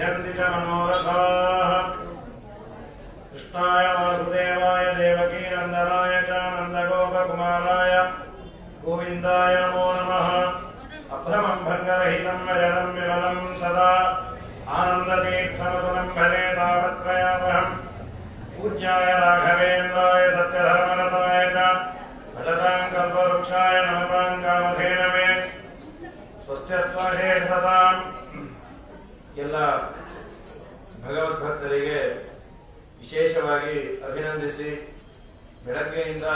सिद्ध्यन्ति च मनोरथाः कृष्णाय वासुदेवाय देवकीनन्दनाय च नन्दगोपकुमाराय गोविन्दाय नमो नमः अभ्रमं भङ्गरहितं वजनं विमलं सदा आनन्दतीर्थमतुलं भजे तावत्रयावहम् पूज्याय राघवेन्द्राय सत्यधर्मरताय च भजतां कल्पवृक्षाय नमतां कामधेनवे ಸ್ವಸ್ಥ್ಯಸ್ತ್ವಶೇಷತಾಂ. ಎಲ್ಲ ಭಗವದ್ಭಕ್ತರಿಗೆ ವಿಶೇಷವಾಗಿ ಅಭಿನಂದಿಸಿ ಬೆಳಗ್ಗೆಯಿಂದ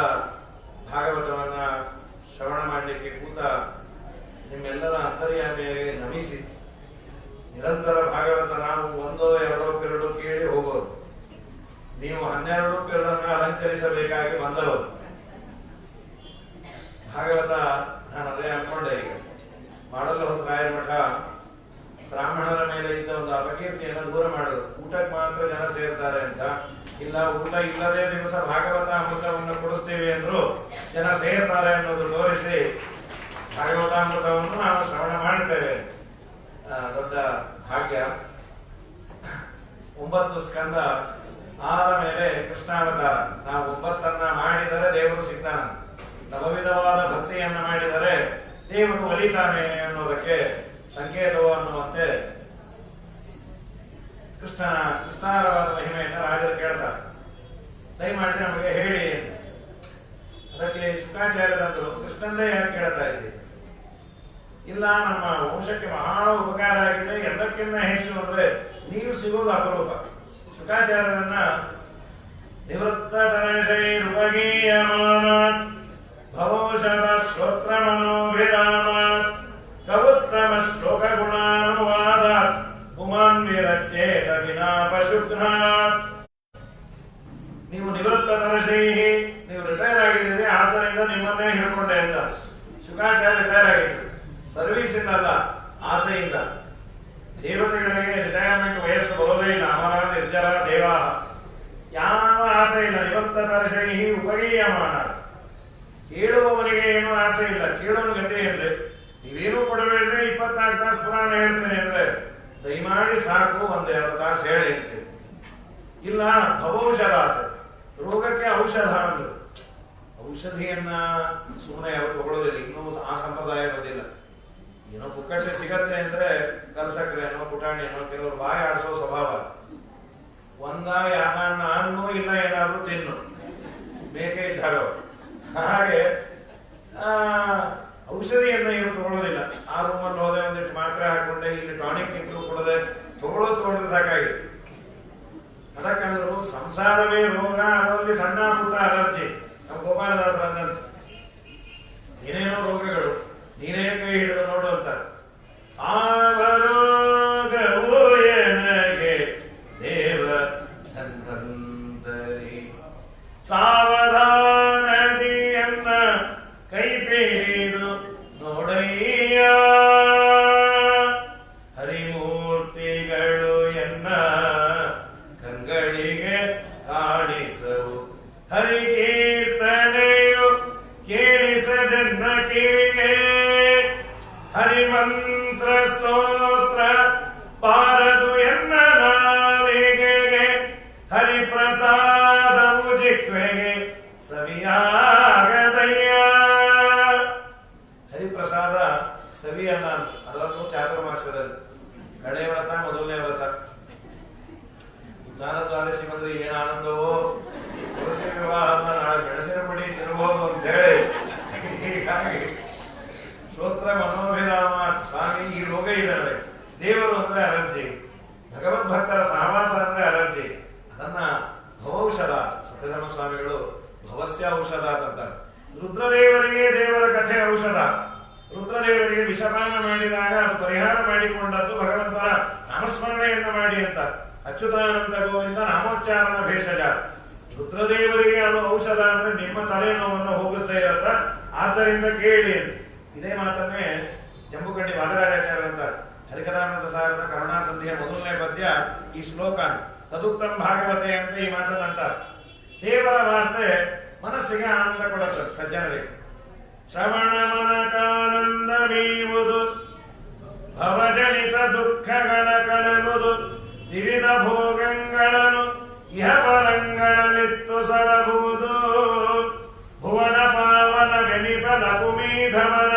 ಭಾಗವತವನ್ನ ಶ್ರವಣ ಮಾಡಲಿಕ್ಕೆ ಕೂತ ನಿಮ್ಮೆಲ್ಲರ ಅಂತರ್ಯಾಮಿಯಾಗಿ ನಮಿಸಿ ನಿರಂತರ ಭಾಗವತ ನಾವು ಒಂದೋ ಎರಡೋ ಪೀರಿಯಡ್ ಕೇಳಿ ಹೋಗೋದು, ನೀವು 12 ಪೀರಿಯಡ್ ಅಲಂಕರಿಸಬೇಕಾಗಿ ಬಂದವರು. ಭಾಗವತ ನಾನು ಅದೇ ಅನ್ಕೊಂಡೆ, ಈಗ ಮಾಡಲು ಹೊಸರಾಯರ ಮಠ ಬ್ರಾಹ್ಮಣರ ಮೇಲೆ ಇದ್ದ ಒಂದು ಅಪಕೀರ್ತಿಯನ್ನು ದೂರ ಮಾಡೋದು. ಊಟಕ್ಕೆ ಮಾತ್ರ ಜನ ಸೇರ್ತಾರೆ ಅಂತ ಇಲ್ಲ, ಊಟ ಇಲ್ಲದೆ ದಿವಸ ಭಾಗವತ ಅಮೃತವನ್ನು ಕೊಡಿಸ್ತೇವೆ ಅಂದ್ರು ಜನ ಸೇರ್ತಾರೆ ಅನ್ನೋದು ತೋರಿಸಿ ಭಾಗವತಾಮೃತವನ್ನು ನಾವು ಶ್ರವಣ ಮಾಡುತ್ತೇವೆ. ದೊಡ್ಡ ಭಾಗ್ಯ. 9 ಸ್ಕಂದ ಆದ ಮೇಲೆ ಕೃಷ್ಣಾವತಾರ. ನಾವು 9 ಮಾಡಿದರೆ ದೇವರು ಸಿಗ್ತಾನಂತ, ನವವಿಧವಾದ ಭಕ್ತಿಯನ್ನ ಮಾಡಿದರೆ ದೇವರು ಒಲಿತಾನೆ ಅನ್ನೋದಕ್ಕೆ ಸಂಕೇತವು ಅನ್ನುವಂತೆ ಕೃಷ್ಣನ ವಿಸ್ತಾರವಾದ ಮಹಿಮೆಯನ್ನು ರಾಜರು ಕೇಳ್ತಾರೆ. ದಯಮಾಡಿ ನಮಗೆ ಹೇಳಿ. ಅದಕ್ಕೆ ಶುಕಾಚಾರ್ಯರಂದ್ರು, ಕೃಷ್ಣಂದೇ ಯಾಕೆ ಕೇಳ್ತಾ ಇದ್ದೀವಿ? ಇಲ್ಲ, ನಮ್ಮ ವಂಶಕ್ಕೆ ಬಹಳ ಉಪಕಾರ ಆಗಿದೆ, ಎಲ್ಲಕ್ಕಿಂತ ಹೆಚ್ಚು ಅಂದ್ರೆ ನೀವು ಸಿಗೋದು ಅಪರೂಪ. ಶುಕಾಚಾರ್ಯರನ್ನ ನಿವೃತ್ತ ತರಶೈರುಪಗೀಯಮಾನಾತ್ ಭವೌಷಧ ಶ್ರೋತ್ರ ಮನೋಭಿರಾಮಾತ್ ಕವುತ್ತಮ ಶ್ಲೋಕ ಗುಣಾನುವಾದಾತ್ ಪುಮಾನ್ ವಿರಚೇತ ವಿನಾ ಪಶುಘ್ನಾತ್. ನೀವು ನಿವೃತ್ತ ತರಶೈಹಿ, ನೀವು ರಿಟೈರ್ ಆಗಿದ್ದೀರಿ, ಆದ್ದರಿಂದ ನಿಮ್ಮನ್ನೇ ಹಿಡ್ಕೊಂಡೆ ಅಂತ. ಶುಕಾಚಾರ್ಯ ರಿಟೈರ್ ಆಗಿದ್ರು ಸರ್ವೀಸ್ ಇಂದಲ್ಲ, ಆಸೆಯಿಂದ. ದೇವತೆಗಳಿಗೆ ರಿಟೈರ್ಮೆಂಟ್ ವಯಸ್ಸು ಬರೋದೇ ಇಲ್ಲ. ಅಮರ ನಿರ್ಜರ ದೇವ, ಯಾವ ಆಸೆ ಇಲ್ಲ. ನಿವೃತ್ತ ತರಶೈಹಿ ಉಪಗೀಯಮಾನ, ಕೇಳುವವನಿಗೆ ಏನೂ ಆಸೆ ಇಲ್ಲ. ಕೇಳೋನು ಗತಿ ಏನ್ರಿ, ನೀವೇನು ಕೊಡಬೇಡ್ರಿ, 24 ತಾಸು ಪುರಾಣ ಹೇಳ್ತೇನೆ ಅಂದ್ರೆ ದಯಮಾಡಿ ಸಾಕು, 1-2 ತಾಸು ಹೇಳಿ ಅಂತೀವಿ. ಇಲ್ಲ, ಭವೌಷಧಾತ್, ರೋಗಕ್ಕೆ ಔಷಧ ಅಂದ್ರು. ಔಷಧಿಯನ್ನ ಸುಮ್ಮನೆ ಯಾರು ತಗೊಳ್ಳೋದಿಲ್ಲ, ಇನ್ನೂ ಆ ಸಂಪ್ರದಾಯ ಬಂದಿಲ್ಲ. ಏನೋ ಪುಕ್ಕಟ್ಟೆ ಸಿಗತ್ತೆ ಅಂದ್ರೆ ಕಲ್ಸಕ್ರೇನೋ ಪುಟಾಣಿನೋ ಕೆಲವರು ಬಾಯಿ ಆಡಿಸೋ ಸ್ವಭಾವ. ಯಾರನ್ನ ಅನ್ನು ಇಲ್ಲ ಏನಾದ್ರು ತಿನ್ನು, ಬೇಕೇ ಇದ್ದಾಗ. ಹಾಗೆ ಔಷಧಿಯನ್ನ ಏನು ತಗೊಳ್ಳೋದಿಲ್ಲ. ಆ ರೂಮಲ್ಲಿ ಹೋದೆ ಒಂದಿಷ್ಟು ಮಾತ್ರೆ ಹಾಕೊಂಡೆ, ಇಲ್ಲಿ ಟಾನಿಕ್ ಇದ್ದು ಕೊಡದೆ ತಗೊಳ್ಳೋದು ಸಾಕಾಗಿತ್ತು. ಅದಕ್ಕಂದ್ರು ಸಂಸಾರವೇ ರೋಗ, ಅದರಲ್ಲಿ ಸಣ್ಣ ಪುಟ್ಟ ಅಲರ್ಜಿ. ನಮ್ಮ ಗೋಪಾಲದಾಸರ ಅಂದಂತ ಏನೇನೋ ರೋಗಗಳು ನೀನೇ ಕೈ ಹಿಡಿದು ನೋಡು ಅಂತ. ಆವರೋಗವು ಎನಗೆ ದೇವ ಧನ್ವಂತರಿ ಸಾವಧಾನದಿಯನ್ನ ಕೈ ಬೀರು ನೋಡಯ್ಯ. ಹರಿಮೂರ್ತಿಗಳು ಎನ್ನ ಕಂಗಳಿಗೆ ಕಾಣಿಸವು, ಹರಿಕೀರ್ತನೆಯು ಕೇಳಿಸದನ್ನ ಕಿವಿಗೆ. ಹರಿಮಂತ್ರ ಸ್ತೋತ್ರ ಪಾರದು ಎನ್ನ ನಾಲಿಗೆಗೆ, ಹರಿಪ್ರಸಾದವು ಜಿಹ್ವೆಗೆ ಸವಿಯಾಗದಯ್ಯ. ಹರಿಪ್ರಸಾದ ಸವಿಯಲ್ಲ ಅಂತ, ಅದನ್ನು ಚಾತುರ್ಮಾಸ್ಯದಲ್ಲಿ ಕಡೆ ವ್ರತ, ಮೊದಲನೇ ವ್ರತ. ಜ್ಞಾನದ್ವಾದಶಿ ಬಂದ್ರೆ ಏನ್ ಆನಂದವೋ, ತುಳಸಿ ವಿವಾಹ ನಾಳೆ ಬೆಳಸಿನ ಪುಡಿ ತಿರುಗೋದು ಅಂತ ಹೇಳಿ. ಹೀಗಾಗಿ ಶ್ರೋತ್ರ ಮನೋಭಿರಾಮ ಸ್ವಾಮಿ, ಈ ರೋಗ ಇದೆ. ದೇವರು ಅಂದ್ರೆ ಅಲರ್ಜಿ, ಭಗವದ್ಭಕ್ತರ ಸಹವಾಸ ಅಂದ್ರೆ ಅಲರ್ಜಿ. ಅದನ್ನ ಭವೌಷಧ, ಸತ್ಯಧರ್ಮ ಸ್ವಾಮಿಗಳು ಭವಸ್ಯ ಔಷಧ ಅಂತ. ರುದ್ರದೇವರಿಗೆ ದೇವರ ಕಥೆ ಔಷಧ. ರುದ್ರದೇವರಿಗೆ ವಿಷಪಾನ ಮಾಡಿದಾಗ ಅದು ಪರಿಹಾರ ಮಾಡಿಕೊಂಡದ್ದು ಭಗವಂತನ ನಾಮಸ್ಮರಣೆಯನ್ನ ಮಾಡಿ ಅಂತ. ಅಚ್ಯುತಾನಂದ ಗೋವಿಂದ ನಾಮೋಚ್ಚಾರಣ ಭೇಷಜ. ರುದ್ರದೇವರಿಗೆ ಅದು ಔಷಧ ಅಂದ್ರೆ ನಿಮ್ಮ ತಲೆನೋವನ್ನು ಹೋಗಿಸ್ತಾ ಇರತ್ತ, ಆದ್ದರಿಂದ ಕೇಳಿ ಅಂತ. ಇದೇ ಮಾತನ್ನೇ ಜಂಬುಕಂಡಿ ವಾದರಾಜಾಚಾರ್ಯ ಅಂತ ಹರಿಕಥಾಮೃತ ಸಾರದ ಕರುಣಾಸಂಧಿಯ ಮೊದಲನೇ ಪದ್ಯ ಈ ಶ್ಲೋಕ ಅಂತ. ತದುಕ್ತಂ ಭಾಗವತೆ ಅಂತ ಈ ಮಾತನ್ನ ಅಂತಾರೆ. ದೇವರ ವಾರ್ತೆ ಮನಸ್ಸಿಗೆ ಆನಂದ ಕೊಡುತ್ತೆ ಸಜ್ಜನರಿಗೆ. ಶ್ರವಣ ಮನಕಾನಂದ ಮೀವುದು, ಭವಜನಿತ ದುಃಖಗಳ ಕಳೆವುದು, ವಿವಿಧ ಭೋಗಗಳನ್ನು ಇಹಪರಂಗಳಲ್ಲಿತ್ತು ಸರಬುವುದು ಭುವನ ಪಾವನ ವೆನಿಪದ ಕುಮೀಧವನ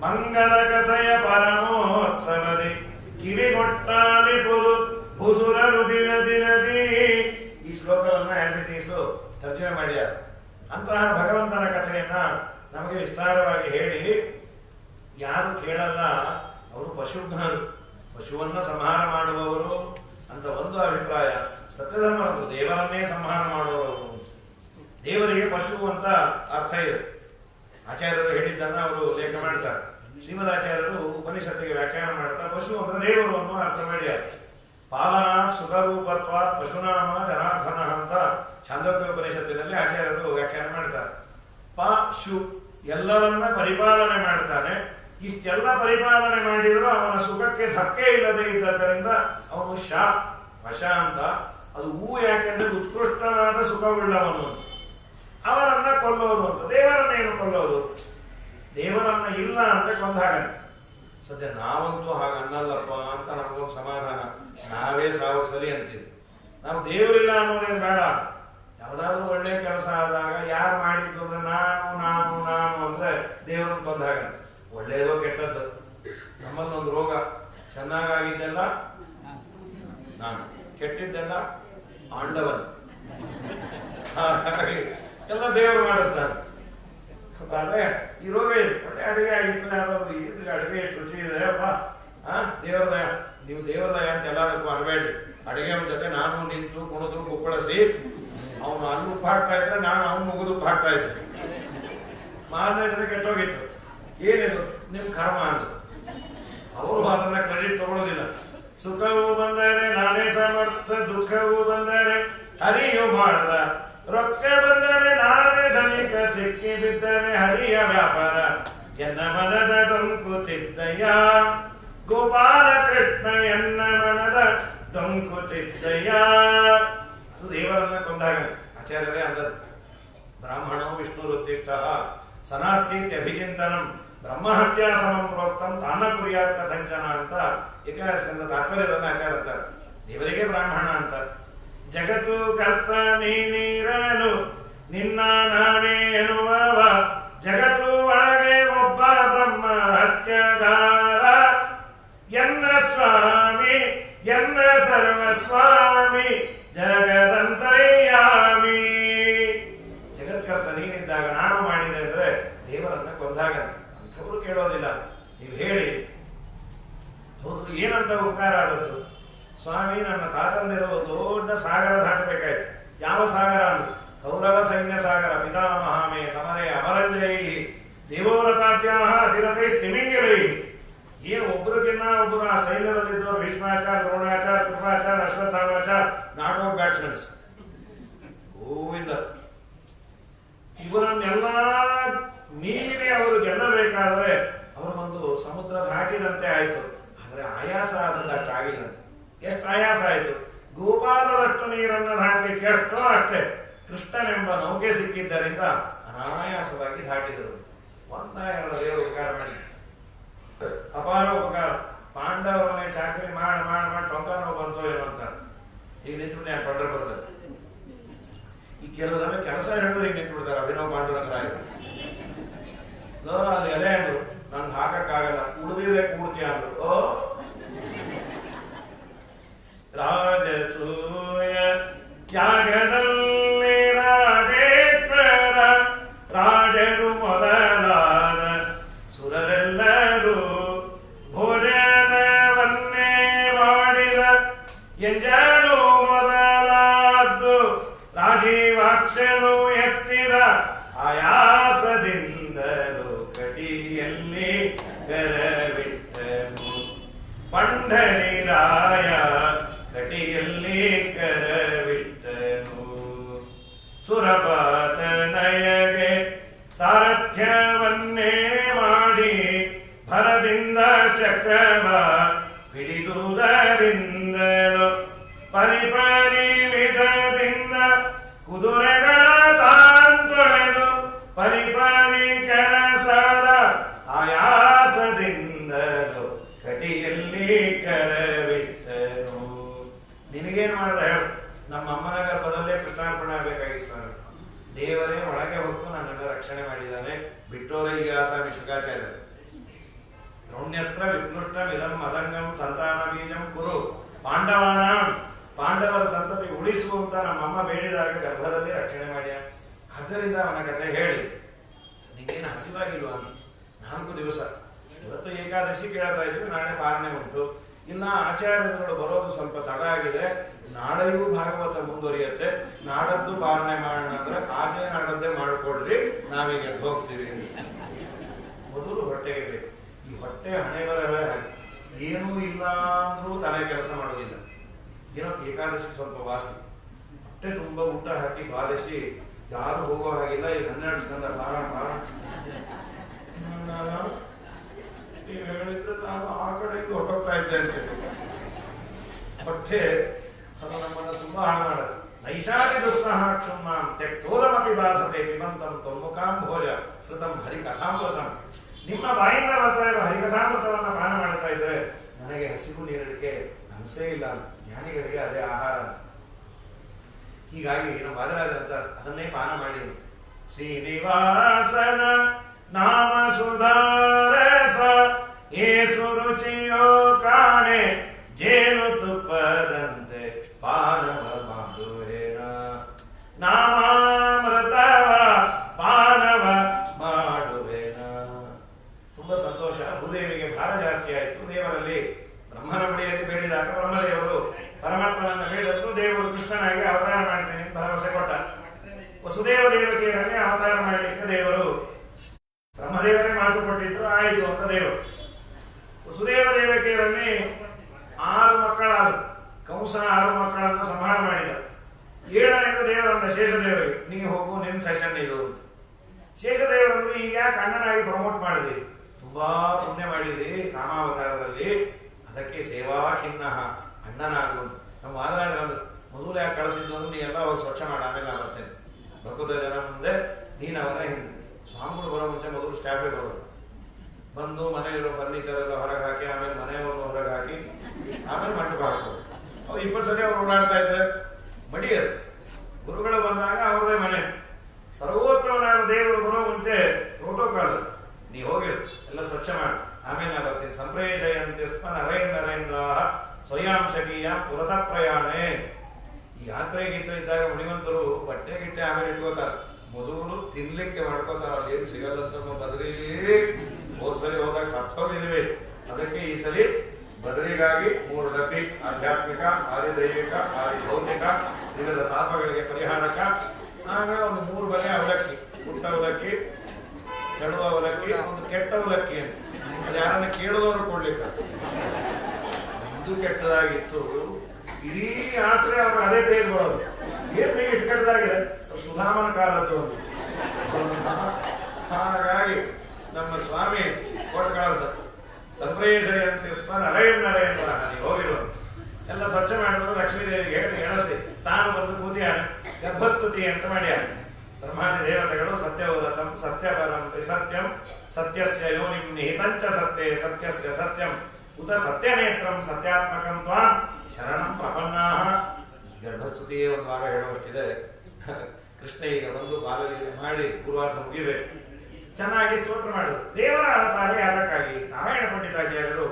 ಮಂಗಲ ಕಥೆಯ ಪರಮೋತ್ಸವದಿ ಕಿವಿಗೊಟ್ಟಾಲಿ ಪುರು ಭುಸುರರು ದಿನದಿ. ಈ ಶ್ಲೋಕವನ್ನು ಆಸ್ ಇಟ್ ಈಸ್ ತರ್ಜುಮೆ ಮಾಡ್ಯಾರ. ಅಂತಹ ಭಗವಂತನ ಕಥೆಯನ್ನ ನಮಗೆ ವಿಸ್ತಾರವಾಗಿ ಹೇಳಿ ಯಾರು ಕೇಳಲ್ಲ ಅವರು ಪಶುಘ್ನರು, ಪಶುವನ್ನ ಸಂಹಾರ ಮಾಡುವವರು ಅಂತ ಒಂದು ಅಭಿಪ್ರಾಯ. ಸತ್ಯಧರ್ಮ ದೇವರನ್ನೇ ಸಂಹಾರ ಮಾಡುವವರು. ದೇವರಿಗೆ ಪಶು ಅಂತ ಅರ್ಥ ಇದೆ. ಆಚಾರ್ಯರು ಹೇಳಿದ್ದನ್ನ ಅವರು ಲೇಖ ಮಾಡ್ತಾರೆ. ಶ್ರೀಮದಾಚಾರ್ಯರು ಉಪನಿಷತ್ತಿಗೆ ವ್ಯಾಖ್ಯಾನ ಮಾಡ್ತಾರೆ. ಪಶು ಅಂದ್ರೆ ದೇವರು ಅನ್ನೋ ಅರ್ಥ ಮಾಡ್ಯಾರ. ಪಾಲನ ಸುಖರೂಪತ್ವ ಪಶುನಾಮ ಜನಾರ್ದನ ಅಂತ ಛಾಂದೋಗ್ಯ ಉಪನಿಷತ್ತಿನಲ್ಲಿ ಆಚಾರ್ಯರು ವ್ಯಾಖ್ಯಾನ ಮಾಡ್ತಾರೆ. ಪಶು ಎಲ್ಲರನ್ನ ಪರಿಪಾಲನೆ ಮಾಡ್ತಾನೆ. ಇಷ್ಟೆಲ್ಲ ಪರಿಪಾಲನೆ ಮಾಡಿದರೂ ಅವನ ಸುಖಕ್ಕೆ ಧಕ್ಕೆ ಇಲ್ಲದೆ ಇದ್ದರಿಂದ ಅವನು ವಶ ಅಂತ. ಅದು ಯಾಕೆಂದ್ರೆ ಉತ್ಕೃಷ್ಟವಾದ ಸುಖವುಳ್ಳವನು ಅಂತ. ಅವನನ್ನ ಕೊಲ್ಲೋದು ಅಂತ. ದೇವರನ್ನೇನು ಕೊಲ್ಲೋದು? ದೇವರನ್ನ ಇಲ್ಲ ಅಂದ್ರೆ ಕೊಂದಾಗಂತೆ. ಸದ್ಯ ನಾವಂತೂ ಹಾಗೆ ಅನ್ನಲ್ಲಪ್ಪ ಅಂತ ನಮಗೊಂದು ಸಮಾಧಾನ. ನಾವೇ ಸಾವು ಸರಿ ಅಂತೀವಿ. ನಾವು ದೇವರಿಲ್ಲ ಅನ್ನೋದೇನು ಬೇಡ. ಯಾವ್ದಾದ್ರು ಒಳ್ಳೆ ಕೆಲಸ ಆದಾಗ ಯಾರು ಮಾಡಿದ್ದು ಅಂದ್ರೆ ನಾನು ಅಂದ್ರೆ ದೇವರನ್ನು ಕೊಂದಾಗಂತೆ. ಒಳ್ಳೇದೋ ಕೆಟ್ಟದ್ದು. ನಮ್ಮಲ್ಲೊಂದು ರೋಗ. ಚೆನ್ನಾಗಿದ್ದೆಲ್ಲ ನಾನು, ಕೆಟ್ಟಿದ್ದೆಲ್ಲ ಆಂಡವನ್. ಹಾಗಾಗಿ ಎಲ್ಲ ದೇವರು ಮಾಡಿಸ್ತಾನೆ. ಅದೇ ಈ ರೋಗ ಇದೆ. ಒಳ್ಳೆ ಅಡುಗೆ ಆಗಿತ್ತು, ಯಾರಾದ್ರು ಇದು ಅಡುಗೆ ಎಷ್ಟು ರುಚಿ ಇದೆ ಅಪ್ಪ, ದೇವರದಯ, ನೀವು ದೇವರದಯ ಅಂತ ಎಲ್ಲದಕ್ಕೂ ಅನ್ಬೇಡ್ರಿ. ಅಡುಗೆ ಜೊತೆ ನಾನು ನಿಂತು ಕುಣಿದು ಕುಪ್ಪಳಿಸಿ ಅವನು ಅಲ್ಲಿ ಉಪ್ಪು ಹಾಕ್ತಾ ಇದ್ರೆ ನಾನು ಅವನು ಮುಗಿದು ಉಪ್ಪು ಹಾಕ್ತಾ ಇದ್ದೆ. ಮಾರನೇ ದಿನ ಕೆಟ್ಟೋಗಿತ್ತು. ಏನಿದು ನಿಮ್ ಕರ್ಮ ಅಂದ್ರು. ಅವರು ಅದನ್ನ ಕ್ರೆಡಿಟ್ ತಗೊಳ್ಳೋದಿಲ್ಲ. ಸುಖವೂ ಬಂದರೆ ನಾನೇ ಸಮರ್ಥ, ದುಃಖವೂ ಬಂದರೆ ಹರಿಯು ಮಾಡ್ದ, ರೊಕ್ಕ ಬಂದರೆ ನಾನೇ ಧನಿಕ, ಸಿಕ್ಕಿ ಬಿದ್ದರೆ ಹರಿಯ ವ್ಯಾಪಾರ, ಎನ್ನ ಮನದ ಡೊಂಕುತ್ತಿದ್ದಯ್ಯ ಗೋಪಾಲ ಕೃಷ್ಣ, ಎನ್ನ ಮನದ ಡೊಂಕುತ್ತಿದ್ದಯ್ಯ. ಅದು ದೇವರನ್ನ ಕೊಂದಾಗ ಆಚಾರ್ಯರೇ ಅಂದದ್ದು. ಬ್ರಾಹ್ಮಣೋ ವಿಷ್ಣು ರುದ್ದಿಷ್ಟ ಸನಾಸ್ತೀತ್ಯಭಿಚಿಂತನಂ ಬ್ರಹ್ಮಹತ್ಯಾ ಸಮಂ ಪ್ರೋಕ್ತಂ ತಾನ ಕುರ್ಯಾತ್ ಕಥಂಚನ ಅಂತ ಏಕಾಸ್ಕಂದ ತಾತ್ಪರ್ಯದಲ್ಲಿ ಆಚಾರ ಅಂತಾರೆ. ದೇವರಿಗೆ ಬ್ರಾಹ್ಮಣ ಅಂತ. ಜಗತ್ತು ಕರ್ತ ನೀರನು ನಿನ್ನ ನಾನೇ ಎನ್ನುವವ, ಜಗತ್ತು ಒಳಗೆ ಒಬ್ಬ ಬ್ರಹ್ಮ ಹತ್ಯಗಾರ, ಎನ್ನ ಸ್ವಾಮಿ ಎನ್ನ ಸರ್ವಸ್ವಾಮಿ ಜಗದಂತರ್ಯಾಮಿ. ಜಗತ್ಕರ್ತ ನೀನಿದ್ದಾಗ ನಾನು ಮಾಡಿದೆ ಅಂದ್ರೆ ದೇವರನ್ನ ಕೊಂದಾಗಂತ. ಅಂಥವ್ರು ಕೇಳೋದಿಲ್ಲ. ನೀವು ಹೇಳಿ ಹೌದು ಏನಂತ ಉಪಕಾರ ಆದದ್ದು? ಸ್ವಾಮಿ ನನ್ನ ತಾತಂದಿರೋ ದೊಡ್ಡ ಸಾಗರ ದಾಟಬೇಕಾಯ್ತು. ಯಾವ ಸಾಗರ ಅಂದ್ರು? ಕೌರವ ಸೈನ್ಯ ಸಾಗರ. ಪಿತಾಮಹಾಮೇ ಸಮರೇ ಅಮರಂಜೈ ದೇವೋರತಾದ್ಯಾಹ ಅಧಿರತೈ ಸ್ಥಿಮಿಂಗಿರೈ. ಏನು ಒಬ್ಬರಿಗಿನ್ನ ಒಬ್ಬರು ಆ ಸೈನ್ಯದಲ್ಲಿದ್ದವರು ಭೀಷ್ಮಾಚಾರ, ದ್ರೋಣಾಚಾರ, ಕೃಪಾಚಾರ, Ashwatthamachara, not out batsmen. Govinda ಇವರನ್ನೆಲ್ಲ ಮೀರಿ ಅವರು ಗೆಲ್ಲಬೇಕಾದ್ರೆ ಅವರು ಒಂದು ಸಮುದ್ರ ದಾಟಿದಂತೆ ಆಯ್ತು. ಆದ್ರೆ ಆಯಾಸ ಆದದಷ್ಟು ಆಗಿಲ್ಲಂತೆ. ಎಷ್ಟು ಆಯಾಸ ಆಯ್ತು? ಗೋಪಾಲದಷ್ಟು ನೀರನ್ನು ದಾಟಲಿಕ್ಕೆ ಎಷ್ಟೋ ಅಷ್ಟೇ. ಕೃಷ್ಣನೆಂಬ ನೌಕೆ ಸಿಕ್ಕಿದ್ದರಿಂದ ಅನಾಯಾಸವಾಗಿ ದಾಟಿದರು. ಒಂದ ಎರಡು ದೇವರು ಉಪಕಾರ ಮಾಡಿ, ಅಪಾರ ಉಪಕಾರ. ಪಾಂಡವರನ್ನೇ ಚಾಕರಿ ಮಾಡಿ ಮಾಡಿ ಮಾಡಿ ಟೊಂಕ ನೋವು ಬಂತೋ ಏನೋ ಅಂತ ಈಗ ನಿಂತು ಕೊಂಡ್ರೆ ಬರ್ತದೆ. ಈ ಕೆಲವರೆಲ್ಲ ಕೆಲಸ ಹೇಳಿದ್ರೆ ಈಗ ನಿಂತು ಬಿಡ್ತಾರೆ. ಅಭಿನವ್ ಪಾಂಡುರಂಗರಾಯ ಅಲ್ಲಿ ಎಲೆ ಅಂದ್ರು, ನಂಗೆ ಹಾಕಕ್ಕಾಗಲ್ಲ, ಉಳಿದಿದೆ ಪೂರ್ತಿ ಅಂದ್ರು. ಓ ರಾಜಸೂಯ ಯಾಗದಲ್ಲಿ ರಾಜೇಶ್ವರ ರಾಜರು ಮೊದಲಾದ ಸುರರೆಲ್ಲರೂ ಭೋಜನವನ್ನೇ ಮಾಡಿದ ಎಂಜಲು ಮೊದಲಾದ್ದು ರಾಜೀವಾಕ್ಷನು ಎತ್ತಿದ ಆಯಾಸದಿಂದಲೂ ಕಟಿಯಲ್ಲಿ ಕರವಿಟ್ಟನು ಪಂಢರಿರಾಯ ಕಟಿಯಲ್ಲಿ ಕರವಿಟ್ಟನು. ಸುರಪಾತನಯಗೆ ಸಾರಥ್ಯವನ್ನೇ ಮಾಡಿ ಭರದಿಂದ ಚಕ್ರವ ಹಿಡಿದುದರಿಂದಲೂ ಪರಿಪರಿ ವಿಧದಿಂದ ಕುದುರೆಗಳ ತಾಂತೊಳೆದು ಪರಿಪರಿ ಕೆಲಸದ ಆಯಾಸದಿಂದಲೂ ಕಟಿಯಲ್ಲಿ ಕರವಿಟ್ಟನು. ಕೃಷ್ಣಾರ್ಪಣೆ ಆಗಬೇಕಾಗಿ ಸ್ವಾಮಿ. ದೇವರೇ ಒಳಗೆ ಹೊತ್ತು ನನ್ನನ್ನು ರಕ್ಷಣೆ ಮಾಡಿದ್ದಾನೆ. ಬಿಟ್ಟೋರ ಈಗಾಸಾಮಿ ಶುಕಾಚಾರ್ಯರು. ದ್ರೋಣ್ಯಸ್ತ್ರ ವಿಪ್ಲುಷ್ಟಂ ಇದಂ ಮದಂಗಂ ಸಂತಾನ ಬೀಜಂ ಕುರು ಪಾಂಡವಾನಾಂ. ಪಾಂಡವರ ಸಂತತಿ ಉಳಿಸುವಂತ ನಮ್ಮಮ್ಮ ಬೇಡಿದಾಗ ಗರ್ಭದಲ್ಲಿ ರಕ್ಷಣೆ ಮಾಡ್ಯ. ಆದ್ದರಿಂದ ಅವನ ಕಥೆ ಹೇಳಿ. ನಿಂಗೇನು ಹಸಿವಾಗಿಲ್ವಾ? 4 ದಿವಸ, ಇವತ್ತು ಏಕಾದಶಿ ಕೇಳ್ತಾ ಇದ್ದೀವಿ, ನಾಳೆ ಪಾರಣೆ ಉಂಟು. ಇನ್ನ ಆಚಾರ್ಯರುಗಳು ಬರೋದು ಸ್ವಲ್ಪ ತಡ ಆಗಿದೆ. ನಾಳೆಯೂ ಭಾಗವತ ಮುಂದುವರಿಯುತ್ತೆ. ನಾಡದ್ದು ಪಾರಣೆ ಮಾಡೋಣ ಅಂದ್ರೆ ಆಚೆ ನಾಡದ್ದೇ ಮಾಡಿಕೊಡ್ರಿ, ನಾವೀಗ ಎದ್ದು ಹೋಗ್ತೀವಿ ಅಂತ. ಮೊದಲು ಹೊಟ್ಟೆಗೆ ಬೇಕು. ಈ ಹೊಟ್ಟೆ ಹಣೆ ಬರವೇ ಹಾಗೆ. ಏನೂ ಇಲ್ಲ ಅಂದ್ರೂ ತಲೆ ಕೆಲಸ ಮಾಡೋದಿಲ್ಲ. ಏನೋ ಏಕಾದಶಿ ಸ್ವಲ್ಪ ವಾಸಿ, ಹೊಟ್ಟೆ ತುಂಬ ಊಟ ಹಾಕಿ ದ್ವಾದಶಿ ಯಾರು ಹೋಗೋ ಹಾಗಿಲ್ಲ. ಈ 12 ಸ್ಕಂದ ಬಾರ ನೀವು ಹೇಳಿದ್ರೆ ನಾನು ಆ ಕಡೆಯಿಂದ ಹೊಟ್ಟೋಗ್ತಾ ಇದ್ದೆ ಅನ್ಸುತ್ತೆ. ಹೊಟ್ಟೆ ಅದು ನಮ್ಮನ್ನು ತುಂಬಾ ಹಾಳು ಮಾಡುತ್ತೆ. ನೈಷಾದಿ ದುಸ್ಸಹ ಕ್ಷುಮ್ಮಾಂ ತ್ಯಕ್ತೋದಮಪಿ ಬಾಧತೆ ಪಿಬಂತಂ ತೊಮ್ಮುಖಾಂ ಭೋಜ ಶ್ರುತಂ ಹರಿಕಥಾಮೃತಂ. ನಿಮ್ಮ ಬಾಯಿಂದ ಬರ್ತಾ ಇರೋ ಹರಿಕಥಾಮೃತವನ್ನ ಪಾನ ಮಾಡ್ತಾ ಇದ್ರೆ ನನಗೆ ಹಸಿವು ನೀರಡಿಕೆ ಅನ್ಸೇ ಇಲ್ಲ. ಜ್ಞಾನಿಗಳಿಗೆ ಅದೇ ಆಹಾರ ಅಂತ. ಹೀಗಾಗಿ ನಮ್ಮ ವಾದರಾಜರಂತ ಅದನ್ನೇ ಪಾನ ಮಾಡಿ ಅಂತ. ಶ್ರೀನಿವಾಸನ ನಾಮ ಸುಧಾರಸ ಏಸು ರುಚಿಯೋ ಕಾಣೆ ಜೇನು ತುಪ್ಪದಂತೆ ಪಾನವ ಮಾಡುವೇನ. ನಾಮಾಮೃತವ ಪಾನವ ಮಾಡುವೇನ. ತುಂಬಾ ಸಂತೋಷ. ಭೂದೇವಿಗೆ ಭಾರ ಜಾಸ್ತಿ ಆಯಿತು. ದೇವರಲ್ಲಿ ಬ್ರಹ್ಮನ ಬಳಿಯಲ್ಲಿ ಬೇಡಿದಾಗ ಬ್ರಹ್ಮದೇವರು ಪರಮಾತ್ಮನನ್ನು ಹೇಳಿದ್ರು. ದೇವರು ಕೃಷ್ಣನಾಗಿ ಅವತಾರ ಮಾಡ್ತೇನೆ ಅಂತ ಭರವಸೆ ಕೊಟ್ಟ. ವಸುದೇವ ದೇವಕಿಯರನ್ನೇ ಅವತಾರ ಮಾಡಲಿಕ್ಕೆ ದೇವರು ಬ್ರಹ್ಮದೇವರೇ ಮಾತು ಕೊಟ್ಟಿದ್ರು. ಆಯಿತು ಅಂತ ದೇವರು ವಸುದೇವ ದೇವಕಿಯರನ್ನೇ 6 ಮಕ್ಕಳಾದರು. ಕಂಸ 6 ಮಕ್ಕಳನ್ನು ಸಂಹಾರ ಮಾಡಿದ. 7ನೇದು ದೇವರಂದ ಶೇಷದೇವರಿಗೆ, ನೀ ಹೋಗು, ನಿನ್ನ ಸೆಷನ್ ಇದು ಅಂತ. ಶೇಷದೇವರಂದ್ರೆ ಈಗ ಯಾಕೆ ಅಣ್ಣನಾಗಿ ಪ್ರಮೋಟ್ ಮಾಡಿದೆ? ತುಂಬಾ ಪುಣ್ಯ ಮಾಡಿದೆ ರಾಮಾವತಾರದಲ್ಲಿ, ಅದಕ್ಕೆ ಸೇವಾ ಖಿನ್ನ ಅಣ್ಣನಾಗು. ನಮ್ಮ ವಾದರಾಜರಂದ್ರೆ ಮೊದಲು ಯಾಕೆ ಕಳಿಸಿದ್ದು ಅಂದ್ರೆ ನೀ ಎಲ್ಲ ಹೋಗಿ ಸ್ವಚ್ಛ ಮಾಡಿ, ಆಮೇಲೆ ನಾನು ಬರ್ತೇನೆ. ಭಕ್ತ ಜನ ಮುಂದೆ ನೀನು ಅವರ ಹಿಂದೆ. ಸ್ವಾಮಿಗಳು ಬರೋ ಮುಂಚೆ ಮೊದಲು ಸ್ಟಾಫೇ ಬರೋದು. ಬಂದು ಮನೆಯಲ್ಲಿರೋ ಫರ್ನಿಚರ್ ಎಲ್ಲ ಹೊರಗೆ ಹಾಕಿ, ಆಮೇಲೆ ಮನೆಯನ್ನು ಹೊರಗೆ ಹಾಕಿ, ಆಮೇಲೆ ಮಂಟಪ ಹಾಕೋದು. ಅವ್ರು 20 ಸಲ ಅವ್ರು ಓಡಾಡ್ತಾ ಇದ್ರೆ ಮಡಿಯದು. ಗುರುಗಳು ಬಂದಾಗ ಅವ್ರದೇ ಮನೆ. ಸರ್ವೋತ್ತಮನಾದ ದೇವರು ಬರೋ ಮುಂಚೆ ಪ್ರೋಟೋಕಾಲ್, ನೀ ಹೋಗಿರು, ಎಲ್ಲ ಸ್ವಚ್ಛ ಮಾಡಿ, ಆಮೇಲೆ ನಾನು ಬರ್ತೀನಿ. ಸಂಪ್ರೇಷಯಂತೆ ಸ್ಮ ನರೇಂದ್ರ ಸ್ವಯಾಂಶಕೀಯ ಪುರತ ಪ್ರಯಾಣೆ. ಈ ಯಾತ್ರೆ ಗೀತ್ರೆ ಇದ್ದಾಗ ಮುನಿವಂತರು ಬಟ್ಟೆ ಗಿಟ್ಟೆ ಆಮೇಲೆ ಇಟ್ಕೋತಾರೆ. ಮೊದಲು ತಿನ್ಲಿಕ್ಕೆ ಮಾಡ್ಕೋತಾರ. ಅಲ್ಲಿ ಏನು ಸಿಗದಂತ ಬದಲಿಗೆ ಹೋದ್ಸಲಿ ಹೋದಾಗ ಸತ್ತೋಗಿದ್ದೀವಿ. ಅದಕ್ಕೆ ಈ ಸಲಿ ಬದಲಿಗಾಗಿ 3 ಡಬ್ಬಿ ಆಧ್ಯಾತ್ಮಿಕ, ಆದಿದೈವಿಕ, ಆದಿಭೌತಿಕ ವಿವಿಧ ತಾಪಗಳಿಗೆ ಪರಿಹಾರಕ, ಆಮೇಲೆ ಒಂದು 3 ಬಗೆ ಅವಲಕ್ಕಿ. ಪುಟ್ಟ ಅವಲಕ್ಕಿ, ಕೆಡುವ ಅವಲಕ್ಕಿ, ಒಂದು ಕೆಟ್ಟ ಅವಲಕ್ಕಿ ಅಂತ. ಅದು ಯಾರನ್ನ ಕೇಳಿದವರು ಕೊಡ್ಲಿಕ್ಕೆ. ಇದು ಕೆಟ್ಟದಾಗಿತ್ತು. ಇಡೀ ಯಾತ್ರೆ ಅವರು ಅದೇ ತೆಗೆದುಕೊಳ್ಳೋದು. ಏನ್ ನೀವು ಇಟ್ಟು ಕೆಟ್ಟದಾಗಿದೆ? ಸುಧಾಮನ ಕಾಲದ್ದು ಒಂದು. ಹಾಗಾಗಿ ನಮ್ಮ ಸ್ವಾಮಿ ಕೊಟ್ಟು ಕಳಿಸ್ದ. ಸಂಪ್ರೇಷಯಂತೆ ಸ್ಮ ನರೇಂದ್ರ ನೀವು ಹೋಗಿರುವ ಎಲ್ಲ ಸ್ವಚ್ಛ ಮಾಡಿದ್ರು. ಲಕ್ಷ್ಮೀದೇವಿಗೆ ಹೇಳಿ ಎಣಸಿ ತಾನು ಬಂದು ಕೂತಿಯಾನ. ಗರ್ಭಸ್ತುತಿ ಅಂತ ಮಾಡ್ಯಾನ. ಬ್ರಹ್ಮಾದಿ ದೇವತೆಗಳು ಸತ್ಯವರತಂ ಸತ್ಯಪರಂ ತ್ರಿಸತ್ಯಂ ಸತ್ಯಸ್ಯ ಯೋನಿಂ ನಿಹಿತಂಚ ಸತ್ಯೇ ಸತ್ಯಸ್ಯ ಸತ್ಯಂ ಉತ ಸತ್ಯನೇತ್ರಂ ಸತ್ಯಾತ್ಮಕಂ ತ್ವಾಂ ಶರಣಂ ಪ್ರಪನ್ನಾಃ. ಗರ್ಭಸ್ತುತಿಯೇ 1 ವಾರ ಹೇಳುವಷ್ಟಿದೆ. ಕೃಷ್ಣ ಈಗ ಬಂದು ಬಾಲಲೀಲೆ ಮಾಡಿ ಗುರುವಾರ ಮುಗಿಬೇಕು. ಚೆನ್ನಾಗಿ ಸ್ತೋತ್ರ ಮಾಡುದು. ದೇವರ ಅವತಾರ ಅದಕ್ಕಾಗಿ ನಾರಾಯಣ ಪಂಡಿತಾಚಾರ್ಯರು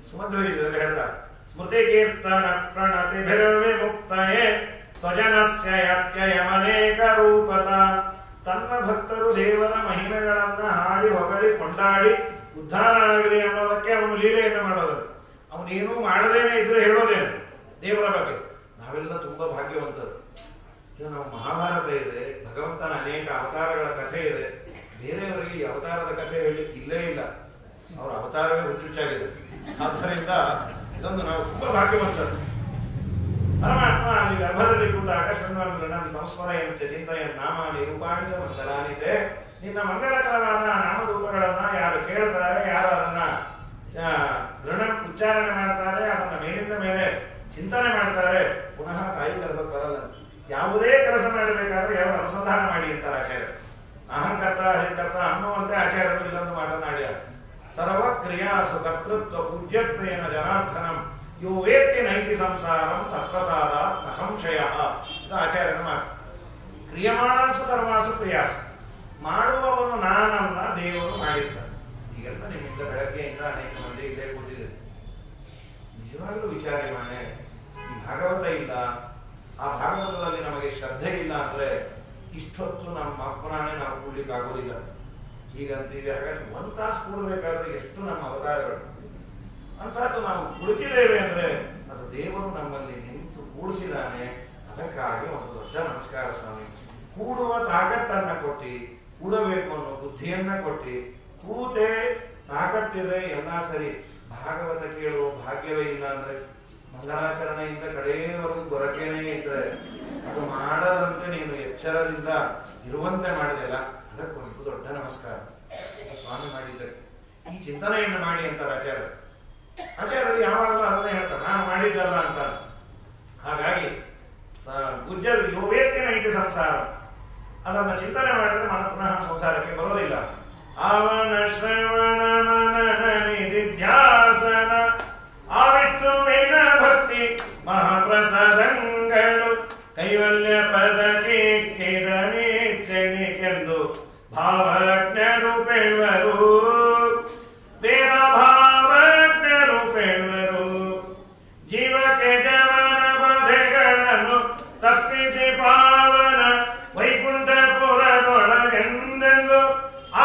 ಸುಮಧ್ವದಲ್ಲಿ ಹೇಳ್ತಾರೆ. ಸ್ಮೃತಿ ಕೀರ್ತನ ಪ್ರಣತಿಭಿರ್ವಿ ಮುಕ್ತಯೇ ಸ್ವಜನಸ್ಯ ಯತ್ಯಯಮನೇಕ ರೂಪತ. ತನ್ನ ಭಕ್ತರು ದೇವರ ಮಹಿಮೆಗಳನ್ನ ಹಾಡಿ ಹೊಗಳಿ ಕೊಂಡಾಡಿ ಉದ್ಧಾರ ಆಗಲಿ ಅನ್ನೋದಕ್ಕೆ ಅವನು ಲೀಲೆಯನ್ನು ಮಾಡೋದು. ಅವನೇನೂ ಮಾಡದೇನೆ ಇದ್ರೆ ಹೇಳೋದೇನು ದೇವರ ಬಗ್ಗೆ. ನಾವೆಲ್ಲ ತುಂಬಾ ಭಾಗ್ಯವಂತರು. ಇದು ನಮ್ಮ ಮಹಾಭಾರತ ಇದೆ, ಭಗವಂತನ ಅನೇಕ ಅವತಾರಗಳ ಕಥೆ ಇದೆ. ಬೇರೆಯವರಿಗೆ ಈ ಅವತಾರದ ಕಥೆ ಹೇಳಲಿಕ್ಕೆ ಇಲ್ಲೇ ಇಲ್ಲ. ಅವರ ಅವತಾರವೇ ಹುಚ್ಚುಚ್ಚಾಗಿದೆ. ಆದ್ದರಿಂದ ಇದೊಂದು ನಾವು ತುಂಬಾ ಭಾಗ್ಯವಂತರು. ಪರಮಾತ್ಮ ಅಲ್ಲಿ ಗರ್ಭದಲ್ಲಿ ಕೂತಾಗ ಶೃಣ್ವನ್ ಸಂಸ್ಮರಯಂ ಚ ಚಿಂತಯಂ ನಾಮಾನಿ ರೂಪಾಣಿ ಚ ಮಂಗಲಾನಿ ಚ. ನಿನ್ನ ಮಂಗಲಕರವಾದ ನಾಮರೂಪಗಳನ್ನ ಯಾರು ಕೇಳ್ತಾರೆ, ಯಾರು ಅದನ್ನ ದೃಢ ಉಚ್ಚಾರಣೆ ಮಾಡ್ತಾರೆ, ಅದನ್ನ ಮೇಲಿಂದ ಮೇಲೆ ಚಿಂತನೆ ಮಾಡ್ತಾರೆ, ಪುನಃ ತಾಯಿ ಗರ್ಭಕ್ಕೆ ಬರಲ್ಲ. ಯಾವುದೇ ಕೆಲಸ ಮಾಡಬೇಕಾದ್ರೆ ಯಾವ ಅನುಸಂಧಾನ ಮಾಡಿ ಅಂತಾರೆ ಆಚಾರ್ಯ. ಅಹಂಕರ್ತ ಹರಿಕರ್ತ ಅನ್ನುವಂತೆ ಆಚಾರ್ಯರು ಇಲ್ಲೊಂದು ಮಾತನಾಡ್ಯಾರ. ಸರ್ವ ಕ್ರಿಯಾಸು ಕರ್ತೃತ್ವ ಪೂಜ್ಯತ್ವೇನ ಜನಾರ್ದನಂ ಯೋ ವೇತ್ತಿ ನೈತಿ ಸಂಸಾರಂ ತತ್ಪ್ರಸಾದ ಅಸಂಶಯ. ಇದು ಆಚಾರ್ಯನ ಮಾತು. ಕ್ರಿಯಮಾಣಸು ಸರ್ವಾಸು ಕ್ರಿಯಾಸು. ಮಾಡುವವನು ನಾನಲ್ಲ, ದೇವರು ಮಾಡಿಸ್ತಾನೆ. ಈಗೆಲ್ಲ ನಿಮ್ಮಿಂದ ಬೆಳಗ್ಗೆಯಿಂದ ಅನೇಕ ಮಂದಿ ಇಲ್ಲೇ ಕೂತಿದೆ. ನಿಜವಾಗಲೂ ವಿಚಾರ ಮಾನೆ, ಈ ಭಾಗವತ ಇಲ್ಲ, ಆ ಭಾಗವತದಲ್ಲಿ ನಮಗೆ ಶ್ರದ್ಧೆ ಇಲ್ಲ ಅಂದ್ರೆ ಇಷ್ಟೊತ್ತು ನಮ್ಮ ಅಪ್ಪನಾನೇ ನಾವು ಕೂಡ್ಲಿಕ್ಕೆ ಆಗೋದಿಲ್ಲ. ಹೀಗಂತೀವಿ. ಹಾಗಾಗಿ 1 ತಾಸು ಕೂಡಬೇಕಾದ್ರೆ ಎಷ್ಟು ನಮ್ಮ ಅವತಾರಗಳು. ಅಂತಹದ್ದು ನಾವು ಕುಳಿತಿದ್ದೇವೆ ಅಂದ್ರೆ ಅದು ದೇವರು ನಮ್ಮಲ್ಲಿ ನಿಂತು ಕೂಡಿಸಿದಾನೆ. ಅದಕ್ಕಾಗಿ ಒಂದು ದೊಡ್ಡ ನಮಸ್ಕಾರ ಸ್ವಾಮಿ. ಕೂಡುವ ತಾಕತ್ತನ್ನ ಕೊಟ್ಟಿ, ಕೂಡಬೇಕು ಅನ್ನೋ ಬುದ್ಧಿಯನ್ನ ಕೊಟ್ಟಿ, ಕೂತೆ ತಾಕತ್ತಿದೆ ಎಲ್ಲ ಸರಿ. ಭಾಗವತ ಕೇಳುವ ಭಾಗ್ಯವೇ ಇಲ್ಲ ಅಂದ್ರೆ ಮಂಗಲಾಚರಣೆಯಿಂದ ಕಡೆಯವರೆಗೂ ಗೊರಕೆನೇ ಇದ್ರೆ ಅದು ಮಾಡದಂತೆ ನೀನು ಎಚ್ಚರದಿಂದ ಇರುವಂತೆ ಮಾಡಿದೆಲ್ಲ, ಅದಕ್ಕೊಂದು ದೊಡ್ಡ ನಮಸ್ಕಾರ ಸ್ವಾಮಿ ಮಾಡಿದ್ದಕ್ಕೆ. ಈ ಚಿಂತನೆಯನ್ನು ಮಾಡಿ ಅಂತಾರೆ ಆಚಾರ್ಯರು. ಆಚಾರ್ಯರು ಯಾವಾಗಲೂ ಅದನ್ನೇ ಹೇಳ್ತಾರೆ, ನಾನು ಮಾಡಿದ್ದಲ್ಲ ಅಂತ. ಹಾಗಾಗಿ ಪೂಜ್ಯರು ಯೋವೇತ್ಯನ ಐತಿ ಸಂಸಾರ, ಅದನ್ನ ಚಿಂತನೆ ಮಾಡಿದ್ರೆ ಮನ ಪುನಃ ಸಂಸಾರಕ್ಕೆ ಬರೋದಿಲ್ಲ. ಅವನ ಶ್ರವಣ ಮನನ ನಿಧಿಧ್ಯಾಸನ ಆವಿಟ್ಟುವಿನ ಭಕ್ತಿ ಮಹಾಪ್ರಸಾದಂಗಳು ಕೈವಲ್ಯ ಪದಕ್ಕೆ ಕೆದನಿಚ್ಚಣಿಕೆಂದು ಭಾವಜ್ಞರು ಪೇಳುವರು. ಬೇರ ಭಾವಜ್ಞರು ಪೇಳುವರು. ಜೀವಕ್ಕೆ ಜವನ ಬಧೆಗಳನ್ನು ತಪ್ಪಿಸಿ ಪಾವನ ವೈಕುಂಠಪುರದೊಳಗೆಂದೆಂದು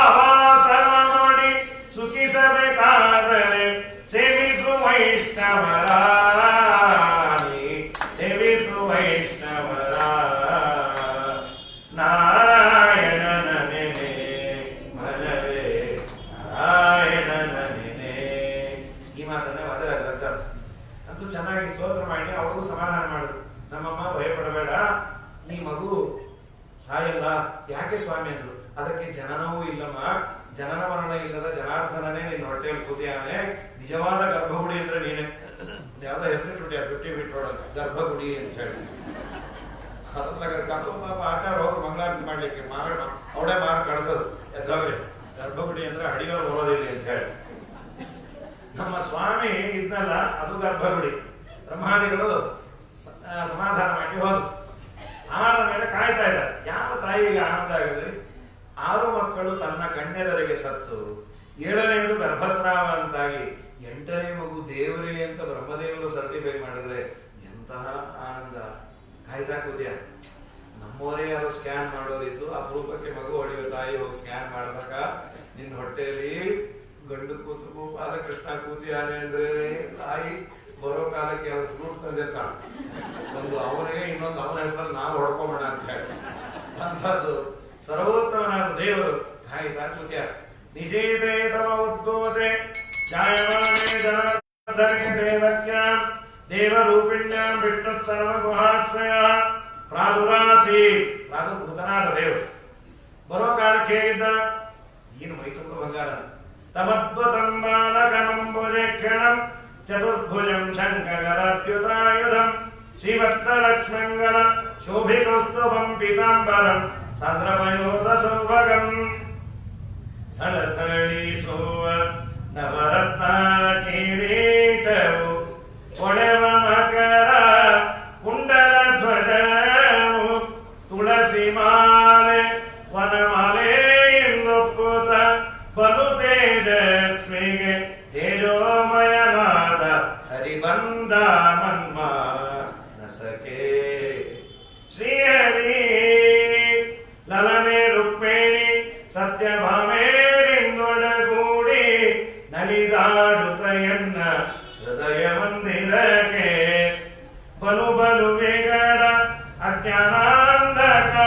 ಆವಾಸವ ನೋಡಿ ಸುಖಿಸಬೇಕಾದರೆ ಸೇವಿಸು ವೈಷ್ಣವರ, ಸೇವಿಸು ವೈಷ್ಣವರ. ನಾರಾಯಣನ ನೆನೆ ಮನವೇ ನಾರಾಯಣನ ನೆನೆ. ಈ ಮಾತನ್ನೇ ವಾದರಾಜರಂತ ಅಂತೂ ಚೆನ್ನಾಗಿ ಸ್ತೋತ್ರ ಮಾಡಿ ಅವಳಿಗೂ ಸಮಾಧಾನ ಮಾಡಿದ್ರು. ನಮ್ಮಮ್ಮ ಭಯಪಡಬೇಡ, ಈ ಮಗು ಸಾಯಲ್ಲ. ಯಾಕೆ ಸ್ವಾಮಿ ಅಂದ್ರು. ಅದಕ್ಕೆ ಜನನವೂ ಇಲ್ಲಮ್ಮ, ಜನನ ಮರಣ ಇಲ್ಲದ ಜನಾರ್ದನನೇ ನಿನ್ನ ಹೊಟ್ಟೆಯಲ್ಲಿ ಕೂತಿಯಾನೆ. ನಿಜವಾದ ಗರ್ಭಗುಡಿ ಅಂದ್ರೆ ನೀನೆ. ಯಾವ್ದೋ ಹೆಸರಿಟ್ಬಿಟ್ಟಿಯ 50 ಫೀಟ್ ರೋಡ್ ಗರ್ಭಗುಡಿ ಅಂತ ಹೇಳಿ. ಅದನ್ನ ಕರ್ಕೊಂಡು ಪಾಪ ಆಚಾರ ಹೋಗಿ ಮಂಗಳಾರತಿ ಮಾಡ್ಲಿಕ್ಕೆ ಅವಳೇ ಮಾರು ಕಳಿಸೋದು. ಎದ್ದೋಗ್ರಿ, ಗರ್ಭಗುಡಿ ಅಂದ್ರೆ ಅಡಿಗಳು ಬರೋದಿಲ್ಲ ಅಂತ ಹೇಳಿ. ನಮ್ಮ ಸ್ವಾಮಿ ಇದ್ನಲ್ಲ, ಅದು ಗರ್ಭಗುಡಿ. ಬ್ರಹ್ಮಾದಿಗಳು ಸಮಾಧಾನ ಮಾಡಿ ಹೋದ್ರು. ಆದ ಮೇಲೆ ಕಾಯ್ತಾ ಇದ್ದಾರೆ. ಯಾವ ತಾಯಿಗೆ ಆನಂದ ಆಗಲಿ? 6 ಮಕ್ಕಳು ತನ್ನ ಕಣ್ಣೆದರಿಗೆ ಸತ್ತು, 7ನೇದು ಗರ್ಭಸ್ರಾವ ಅಂತಾಗಿ 8ನೇ ಮಗು ದೇವರೇ ಅಂತ ಬ್ರಹ್ಮದೇವರು ಸರ್ಟಿಫೈ ಮಾಡಿದ್ರೆ ಎಂತಹ ಆನಂದ. ಕಾಯ್ತಾ ಕೂತಿಯ. ನಮ್ಮವರೇ ಯಾರು ಸ್ಕ್ಯಾನ್ ಮಾಡೋದಿತ್ತು, ಅಪರೂಪಕ್ಕೆ ಮಗು ಹೊಡೆಯುವ ತಾಯಿ ಹೋಗಿ ಸ್ಕ್ಯಾನ್ ಮಾಡಿದಾಗ ನಿನ್ನ ಹೊಟ್ಟೆಯಲ್ಲಿ ಗಂಡು ಕೂತು ಬಾಲಕೃಷ್ಣ ಕೂತಿಯಾನೆ ಅಂದ್ರೆ ತಾಯಿ ಬರೋ ಕಾಲಕ್ಕೆ ಅವ್ರ ಫ್ರೂಟ್ ತಂದಿರ್ತಾಳೆ. ಒಂದು ಅವನಿಗೆ, ಇನ್ನೊಂದು ಅವನ ಹೆಸರಲ್ಲಿ ನಾವು ಹೊಡ್ಕೊಂಬೋಣ ಅಂತ ಹೇಳಿ. ಅಂಥದ್ದು ಸರ್ವೋತ್ತಮನಾದ ದೇವರು ಕಾಯ್ತಾ ಕೂತ್ಯ. ನಿಷೇಧೇ ತವ ಉದ್ಗೋತೆ ಜಾಯಮಾನೆ ಜನಾರ್ದನೆ ದೇವಕ್ಯಾಂ ದೇವರೂಪಿಣ್ಯಾಂ ವಿಷ್ಣು ಸರ್ವಗುಹಾಶ್ರಯ ಪ್ರಾದುರಾಸೀತ್. ಪ್ರಾದುರ್ಭೂತನಾದ ದೇವರು ಬರೋ ಕಾಲಕ್ಕೆ ಹೇಗಿದ್ದ? ಏನು ಮೈತುಂಬ ಬಂಗಾರ ಅಂತ. ತಮದ್ಭುತಂ ಬಾಲಕಮಂಬುಜೆ ಕ್ಷಣಂ ಚತುರ್ಭುಜಂ ಶಂಕರಾತ್ಯುತಾಯುಧಂ ಶ್ರೀವತ್ಸಲಕ್ಷ್ಮಂಗಲ ಶೋಭಿತೌಸ್ತುಭಂ ಪೀತಾಂಬರಂ ಸಾಂದ್ರಮಯೋಧ ಸೌಭಗಂ ಥಳಥಳಿಸುವ ನವರತ್ನ ಕಿರೀಟವು ಒಡೆವ ಮಕರ ಕುಂಡಲ ಧ್ವಜವು ತುಳಸಿ ಮಾಲೆ ವನಮಾಲೆ ಎಂದೊಪ್ಪುತ ಬಲು ತೇಜಸ್ವಿಗೆ ತೇಜೋಮಯನಾದ ಹರಿಬಂದ ಮನ್ಮಾನಸಕೆ. ಶ್ರೀಹರಿ ಲಲನೆ ರುಕ್ಮಿಣಿ ಸತ್ಯಭಾಮೇರಿಂದೊಡಗೂಡಿ ನಲಿದಾಡುತ್ತಯನ್ನ ಹೃದಯ ಮಂದಿರಕ್ಕೆ ಬಲು ಬಲು ವಿಗಡ ಅಜ್ಞಾನಾಂಧಕಾರದ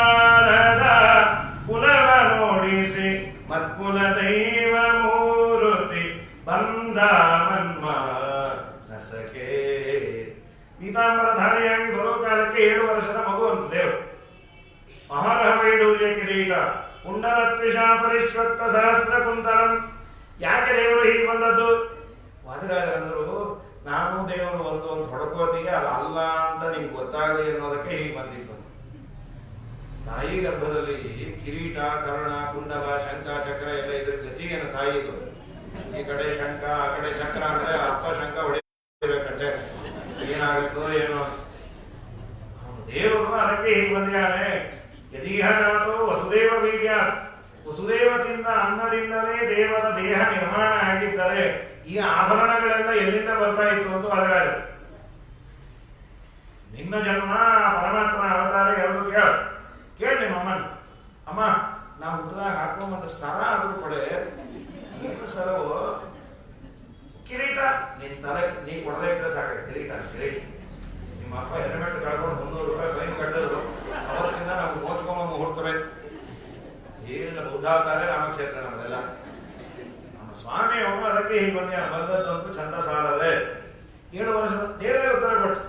ಕುಲವ ನೋಡಿಸಿ ಮತ್ಕುಲ ದೈವ ಮೂರುತಿ ಬಂದ ಮನ್ಮಾನಸಕೆ. ಪೀತಾಂಬರಧಾರಿಯಾಗಿ ಬರೋ ಕಾಲಕ್ಕೆ 7 ವರ್ಷದ ಮಗು ಅಂತ ದೇವರು. ಮಹಾರಹ ವೈಡೂರ್ಯ ಕಿರೀಟ ಕುಂಡಲತ್ವಿಷ ಪರಿಶ್ವಕ್ತ ಸಹಸ್ರ ಕುಂತಲಂ. ಯಾಕೆ ದೇವರು ಹೀಗೆ ಬಂದದ್ದು? ವಾದಿರಾಜರಂದ್ರು, ನಾನು ದೇವರು ಒಂದು ಹೊಡಕೋತಿಗೆ ಅದು ಅಲ್ಲ ಅಂತ ನಿಮ್ಗೆ ಗೊತ್ತಾಗಲಿ ಅನ್ನೋದಕ್ಕೆ ಹೀಗೆ ಬಂದಿತ್ತು. ತಾಯಿ ಗರ್ಭದಲ್ಲಿ ಕಿರೀಟ, ಕರ್ಣ, ಕುಂಡಲ, ಶಂಖ, ಚಕ್ರ ಎಲ್ಲ ಇದ್ರ ಗತಿ ಏನು ತಾಯಿದು? ಈ ಕಡೆ ಶಂಖ, ಆ ಕಡೆ ಚಕ್ರ ಅಂದ್ರೆ ಅಪ್ಪ ಶಂಖ ಹೊಡಿಬೇಕಂತೆ. ಏನಾಗುತ್ತೋ ಏನೋ. ದೇವರು ಅದಕ್ಕೆ ಹೀಗೆ ಬಂದಿದ್ದಾನೆ. ಯದೀಹನಾಥೋ ವಸುದೇವ ವೀರ್ಯ, ವಸುದೇವದಿಂದ ಅನ್ನದಿಂದಲೇ ದೇವರ ದೇಹ ನಿರ್ಮಾಣ ಆಗಿದ್ದರೆ ಈ ಆಭರಣಗಳೆಲ್ಲ ಎಲ್ಲಿಂದ ಬರ್ತಾ ಇತ್ತು ಅಂತ ಹೊರಗಾದ. ನಿನ್ನ ಜನ್ಮ ಪರಮಾತ್ಮನ ಅವತಾರ ಎರಡು ಕೇಳಿ ನಿಮ್ಮಮ್ಮನ, ಅಮ್ಮ ನಾವು ಹುಟ್ಟದಾಗ ಹಾಕೊಂಬಂದ ಸರ ಆದ್ರೂ ಕೊಡೆ, ಏನು ಸರವು ಕಿರೀಟ ನಿನ್ ತಲೆ ನೀ ಕೊಡದೇ ಇದ್ರೆ ಸಾಕ. ಕಿರೀಟ ನಿಮ್ಮ ಅಪ್ಪ ಹೆಲ್ಮೆಟ್ ಕಳ್ಕೊಂಡು 300 ರೂಪಾಯಿ ಫೈನ್ ಕಟ್ಟದ್ರು. ಅವತ್ತಿಂದ ನಾವು ಮೋಚ್ಕೊಂಬ ಹುಡ್ಕೋಬೇಕು. ಏನಿಲ್ಲ ಬೌದ್ಧಾವತಾರ ರಾಮಕ್ಷೇತ್ರ ನಮ್ಮದೆಲ್ಲ. ನಮ್ಮ ಸ್ವಾಮಿ ಅವನು ಅದಕ್ಕೆ ಹೀಗೆ ಬಂದದ್ದು ಅಂತೂ ಚಂದ ಸಾಲದೆ. 7 ವರ್ಷ ದೇವರೇ ಉತ್ತರ ಕೊಟ್ಟು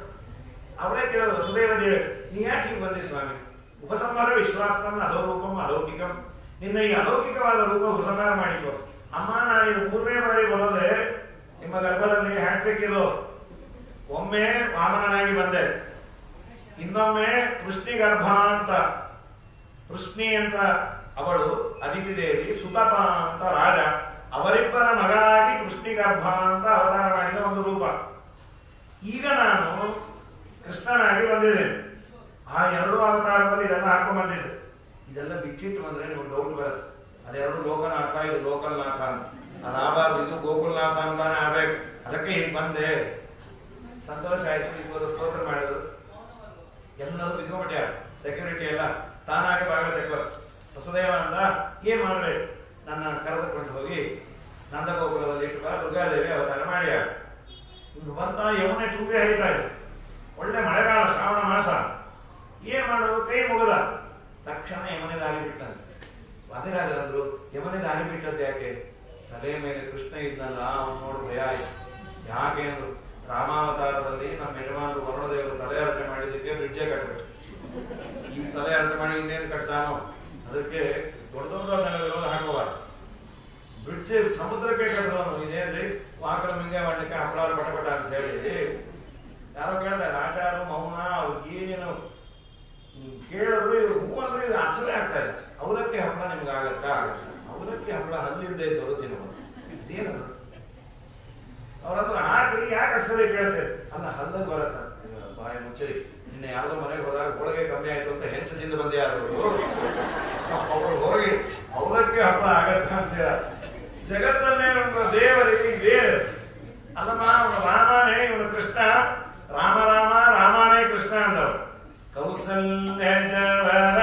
ಅವರೇ ಕೇಳೋದು ವಸುದೇವ ದೇವ, ನೀ ಯಾಕೆ ಹೀಗೆ ಬಂದಿ ಸ್ವಾಮಿ? ಉಪಸಂಹಾರ ವಿಶ್ವಾತ್ಮನ್ ಅಧೋರೂಪಂ ಅಲೌಕಿಕಂ, ನಿನ್ನ ಈ ಅಲೌಕಿಕವಾದ ರೂಪ ಉಪಸಂಹಾರ ಮಾಡಿಕೊ. ಅಮ್ಮ ನಾನು ಇದು 3ನೇ ಬಾರಿ ಬರೋದೆ ನಿಮ್ಮ ಗರ್ಭದಲ್ಲಿ ಹ್ಯಾಟ್ರಿಕ್ ಇರೋ. ಒಮ್ಮೆ ವಾಮನನಾಗಿ ಬಂದೆ, ಇನ್ನೊಮ್ಮೆ ಪೃಷ್ಣಿ ಗರ್ಭ ಅಂತ, ಪೃಷ್ಣಿ ಅಂತ ಅವಳು ಅದಿತಿ ದೇವಿ, ಸುತಪ ಅಂತ ರಾಜ, ಅವರಿಬ್ಬರ ಮಗನಾಗಿ ಪೃಷ್ಣಿ ಗರ್ಭ ಅಂತ ಅವತಾರ ಮಾಡಿದ ಒಂದು ರೂಪ. ಈಗ ನಾನು ಕೃಷ್ಣನಾಗಿ ಬಂದಿದ್ದೇನೆ. ಆ 2 ಅವತಾರದಲ್ಲಿ ಇದೆಲ್ಲ ಹಾಕೊಂಡು ಬಂದಿದ್ದೆ. ಇದೆಲ್ಲ ಬಿಚ್ಚಿಟ್ಟು ಬಂದ್ರೆ ನಿಮ್ಗೆ ಡೌಟ್ ಬರುತ್ತೆ, ಅದೆರಡು ಲೋಕನಾಥ ಇದು ಲೋಕಲ್ನಾಥ ಅಂತ. ಅದಾಗಬಾರ್ದು, ಇದು ಗೋಕುಲ್ನಾಥ ಅಂತಾನೆ ಆಗ್ಬೇಕು. ಅದಕ್ಕೆ ಹೀಗೆ ಬಂದೆ. ಸಂತೋಷ ಆಯ್ತು. ಈಗ ಸ್ತೋತ್ರ ಮಾಡಿದ್ರು, ಎಲ್ಲರೂ ಸಿಗೋಬಿಟ್ಟ, ಸೆಕ್ಯೂರಿಟಿ ಎಲ್ಲ ತಾನಾಗೆ ಬಾಗಿಲು ತೆಕ್ಕೋದು. ವಸುದೇವ ಅಂದ, ಏನ್ ಮಾಡ್ಬೇಕು? ನನ್ನ ಕರೆದುಕೊಂಡು ಹೋಗಿ ನಂದಗೋಕುಲದಲ್ಲಿ ಇಟ್ಟು ದುರ್ಗಾದೇವಿ ಅವತಾರ ಮಾಡ್ಯ. ಇನ್ನು ಬಂದ ಯಮುನೆ ತುಂಬೆ ಹರಿತಾ ಇದೆ, ಒಳ್ಳೆ ಮಳೆಗಾಲ, ಶ್ರಾವಣ ಮಾಸ. ಏನ್ ಮಾಡೋದು? ಕೈ ಮುಗದ ತಕ್ಷಣ ಯಮನೆ ದಾರಿ ಬಿಟ್ಟಂತೆ. ವಾದಿರಾಜರಂದ್ರು, ಯಮನೆ ದಾರಿ ಬಿಟ್ಟದ್ದು ಯಾಕೆ? ತಲೆ ಮೇಲೆ ಕೃಷ್ಣ ಇದ್ನಲ್ಲ, ಅವನು ನೋಡು ಭಯ ಆಯ್ತು. ಯಾಕೆ ಅಂದ್ರು, ರಾಮಾವತಾರದಲ್ಲಿ ನಮ್ಮ ಯಜಮಾನರು ವರುಣದೇವರು ತಲೆ ಅರ್ಪಣೆ ಮಾಡಿದ್ದಕ್ಕೆ ಬ್ರಿಡ್ಜೆ ಕಟ್ಟಬೇಕು. ಈ ತಲೆ ಅರ್ಪಣೆ ಮಾಡಿ ಇನ್ನೇನು ಕಟ್ತಾನೋ, ಅದಕ್ಕೆ ದೊಡ್ಡ ದೊಡ್ಡ ನೆಲಗಳು ಹಾಕುವಾರ. ಬ್ರಿಡ್ಜ್ ಸಮುದ್ರಕ್ಕೆ ಕಟ್ಟೋನು. ಇದೇನ್ರಿ ವಾಕಲ ಮಿಂಗೆ ಮಾಡ್ಲಿಕ್ಕೆ ಹಪ್ಪಳಾರು ಪಟಪಟ ಅಂತ ಹೇಳಿ ಯಾರೋ ಕೇಳ್ತಾರೆ, ಆಚಾರ ಮೌನ ಅವ್ರಿಗೆ ಏನೇನು ಕೇಳಿದ್ರು ಹೂ ಅಂದ್ರೆ ಇದು ಆಶ್ಚರ್ಯ ಆಗ್ತಾ ಇದೆ. ಅವಲಕ್ಕಿ ಹಪ್ಪಳ ನಿಮ್ಗೆ ಆಗತ್ತಾ? ಅವಲಕ್ಕಿ ಹಪ್ಪಳ ಹಲ್ಲಿಂದ ಇದ್ದವರು ತಿನ್ನಬಹುದು. ಇದೇನದು? ಅವ್ರಂದ್ರೆ ಹಾಕ್ರಿ, ಯಾಕೆ ಅಡ್ಸದೆ ಕೇಳ್ತೇವೆ. ಅಲ್ಲ, ಹಲ್ಲಲ್ಲಿ ಬರತ್ತ ಬಾಯಿ ಮುಚ್ಚರಿ. ನಿನ್ನೆ ಯಾವ್ದೋ ಮನೆಗೆ ಹೋದಾಗ ಹೋಳಿಗೆ ಕಮ್ಮಿ ಆಯ್ತು ಅಂತ ಹೆಂಚು ತಿಂದು ಬಂದೆ ಯಾರು ಅವರು ಹೋಗಿ ಅವಲಕ್ಕಿ ಹಪ್ಪಳ ಆಗತ್ತ ಅಂತೀರ. ಜಗತ್ತನ್ನೇ ಒಂದು ದೇವರಿಗೆ ದೇವ ಅಲ್ಲಮ್ಮ, ಅವನು ರಾಮನೇ ಇವನು ಕೃಷ್ಣ, ರಾಮ ರಾಮ ರಾಮನೇ ಕೃಷ್ಣ ಅಂದವರು. ಕೌಸಲ್ಯ ಜವರ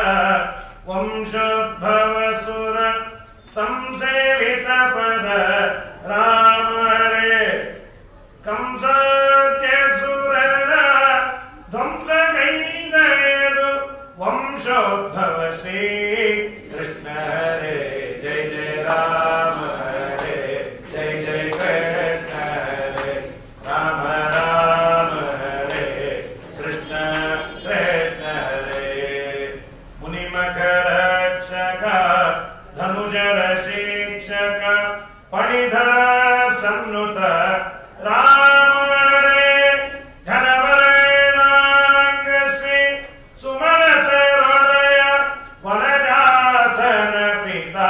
ವಂಶೋದ್ಭವ ಸುರ ಸಂಸೇವಿತ ಪದ ರಾಮರೇ ಕಂಸಾತ್ಯಸುರರ ಧ್ವಂಸಗೈದಯದು ವಂಶೋದ್ಭವ ಶ್ರೀ ಕೃಷ್ಣ ಹರೇ. ಜಯ ಜಯ ರಾಮ ಹರೇ, ಜಯ ಜಯ ಕೃಷ್ಣ ಹರೇ, ರಾಮ ರಾಮ ಹರೇ, ಕೃಷ್ಣ ಕೃಷ್ಣ ಹರೇ. ಮುನಿಮಕರ ರಕ್ಷಕ ಧನುಜರ ಶಿಕ್ಷಕ ಪಣಿಧರ ಸನ್ನುತ ರಾಮರೇ ಘನವರ್ಣಾಂಗ ಶ್ರೀ ಸುಮನಸ ಹೃದಯ ವನಜಾಸನ ಪಿತಾ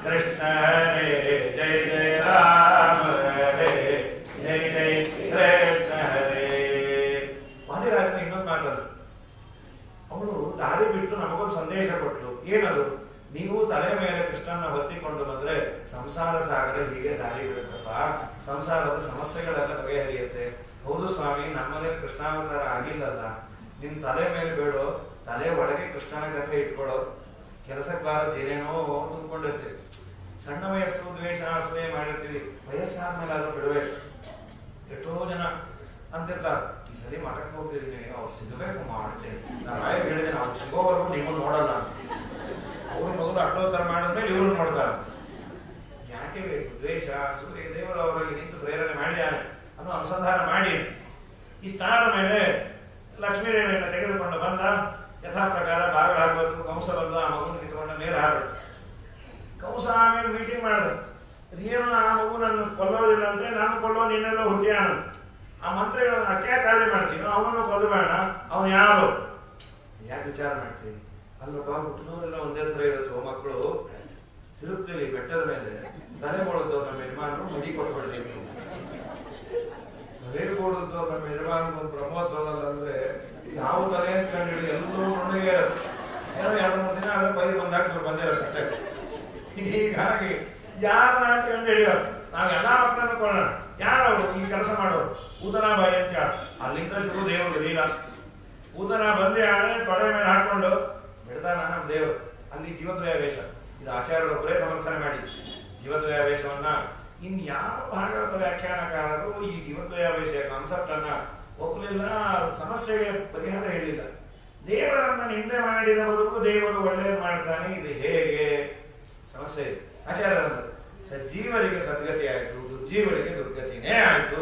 ಕೃಷ್ಣ ಹರೇ. ಜಯ ಜಯ ರಾಮ ಹರೇ, ಜಯ ಜಯ ಕೃಷ್ಣ ಹರೇ. ವಾದಿರಾಜನ ಇನ್ನೊಂದು ಮಾತದು, ಅವಳು ದಾರಿ ಬಿಟ್ಟು ನಮಗೊಂದು ಸಂದೇಶ ಕೊಟ್ಟಳು. ಏನದು? ನೀವು ತಲೆ ಮೇಲೆ ಕೃಷ್ಣನ ಹೊತ್ತಿಕೊಂಡು ಬಂದ್ರೆ ಸಂಸಾರ ಸಾಗರ ಹೀಗೆ ದಾರಿ ಬಿಡುತ್ತಪ್ಪ, ಸಂಸಾರದ ಸಮಸ್ಯೆಗಳೆಲ್ಲ ಬಗೆಹರಿಯುತ್ತೆ. ಹೌದು ಸ್ವಾಮಿ, ನಮ್ಮನೆ ಕೃಷ್ಣಾವತಾರ ಆಗಿಲ್ಲಲ್ಲ, ನಿನ್ ತಲೆ ಮೇಲೆ ಬೇಡೋ, ತಲೆ ಒಳಗೆ ಕೃಷ್ಣನ ಕಥೆ ಇಟ್ಕೊಳ್ಳೋ. ಕೆಲಸಕ್ಕೆ ಬಾರದು ಏನೇನೋ ತುಂಬಿಕೊಂಡಿರ್ತೀವಿ. ಸಣ್ಣ ವಯಸ್ಸು ದ್ವೇಷ ಅಸೂಯೆ ಮಾಡಿರ್ತೀವಿ, ವಯಸ್ಸಾದ್ಮೇಲೆ ಆದ್ರೂ ಬಿಡಬೇಕು. ಎಷ್ಟೋ ಜನ ಅಂತಿರ್ತಾರೆ, ಈ ಸರಿ ಮಠಕ್ಕೆ ಹೋಗ್ತಿದ್ದೀನಿ, ಅವ್ರು ಸಿಗಬೇಕು ಮಾಡ್ತೇನೆ. ನಾನು ಆಯ್ತು ಹೇಳಿದ್ದೇನೆ, ಅವ್ರು ಸಿಗೋವರೆಗೂ ನಿಮ್ಮನ್ನು ನೋಡಲ್ಲ ಅಂತ. ಅವ್ರ ಮೊದಲು ಅಟ್ಟೋತ್ತರ ಮಾಡಿದ್ಮೇಲೆ ಇವ್ರು ನೋಡ್ತಾರೆ. ಯಾಕೆ ಬೇಕು ದ್ವೇಷ ಅಸೂಯೆ? ದೇವರು ಅವರಲ್ಲಿ ನಿಂತು ಪ್ರೇರಣೆ ಮಾಡಿದ್ದಾನೆ ಅನ್ನೋ ಅನುಸಂಧಾನ ಮಾಡಿ ಇಷ್ಟಾದ ಮೇಲೆ ಲಕ್ಷ್ಮೀದೇವಿಯನ್ನು ತೆಗೆದುಕೊಂಡು ಬಂದ. ಯಥಾ ಪ್ರಕಾರ ಬಾಗಿಲು ಹಾಕಬೇಕು. ಕಂಸ ಬಂದು ಆ ಮಗುನ ನಿಂತ್ಕೊಂಡ ಮೇಲೆ ಹಾಕಬೇಕು. ಕಂಸ ಆಮೇಲೆ ಮೀಟಿಂಗ್ ಮಾಡಿದ್ರು, ಏನು ಆ ಮಗು ನನ್ನ ಕೊಲ್ಲೋದಿಲ್ಲ ಅಂದ್ರೆ, ನಾನು ಕೊಲ್ಲೋ ನೀನೆಲ್ಲ ಹುಟ್ಟಿಯಾನಂತ. ಆ ಮಂತ್ರಿಗಳನ್ನು ಅಕ್ಕೆ ಕಾಯ್ದೆ ಮಾಡ್ತೀವಿ, ಅವನನ್ನು ಕೊಲ್ಲಬೇಡ, ಅವನು ಯಾರು ಯಾಕೆ ವಿಚಾರ ಮಾಡ್ತೀವಿ? ಅಲ್ಲಪ್ಪ, ಹುಟ್ಟಿದವರೆಲ್ಲ ಒಂದೇ ಥರ ಇರುತ್ತೆ. ಮಕ್ಕಳು ತಿರುಪ್ತಿಲಿ ಬೆಟ್ಟದ ಮೇಲೆ ತಲೆ ಬೋಳಿದವ್ರು ನಮ್ಮ ಯಜಮಾನರು ಮಡಿ ಕೊಟ್ಬಿಡ್ರಿ. ತಲೆ ಬೋಳಿದವ್ರು ನಮ್ಮ ಯಜಮಾನ ಒಂದು ಬ್ರಹ್ಮೋತ್ಸವದಲ್ಲಿ ಅಂದ್ರೆ ನಾವು ತಲೆ ಕಂಡು ಎಲ್ಲರೂ ನುಣ್ಣಗೆ ಇರುತ್ತೆ. ಏನೋ 2-3 ದಿನ ಆದ್ರೆ ಪೈರು ಬಂದಾಗ ಚೂರು ಬಂದಿರೋದು ಅಷ್ಟೇ. ಹೀಗಾಗಿ ಯಾರನ್ನ ಅಂತ ಹೇಳಿದ್ರು ನಾವು ಎಲ್ಲಾ ಮಕ್ಕಳನ್ನು ಕೊಳ್ಳೋಣ. ಯಾರವರು ಈ ಕೆಲಸ ಮಾಡೋರು? ಪೂತನಾಬಾಯಿ ಅಂತ ಯಾರು? ಅಲ್ಲಿಂದ ಶುರು ದೇವರು ಲೀಲಾ. ಪೂತನ ಬಂದೇ ಆದ್ರೆ ತೊಡೆ ಮೇಲೆ ಹಾಕೊಂಡು ಬಿಡ್ತಾನ ನಮ್ಮ ದೇವರು. ಅಲ್ಲಿ ಜೀವದ್ವಯ ವೇಷ. ಇದು ಆಚಾರ್ಯರೊಬ್ಬರೇ ಸಮರ್ಥನೆ ಮಾಡಿ ಜೀವದ್ವಯ ವೇಷವನ್ನ. ಇನ್ಯಾವ ಭಾಗವತ ವ್ಯಾಖ್ಯಾನಕಾರರು ಈ ಜೀವದ್ವಯ ವೇಷ ಕಾನ್ಸೆಪ್ಟ್ ಅನ್ನ ಒಪ್ಪಲಿಲ್ಲ. ಸಮಸ್ಯೆಗೆ ಪರಿಹಾರ ಹೇಳಿಲ್ಲ. ದೇವರನ್ನ ನಿಂದೆ ಮಾಡಿದವರಿಗೂ ದೇವರು ಒಳ್ಳೆಯದು ಮಾಡ್ತಾನೆ, ಇದು ಹೇಗೆ ಸಮಸ್ಯೆ? ಆಚಾರ್ಯರಂದ್ರೆ ಸಜ್ಜೀವರಿಗೆ ಸದ್ಗತಿ ಆಯಿತು, ದುರ್ಜೀವರಿಗೆ ದುರ್ಗತಿನೇ ಆಯಿತು.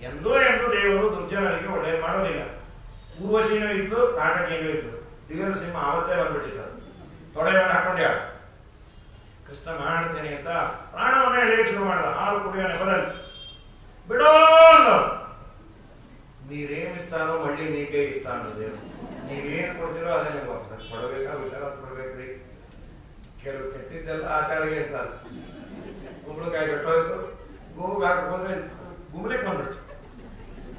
ಎಂದೂ ದೇವರು ದುರ್ಜನರಿಗೆ ಒಳ್ಳೆಯದು ಮಾಡೋದಿಲ್ಲ. ಊರ್ವಶಿನೂ ಇದ್ದು, ತಾಟಕಿನೂ ಇದ್ದು. ದಿಗರ ಸಿಂಹ ಆವತ್ತೇ ಬಂದ್ಬಿಟ್ಟಿತ್ತು. ತೊಡೆ ಮೇಲೆ ಹಾಕೊಂಡ್ಯಾ ಕೃಷ್ಣ ಮಾಡ್ತೇನೆ ಅಂತ ಪ್ರಾಣವನ್ನ ಎಳೆಯಕ್ಕೆ ಶುರು ಮಾಡಿದ. ಹಾಲು ಕುಡಿಯೋ ನೆಪದಲ್ಲಿ ಬಿಡೋ మీరేమిస్తారో మళ్ళీ మీకే ఇస్తాను దేవుడు. ನೀವೇನು ಕೊಡ್ತೀರೋ ಅದೇ ನೀವು ಕೊಡಬೇಕಾ? ವಿಚಾರ ಕೊಡ್ಬೇಕ್ರಿ. ಕೆಲವು ಕೆಟ್ಟಿದ್ದೆಲ್ಲ ಆಚಾರಿಗೆ ಇರ್ತಾರೆ. ಕುಂಬಳಕಾಯಿ ಕಟ್ಟೋಯ್ತು, ಗೋವಿಗೆ ಹಾಕಿಕೊಂಡ್ರೆ ಗುಬ್ಲಿಕ್ಕೆ ಬಂದ್ಬಿಡ್ತು.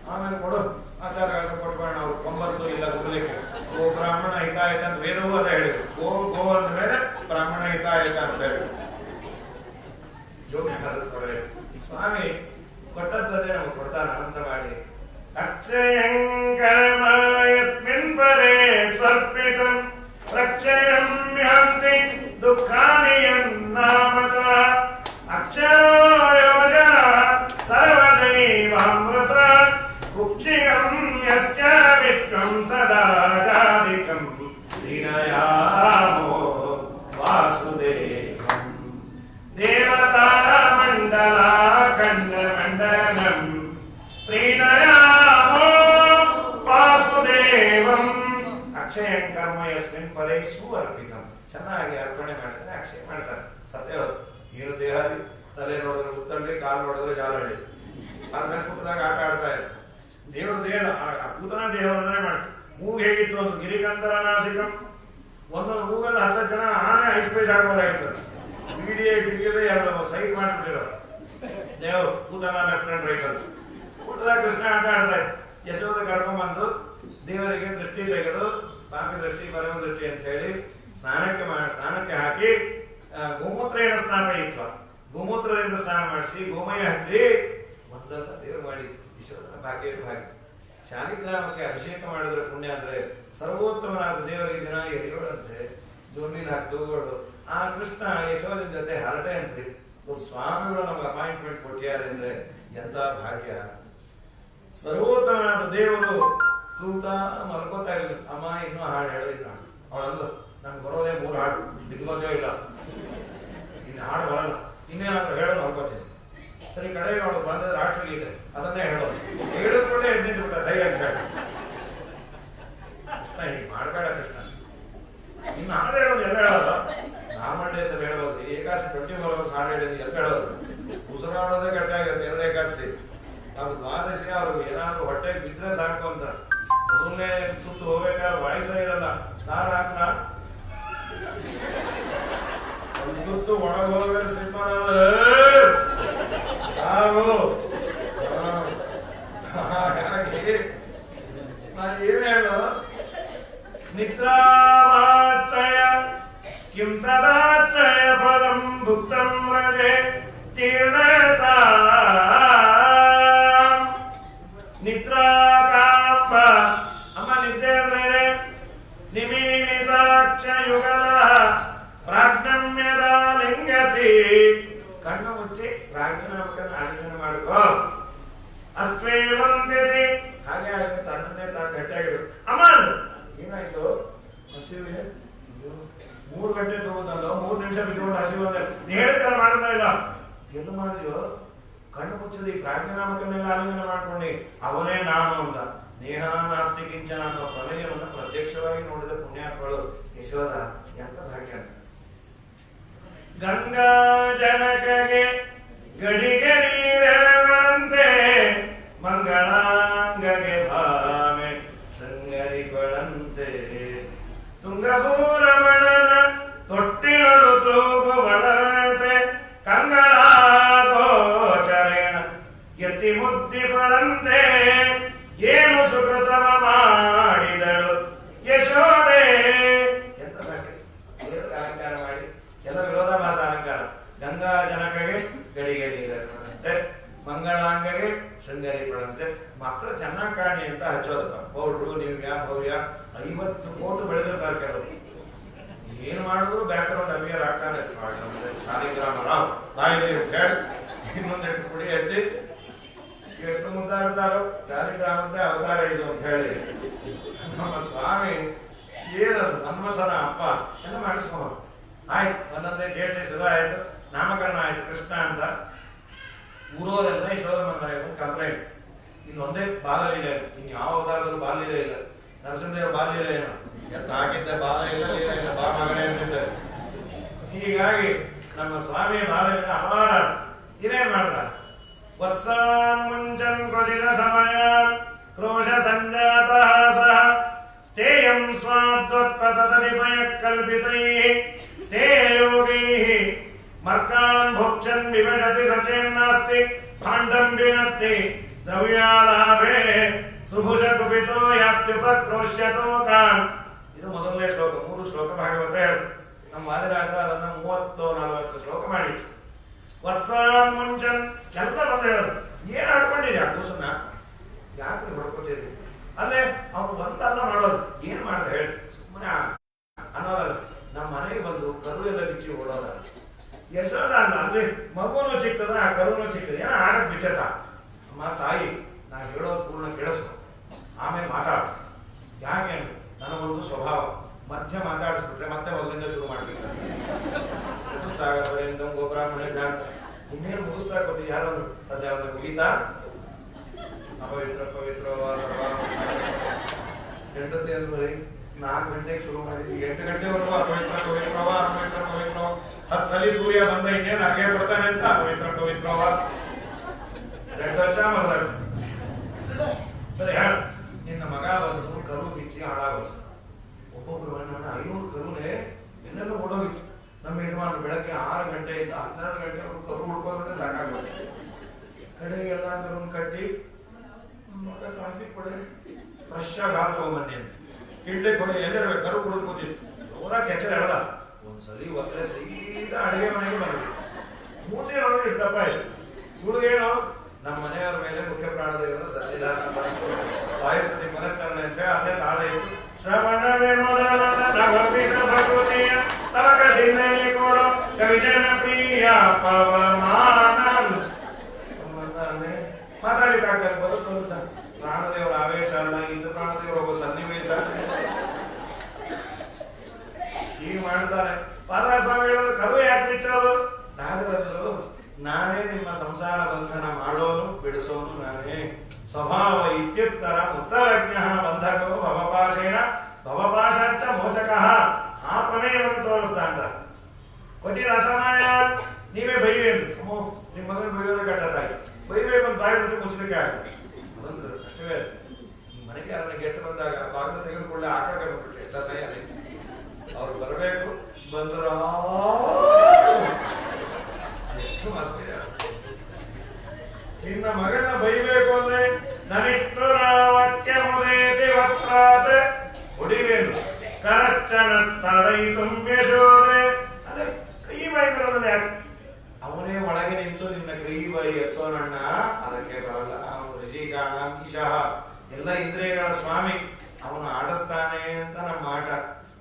ಆಮೇಲೆ ಕೊಡು ಆಚಾರ ಕೊಟ್ಬೇಡ, ಅವ್ರು ಕೊಂಬತ್ತು ಇಲ್ಲ ಗುಬ್ಲಿಕ್ಕೆ. ಗೋ ಬ್ರಾಹ್ಮಣ ಹಿತಾಯತ ಅಂತ ವೇದವೂ ಅದ ಹೇಳಿದ್ರು. ಗೋ ಅಂದ ಮೇಲೆ ಬ್ರಾಹ್ಮಣ ಹಿತಾಯತ ಅಂತ ಹೇಳಿ ಸ್ವಾಮಿ ಕೊಟ್ಟದ್ದೇ ನಮಗೆ ಕೊಡ್ತಾನೆ ಅನಂತ ಮಾಡಿ. ಅಕ್ಷಯಂಕರಮಾಯತ್ಮಿನ್ ಪರೇ ಸ್ವರ್ಪಿತಂ ರಕ್ಷಯಂ ಯಾಂತಿ ದುಃಖಾನಿ ಯನ್ನಾಮತಃ ಅಕ್ಷರೋ ಯೋಜನ ಸರ್ವದೈವಾಮೃತ ಕುಕ್ಷಿಗಂ ಯಸ್ಯ ವಿಶ್ವಂ ಸದಾ ಜಾದಿಕಂ ದೀನಯಾಮೋ ವಾಸುದೇವಂ ದೇವತಾ ಮಂಡಲ ಖಂಡ ಮಂಡಲಂ ಪ್ರೀಣಯಾಮೋ ವಾಸುದೇವಂ. ಅಕ್ಷಯಂ ಕರ್ಮ ಯಸ್ಮಿನ್ ಪರೇ ಸುಅರ್ಪಿತಂ. ಚೆನ್ನಾಗಿ ಅರ್ಪಣೆ ಮಾಡಿದ್ರೆ ಅಕ್ಷಯ ಮಾಡ್ತಾರೆ. ಸತ್ಯ ಏನು ದೇಹ ತಲೆ ನೋಡಿದ್ರೆ ಉತ್ತಂಡಿ, ಕಾಲು ನೋಡಿದ್ರೆ ಜಾಲಹಳ್ಳಿ, ಅರ್ಧ ಕೂತದಾಗ ಆಟ ಆಡ್ತಾ ಇದ್ರು. ದೇವ್ರ ದೇಹ ಕೂತನ ದೇಹವನ್ನೇ ಮಾಡ್ತಾರೆ. ಮೂಗು ಹೇಗಿತ್ತು ಅಂತ ಗಿರಿಕಂತರ ನಾಸಿಕಂ. ಒಂದೊಂದು ಮೂಗಲ್ಲಿ 10 ಜನ ಆನೆ ಐಸ್ಪೇಸ್ ಆಡ್ಬೋದಾಗಿತ್ತು. ಮೀಡಿಯಾ ಸಿಕ್ಕಿದ್ರೆ ಎರಡು ಸೈಟ್ ಮಾಡಿಬಿಟ್ಟಿರೋ ದೇವ್ರು ಕೂತನ ಲೆಫ್ಟ್ ಅಂಡ್ ರೈಟ್ ಅಂತ. ಕೂಟದಾಗ ಕೃಷ್ಣ ಆಟ ಆಡ್ತಾ ಇತ್ತು. ಯಶೋಧ ಕರ್ಕೊಂಡ್ಬಂದು ದೇವರಿಗೆ ದೃಷ್ಟಿ ತೆಗೆದು ಪಾಪಿ ದೃಷ್ಟಿ ಪರಮ ದೃಷ್ಟಿ ಅಂತ ಹೇಳಿ ಸ್ನಾನಕ್ಕೆ ಹಾಕಿ ಗೋಮೂತ್ರೇಣ ಸ್ನಾಪಯಿತ್ವ, ಗೋಮೂತ್ರದಿಂದ ಸ್ನಾನ ಮಾಡಿಸಿ ಗೋಮಯ ಹಚ್ಚಿ ಒಂದಲ್ಲ ದೇವರು ಮಾಡಿತ್ತು. ಯಶೋಧನ ಭಾಗ್ಯ ಭಾಗ್ಯ. ಶಾಲಿಗ್ರಾಮಕ್ಕೆ ಅಭಿಷೇಕ ಮಾಡಿದ್ರೆ ಪುಣ್ಯ ಅಂದ್ರೆ ಸರ್ವೋತ್ತಮನಾದ ದೇವರಿಗೆ ದಿನ ಎರಿಯೋಳಂತೆ ಜೋರ್ನಿಲ್ ಹಾಕಿ ತಗೋಡು. ಆ ಕೃಷ್ಣ ಯಶೋಧನ ಜೊತೆ ಹರಟೆ ಅಂತ್ರಿ. ಸ್ವಾಮಿಗಳು ನಮ್ಗೆ ಅಪಾಯಿಂಟ್ಮೆಂಟ್ ಕೊಟ್ಟಿದ್ದಾರೆ ಅಂದ್ರೆ ಎಂತ ಭಾಗ್ಯ. ಸರ್ವೋತ್ತಮನಾದ ದೇವರು ತೂತ ಮಲ್ಕೋತಾ ಇಲ್ಲ. ಅಮ್ಮ ಇನ್ನೂ ಹಾಡು ಹೇಳಿದ್ ನಾನು ಅವಳಂದು ನಂಗೆ ಬರೋದೇ 3 ಹಾಡು, ದಿಗ್ಗೋಜೋ ಇಲ್ಲ, ಇನ್ನು ಹಾಡು ಬರಲ್ಲ, ಇನ್ನೇನಾದ್ರೂ ಹೇಳೋದು ಅನ್ಕೋತೀನಿ. ಸರಿ ಕಡೆಗೆ ಅವಳು ಬಂದ್ರೆ ರಾಷ್ಟ್ರಗೀತೆ ಅದನ್ನೇ ಹೇಳೋದು. ಹೇಳಿದ್ಕೊಂಡೇ ಎದ್ದಿದ್ದು ಬಿಟ್ಟ ದಯ ಅಂತ ಹೇಳಿ. ಕೃಷ್ಣ ಹೀಗೆ ಮಾಡ್ಬೇಡ ಕೃಷ್ಣ. ಇನ್ನು ಹಾಡು ಹೇಳೋದು ಎಲ್ಲ ಹೇಳೋದು. ನಾಮಂಡೇ ಸಲ ಹೇಳೋದು, ಏಕಾಸಿ 24 ಹಾಡು ಹೇಳಿದ್ದು ಎಲ್ಲ ಹೇಳೋದು. ಉಸಿರಾಡೋದೇ ಗಟ್ಟಿಯಾಗಿರುತ್ತೆ 2 ಏಕಾಸಿ. ನಾವು ದ್ವಾದಶಿ ಅವ್ರಿಗೆ ಏನಾದ್ರು ಹೊಟ್ಟೆಗೆ ಬಿದ್ದರೆ ಸಾಕು ಅಂತ ಮೊದಲನೇ ಸುತ್ತು ಹೋಗ್ಬೇಕಾದ್ರೆ ವಾಯ್ಸ ಇರಲ್ಲ. ಸಾರು ಹಾಕ್ಲ ಒಂದು ಸುತ್ತು ಒಳಗೆ ಹೋಗ್ಬೇಕು ಸಿಂಪಲ್ ಸಾರು. ಹಾಗಾಗಿ ನಾನು ಏನ್ ಹೇಳು, ನಿದ್ರಾಮಾತ್ರಯ ಕಿಂ ತದಾತ್ರಯ ಫಲಂ ಭುಕ್ತಂ ರಜೆ ತೀರ್ಣತಾ ನಿದ್ರಾಕಾಂಬ. ಅಮ್ಮ ನಿದ್ದೆ ಅಂದ್ರೆ ನಿಮೀಲಿತಾಕ್ಷ ಯುಗಲ ಪ್ರಾಜ್ಞಮ್ಯದ ಲಿಂಗತಿ. ಕಣ್ಣು ಮುಚ್ಚಿ ಪ್ರಾಜ್ಞಾಮಕನ ಆಲಿಂಗನ ಮಾಡ್ಕೋ. ಅಸ್ವೇವಂತಿದೆ ಹಾಗೆ ಆಗುತ್ತೆ. ತನ್ನನ್ನೇ ತಾನು ಗಟ್ಟಿಯಾಗಿರು. ಅಮ್ಮ ಏನಾಯ್ತು ಹಸಿವೆ 3 ಗಂಟೆ ತಗೋದಲ್ಲ 3 ನಿಮಿಷ ಬಿದ್ದುಕೊಂಡು ಹಸಿವು ಅಂದ್ರೆ ಹೇಳ್ತಾರ ಮಾಡೋದ ಇಲ್ಲ. ಎಲ್ಲೂ ಮಾಡಿದ್ಯೋ ಕಣ್ಣು ಮುಚ್ಚದಿ ಪ್ರಾಜ್ಞಾಮಕನೆಲ್ಲ ಆಲಿಂಗನ ಮಾಡ್ಕೊಂಡಿ ಅವನೇ ನಾನು ಅಂತ. ಸ್ನೇಹ ನಾಸ್ತಿ ಕಿಂಚನ ಅನ್ನೋ ಪ್ರಮೇಯವನ್ನು ಪ್ರತ್ಯಕ್ಷವಾಗಿ ನೋಡಿದ ಪುಣ್ಯಾತ್ಮಗಳು ಯಶೋಧ ಎಂತ ಭಾಗ್ಯ ಅಂತ. ಗಂಗಾ ಜನಕಗೆ ಗಡಿಗೆ ನೀರೆರವಂತೆ ಮಂಗಳಾಂಗಗೆ ಭಾಮೆ ಶೃಂಗರಿಗಳಂತೆ ತುಂಗಭೂರಮಣನ ತೊಟ್ಟಿಲಳು ತೂಗು ಬಡತೆ ಕಂಗಳಾಗೋಚರೇಣ ಎತ್ತಿ ಮುದ್ದಿಪರಂತೆ ಏನು ಸುಕೃತವ ಮಾಡಿದಳು ಯಶೋದೆ. ಎಂತ ನೀರಾಜನಕಗೆ ಗಡಿಗೆ ನೀರಂತೆ, ಮಂಗಳಾಂಗಗೆ ಶೃಂಗೇರಿ ಪಡಂತೆ. ಮಕ್ಕಳು ಚೆನ್ನಾಗಿ ಕಾಣಿ ಅಂತ ಹಚ್ಚೋದಪ್ಪ ಪೌಡ್ರು, ನೀವ್ಯ, ಭವ್ಯ 50 ಕೋಟಿ ಬೆಳೆದಿರ್ತಾರೆ ಕೆಲವರು. ಏನು ಮಾಡಿದ್ರು ಬ್ಯಾಕ್ಗ್ರೌಂಡ್ ಅವಿಯರ್ ಆಗ್ತಾನೆ. ಶಾಲಿಗ್ರಾಮ ರಾವ್ ಬಾಯಲ್ಲಿ ಹೇಳಿ ಇನ್ನೊಂದೆಟ್ಟು ಪುಡಿ ಹಚ್ಚಿ ಎಷ್ಟು ಮುದ್ದಾಡ್ತಾರೋ ಶಾಲಿಗ್ರಾಮಂತೆ ಅವತಾರ ಇದು ಅಂತ ಹೇಳಿ ನಮ್ಮ ಸ್ವಾಮಿ ಏನದು ಮನ್ಮಥನ ಅಪ್ಪ ಎಲ್ಲ ಮಾಡಿಸ್ಕೊ. ಆಯ್ತು, ಒಂದೊಂದೇ ಚೇಟೆ ಶುರು ಆಯ್ತು, ನಾಮಕರಣ ಆಯ್ತು ಕೃಷ್ಣ ಅಂತ. ಊರವರೆಲ್ಲ ಯಶೋಧಮ್ಮನ ಕಂಪ್ಲೇಂಟ್, ಇನ್ನೊಂದೇ ಬಾಲಲೀಲೆ ಆಯ್ತು, ಇನ್ನು ಯಾವ ಅವತಾರದಲ್ಲೂ ಬಾಲಲೀಲೆ ಇಲ್ಲ. ನರಸಿಂಹದೇವ ಬಾಲ್ಯಲೀಲೆ ಏನು ಎತ್ತ ಹಾಕಿದ್ದೆ, ಬಾಲ ಇಲ್ಲ, ಲೀಲೆ ಇಲ್ಲ, ಬಾ ಮಗನೇ ಅಂತಿದ್ದೆ. ಹೀಗಾಗಿ ನಮ್ಮ ಸ್ವಾಮಿ ಬಾಲಲೀಲೆ ಅಪಾರ. ಇದೇನ್ ಮಾಡ್ದ? ವತ್ಸಾನ್ ಮುಂಚನ್ ಕೊದಿದ ಸಮಯ ಕ್ರೋಶ ಸಂಜಾತ ಸಹ ಸ್ಥೇಯಂ ಸ್ವಾದ್ವತ್ತತದಿಪಯ ಕಲ್ಪಿತೈಃ ಸ್ಥೇಯೋಗೈಃ ಮರ್ಕಾನ್ ಭೋಕ್ಷನ್ ವಿಭಜತಿ ಸಚೇನ್ನಾಸ್ತಿ ಭಾಂಡಂ ವಿನತ್ತಿ ದ್ರವ್ಯಾಲಾಭೆ ಸುಭುಷ ಕುಪಿತೋ ಯಾತ್ಯುಪಕ್ರೋಶ್ಯತೋ ಕಾನ್. ಇದು ಮೊದಲನೇ ಶ್ಲೋಕ. 3 ಶ್ಲೋಕ ಭಾಗವತ ಹೇಳ್ತು. ನಮ್ಮ ವಾದಿರಾಜ ಅದನ್ನ 30-40 ಶ್ಲೋಕ ಮಾಡಿತ್ತು. ವತ್ಸಾನ್ ಮುಂಚನ್ ಎಲ್ಲ ಬಂದು ಹೇಳೋದು, ಏನ್ ಆಡ್ಕೊಂಡಿದ್ಯಾ ಕೂಸನ್ನ, ಯಾಕ್ರಿ ಹೊಡ್ಕೊತೀರಿ ಅಲ್ಲೇ ಅವ್ನು ಒಂದಲ್ಲ ಮಾಡೋದು. ಏನ್ ಮಾಡ್ದ ಹೇಳಿ, ಸುಮ್ಮನೆ ಅನ್ನೋದಲ್ಲ. ನಮ್ಮ ಮನೆಗೆ ಬಂದು ಕರು ಎಲ್ಲ ಬಿಚ್ಚಿ ಓಡೋದ. ಯಶೋದ ಅಲ್ಲ ಅಂದ್ರೆ ಮಗುನು ಚಿಕ್ಕದ, ಆ ಕರುನು ಚಿಕ್ಕದ, ಏನೋ ಆಗಕ್ ಬಿಚ್ಚತ. ಅಮ್ಮ ತಾಯಿ, ನಾ ಹೇಳೋದು ಪೂರ್ಣ ಕೇಳಿಸ್ಕೊ, ಆಮೇಲೆ ಮಾತಾಡ. ಯಾಕೆ ಅಂದ್ರೆ ನನಗೊಂದು ಸ್ವಭಾವ, ಮಧ್ಯ ಮಾತಾಡಿಸ್ಬಿಟ್ರೆ ಮತ್ತೆ ಮೊದಲಿಂದ ಶುರು ಮಾಡ್ತೀನಿ. ಚತುಸ್ಸಾಗರವರೆಯಿಂದ ಗೋಬ್ರಾಹ್ಮಣ ಅಂತ ಇನ್ನೇನು ಮುಗಿಸ್ತಾ ಕೊಟ್ಟು ಯಾರು ಸದ್ಯ ಒಂದು ಮುಗೀತಾ ಅಪವಿತ್ರ ಪವಿತ್ರ ಎಂಟದ್ದೇ ಅಂದ್ರೆ 4 ಗಂಟೆಗೆ ಶುರು ಮಾಡಿದ್ವಿ, 8 ಗಂಟೆವರೆಗೂ ಅಪವಿತ್ರ ಪವಿತ್ರವ ಅಪವಿತ್ರ ಪವಿತ್ರ. 10 ಸಲ ಸೂರ್ಯ ಬಂದ ಇನ್ನೇನು ಹಾಗೆ ಬರ್ತಾನೆ ಅಂತ ಅಪವಿತ್ರ ಪವಿತ್ರವ 2 ವರ್ಷ ಮಾತಾಡ. ಸರಿ ಹೇಳ, ನಿನ್ನ ಮಗ ಬಂದು ಕರು ಬಿಚ್ಚಿ ಹಾಳಾಗೋದು. ಒಬ್ಬೊಬ್ರು ನನ್ನ 500 ಕರುನೇ ಎಲ್ಲೆಲ್ಲ ಓಡೋಗಿತ್ತು. ನಮ್ಮ ಯಜಮಾನರು ಬೆಳಗ್ಗೆ 6 ಗಂಟೆಯಿಂದ 12 ಗಂಟೆವರೆಗೂ ಕರು ಹುಡ್ಕೋದ್ರೆ ಸಾಕಾಗುತ್ತೆ. ಕಡೆಗೆ ಎಲ್ಲ ಕರುನ್ ಕಟ್ಟಿ ಮಗ ಕಾಫಿ ಕೊಡೆ ಫ್ರೆಶ್ ಆಗಿ ಹಾಲು ತಗೊಂಬನ್ನಿ ಅಂತ ಇಡ್ಲಿ ಕೊಡಿ ಎಲ್ಲಿರ್ಬೇಕು ಕರು ಕುಡಿದು ಕೂತಿತ್ತು. ಜೋರ ಕೆಚ್ಚರ ಹೇಳದ ಒಂದ್ಸಲಿ ಒತ್ತರೆ ಸೀದಾ ಅಡಿಗೆ ಮನೆಗೆ ಬಂದ್ವಿ. ಮೂತಿ ನೋಡಿ ಇರ್ತಪ್ಪ ಆಯ್ತು. ಇವ್ರಿಗೇನು ನಮ್ಮ ಮನೆಯವರ ಮೇಲೆ ಮುಖ್ಯ ಪ್ರಾಣದೇವರ ಸನ್ನಿಧಾನ ವಾಯುಸ್ತುತಿ ಮನಶ್ಚರಣೆ ಅಂತ ಅಲ್ಲೇ ತಾಳ ಇತ್ತು. ಶ್ರವಣ ಭಗವತಿಯ ತವಕ ದಿಂದಣಿ ಕೊಡೋ ಕವಿಜನ ಪ್ರಿಯ ಪವಮಾನ ಮಾತಾಡ್ಲಿಕ್ಕಾಗ್ತದೆ. ಬರುತ್ತ ಪ್ರಾಣದೇವರ ಆವೇಶ ಅಲ್ಲ, ಇಂದು ಪ್ರಾಣದೇವರ ಒಬ್ಬ ಸನ್ನಿವೇಶ ಹೀಗೆ ಮಾಡ್ತಾರೆ. ಪಾದರಾಸ್ವಾಮಿಗಳು ಕರು ಯಾಕೆ ಬಿಚ್ಚೋದು? ನಾಗರಾಜರು, ನಾನೇ ನಿಮ್ಮ ಸಂಸಾರ ಬಂಧನ ಮಾಡೋನು ಬಿಡಿಸೋನು ನಾನೇ. ಸ್ವಭಾವ ಇತ್ಯುತ್ತರ ಉತ್ತರಜ್ಞ ಬಂಧಕೋ ಭವಪಾಶೇನ ಭವಪಾಶಾಂಚ ಮೋಚಕಃ. ಆ ಪ್ರಮೇಯವನ್ನು ತೋರಿಸ್ತಾ ಅಂತ ಕೊಟ್ಟಿದ ಅಸಮಯ. ನೀವೇ ಬೈವೇನು, ನಿಮ್ಮ ಮಗನ ಬೈಯೋದೇ ಕಟ್ಟತಾಯಿ ಬೈಬೇಕು ಅಂತ ಬಾಯಿ ಬಿಟ್ಟು ಮುಚ್ಚಲಿಕ್ಕೆ ಆಗುತ್ತೆ. ಬಂದ್ರು ಅಷ್ಟೇ. ಮನೆಗೆ ಯಾರನ್ನ ಗೆಟ್ಟು ಬಂದಾಗ ಬಾಗಿಲು ತೆಗೆದುಕೊಳ್ಳೆ ಆಕಳಕ್ಕೆ ಬಂದ್ಬಿಟ್ರೆ ಎಲ್ಲ ಸಹಿ ಅಲ್ಲಿ ಅವ್ರು ಬರಬೇಕು. ಬಂದ್ರ ಎಷ್ಟು ಮಸ್ತಿ. ನಿನ್ನ ಮಗನ ಬೈಬೇಕು ಅಂದ್ರೆ ನನಿಟ್ಟು ರಾವಕ್ಕೆ ಮುದೇತಿ ವಕ್ರಾತ್ ಹೊಡಿವೇನು ಕರಚ್ಚನ ಸ್ಥಳೈತು ಯಶೋದೆ. ಅದೇ ಕೈ ಬಾಯಿ ಬರೋದಲ್ಲ ಯಾಕೆ? ಅವನೇ ಒಳಗೆ ನಿಂತು ನಿನ್ನ ಕೈ ಬಾಯಿ ಎತ್ಸೋನಣ್ಣ, ಅದಕ್ಕೆ ಬರಲ್ಲ. ಅವನು ಋಷಿಕಾಣ ಈಶಃ ಎಲ್ಲ ಇಂದ್ರಿಯಗಳ ಸ್ವಾಮಿ, ಅವನು ಆಡಿಸ್ತಾನೆ ಅಂತ ನಮ್ಮ ಆಟ.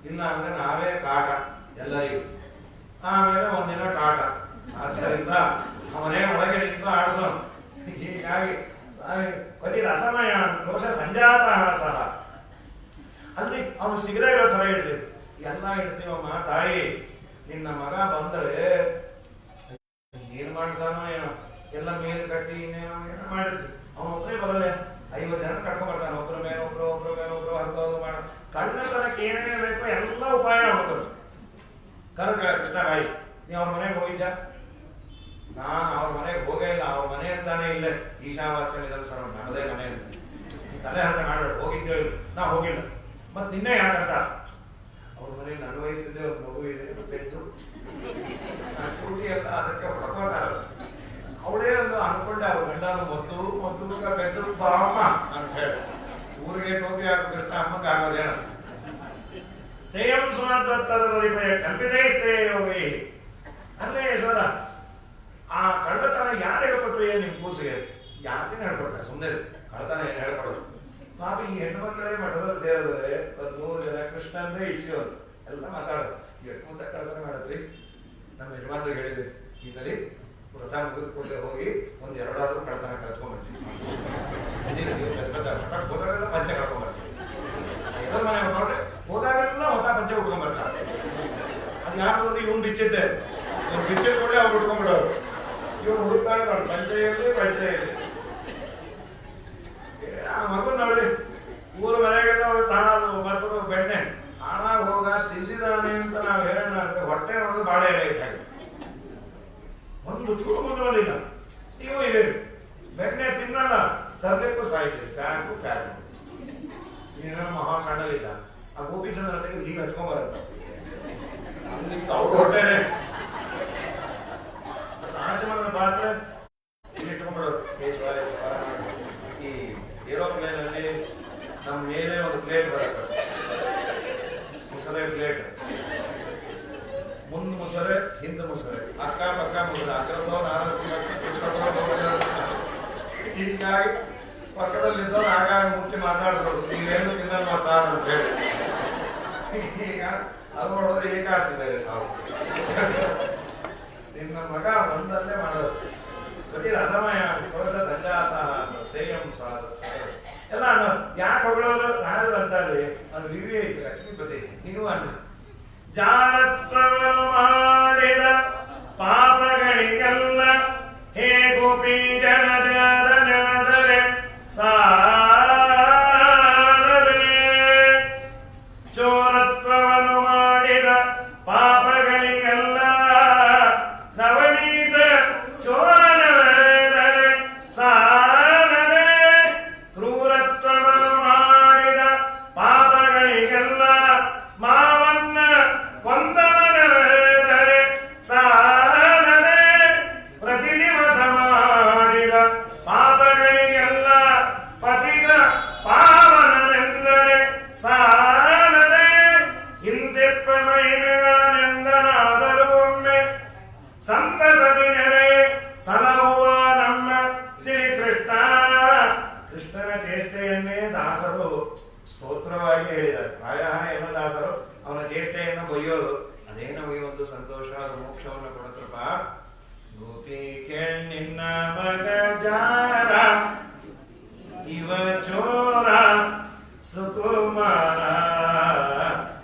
ಇಲ್ಲ ಅಂದ್ರೆ ನಾವೇ ಕಾಟ ಎಲ್ಲರಿಗೂ. ಆಮೇಲೆ ಒಂದಿನ ಕಾಟ. ಆದ್ದರಿಂದ ಅವನೇ ಒಳಗೆ ನಿಂತು ಆಡಿಸೋನು. ಹೀಗಾಗಿ ಸ್ವಾಮಿ ಕೊಟ್ಟಿದ ಅಸಮಯ ದೋಷ ಸಂಜಾತ ಸಹ ಅಲ್ರಿ ಅವನು ಸಿಗದೇ ಇರೋ ತರ ಇಡ್ರಿ. ಎಲ್ಲ ಇಡ್ತೀವಮ್ಮ ತಾಯಿ. ನಿನ್ನ ಮಗ ಬಂದರೆ ಏನ್ ಮಾಡ್ತಾನೋ ಏನೋ, ಎಲ್ಲ ಮೇಲ್ ಕಟ್ಟಿ ಇನ್ನೇನೋ ಏನೋ ಮಾಡಿರ್ತೀವಿ. ಅವನೊಬ್ಬರೇ ಬರಲ್ಲ, 50 ಜನ ಕಟ್ಕೊಂಡ್ ಬರ್ತಾನೆ. ಒಬ್ರ ಮೇಲೆ ಒಬ್ರು ಒಬ್ರ ಮೇಲೆ ಒಬ್ರು ಹರಿದೋದು ಮಾಡ ಕಳ್ಳತನಕ್ಕೆ ಏನೇನು ಬೇಕೋ ಎಲ್ಲ ಉಪಾಯ ಅವನು ಕರೆದ ಕೃಷ್ಣ ಬಾಯಿ. ನೀ ಅವ್ರ ಮನೆಗೆ ಹೋಗಿದ್ಯಾ? ನಾನು ಅವ್ರ ಮನೆಗೆ ಹೋಗೇ ಇಲ್ಲ. ಅವ್ರ ಮನೆ ಅಂತಾನೆ ಇಲ್ಲ, ಈಶಾವಾಸ್ಯ ನಿದರ್ಶನ ನನ್ನದೇ ಮನೆ ಅಂತ. ನೀ ತಲೆ ಹರಟೆ ಮಾಡಬೇಡ. ಹೋಗಿದ್ಯೋ ಇಲ್ಲ? ನಾ ಹೋಗಿಲ್ಲ. ಮತ್ ನಿನ್ನೆ ಯಾಕಂತ? ಅವ್ರ ಮನೆಗೆ ನನ್ನ ವಯಸ್ಸಿದೆ, ಅವ್ರ ಮಗು ಇದೆ, ಪೆಟ್ಟು ಚೂಟಿ ಎಲ್ಲ ಅದಕ್ಕೆ ಹೊಡ್ಕೋತಾರ. ಅವಳೇನಂದು ಅನ್ಕೊಂಡೆ ಅವ್ರ ಗಂಡನ ಮೊದ್ದು ಪೆಟ್ಟು ಬಾಮ್ಮ ಅಂತ ಹೇಳಿ ಊರಿಗೆ ಟೋಪಿ ಹಾಕೋ ಕೃಷ್ಣ ಅಮ್ಮಂಗ ಆಗೋದೇನ. ಸ್ಥೇಯಂ ಸ್ವಾದತ್ತದ ಕಲ್ಪಿತೈ ಸ್ಥೇಯೋಗಿ. ಅಲ್ಲೇ ಯಶೋದ ಹೇಳ್ಕೊಟ್ರೆ ಏನು ನಿಮ್ಮ ಕೂಸಿಗೆ ಯಾರೇನು ಹೇಳ್ಕೊಡ್ತಾರೆ, ಸುಮ್ಮನೆ ಕಳ್ತಾನೆ ಏನು ಹೇಳ್ಕೊಡೋದು. ಪಾಪ ಈ ಹೆಣ್ಣು ಮಕ್ಕಳೇ ಮಠದಲ್ಲಿ ಸೇರಿದ್ರೆ 100 ಜನ ಕೃಷ್ಣ ಅಂದ್ರೆ ಇಶ್ಯೂ ಅಂತ ಎಲ್ಲ ಮಾತಾಡೋದು. ಎಷ್ಟು ಮುಂದೆ ಕಳ್ತಾನೆ ಮಾಡತ್ರಿ. ನಮ್ಮ ಯಜಮಾನ್ರಿಗೆ ಹೇಳಿದ್ವಿ, ಈ ಸಲ ವ್ರತ ಮುಗಿಸ್ಕೊಂಡೆ ಹೋಗಿ 1-2 ಕಳ್ತನ ಕಳ್ಸ್ಕೊಂಡ್ಬರ್ತೀವಿ. ಹೋದಾಗೆಲ್ಲ ಪಂಚೆ ಕಳ್ಕೊಂಡ್ಬರ್ತೀವಿ. ಎಲ್ಲರ ಮನೆ ನೋಡ್ರಿ ಹೋದಾಗೆಲ್ಲ ಹೊಸ ಪಂಚೆ ಉಟ್ಕೊಂಡ್ಬರ್ತಾರೆ. ಅದು ಯಾಕಂದ್ರೆ ಇವ್ನು ಬಿಚ್ಚಿದ್ದೆ, ಇವ್ನು ಬಿಚ್ಚಿದ ಕೂಡಲೇ ಅವ್ರು ಉಟ್ಕೊಂಡ್ಬಿಡೋರು. ಇವ್ನು ಹುಡುಕ್ತಾರೆ ಅವ್ರು ಪಂಚೆಯಲ್ಲಿ ಆ ಮಗು ನೋಡ್ರಿ ಊರ ಮನೆಗೆಲ್ಲ ತಾನು ಮೊಸರು ಬೆಣ್ಣೆ ಆನಾಗ ಹೋಗ ತಿಂದಿದ್ದಾನೆ ಅಂತ ನಾವು ಹೇಳೋಣ ಅಂದ್ರೆ ಹೊಟ್ಟೆ ನೋಡಿದ್ರೆ ಬಾಳೆ ಎಲೆ ಇದ್ದಾಗ ಒಂದು ಚೂರು ಮುಂದೆ ಬಂದಿಲ್ಲ. ನೀವು ಇದೆ ಬೆಣ್ಣೆ ತಿನ್ನಲ್ಲ, ತರ್ಲಿಕ್ಕೂ ಸಾಯ್ತೀರಿ. ಫ್ಯಾಟು ನೀನು ಮಹಾ ಸಣ್ಣಗಿಲ್ಲ. ಆ ಗೋಪಿಚಂದ್ರ ತೆಗೆದು ಹೀಗೆ ಹಚ್ಕೊಂಬರತ್ತ ಅವ್ರು ಹೊಟ್ಟೆನೆ ಆಚಮನದ ಪಾತ್ರ ಇಲ್ಲಿ ಇಟ್ಕೊಂಡ್ಬಿಡೋರು. ಈ ಏರೋಪ್ಲೇನಲ್ಲಿ ನಮ್ಮ ಮೇಲೆ ಒಂದು ಪ್ಲೇಟ್ ಬರುತ್ತೆ, ಮುಸರೆ ಪ್ಲೇಟ್, ಮುಂದೆ ಮುಸರೆ ಹಿಂದೆ ಮುಸರೆ, ಅಕ್ಕ ಪಕ್ಕ ಮುಸರೆ, ಅಗ್ರದೋ ಹೀಗಾಗಿ ಪಕ್ಕದಲ್ಲಿದ್ದವ್ರು ಆಗಾಗ ಮುಖ್ಯ ಮಾತಾಡ್ಸೋದು, ನೀವೇನು ತಿನ್ನಲ್ವಾ ಸಾರ್ ಅಂತ ಹೇಳಿ. ಈಗ ಅದು ನೋಡಿದ್ರೆ ಏಕಾಸಿದ್ದಾರೆ ಸಾವು. ನಿನ್ನ ಮಗ ಒಂದಲ್ಲೇ ಮಾಡೋದು ಪ್ರತಿ ಅಸಮಯ ಸಂಜಾತ ಸ್ಥೇಯಂ ಸಾಧು ಎಲ್ಲ ಯಾಕೆ ಹೊಗಳೋದು ನಾನದ್ರು ಅಂತಾರೆ. ಅದು ವಿವೇಕ ಲಕ್ಷ್ಮೀಪತಿ ನೀವು ಅಂತ ಜಾರತ್ವವನ್ನು ಮಾಡಿದ ಪಾಪಗಳಿಗೆಲ್ಲ ಹೇ ಗೋಪಿ ಜನ ಜಾರ ನೆನೆದರೆ ಸಾರದೆ, ಚೋರತ್ವವನ್ನು ಮಾಡಿದ ಪಾಪಗಳಿಗೆಲ್ಲ ನವನೀತ ಚೋರನೆದರೆ ಸಾರದೆ, ಕ್ರೂರತ್ವವನ್ನು ಮಾಡಿದ ಪಾಪಗಳಿಗೆಲ್ಲ ಮಾವನ್ನ ಕೊಂದವನೆದರೆ ಸಾರದೆ, ಪ್ರತಿದಿವಸ ಮಾಡಿದ ಪಾಪಗಳಿಗೆಲ್ಲ ಪತಿತ ಪಾವನನೆಂದರೆ ಸಾರದೆ, ಇಂತಿಪ್ಪ ಮಹಿಮೆಗಳನೆಂದನಾದರೂ ಒಮ್ಮೆ ಸಂತತದಿ ನೆರೆ ಸಲಹುವ ನಮ್ಮ ಶ್ರೀಕೃಷ್ಣ. ಕೃಷ್ಣನ ಚೇಷ್ಟೆಯನ್ನೇ ದಾಸರು ಸ್ತೋತ್ರವಾಗಿ ಹೇಳಿದ್ದಾರೆ. ಪ್ರಾಯ ಎಲ್ಲ ದಾಸರು ಅವನ ಚೇಷ್ಟೆಯನ್ನು ಬೊಯ್ಯೋದು, ಅದೇ ನಮಗೆ ಒಂದು ಸಂತೋಷ, ಅದು ಮೋಕ್ಷವನ್ನು ಕೊಡುತ್ತಪ್ಪ. ಗೋಪಿ ಕೆಣ್ಣಿನ ಮಗ ಜಾರ ಇವ ಚೋರ ಸುಕುಮಾರ,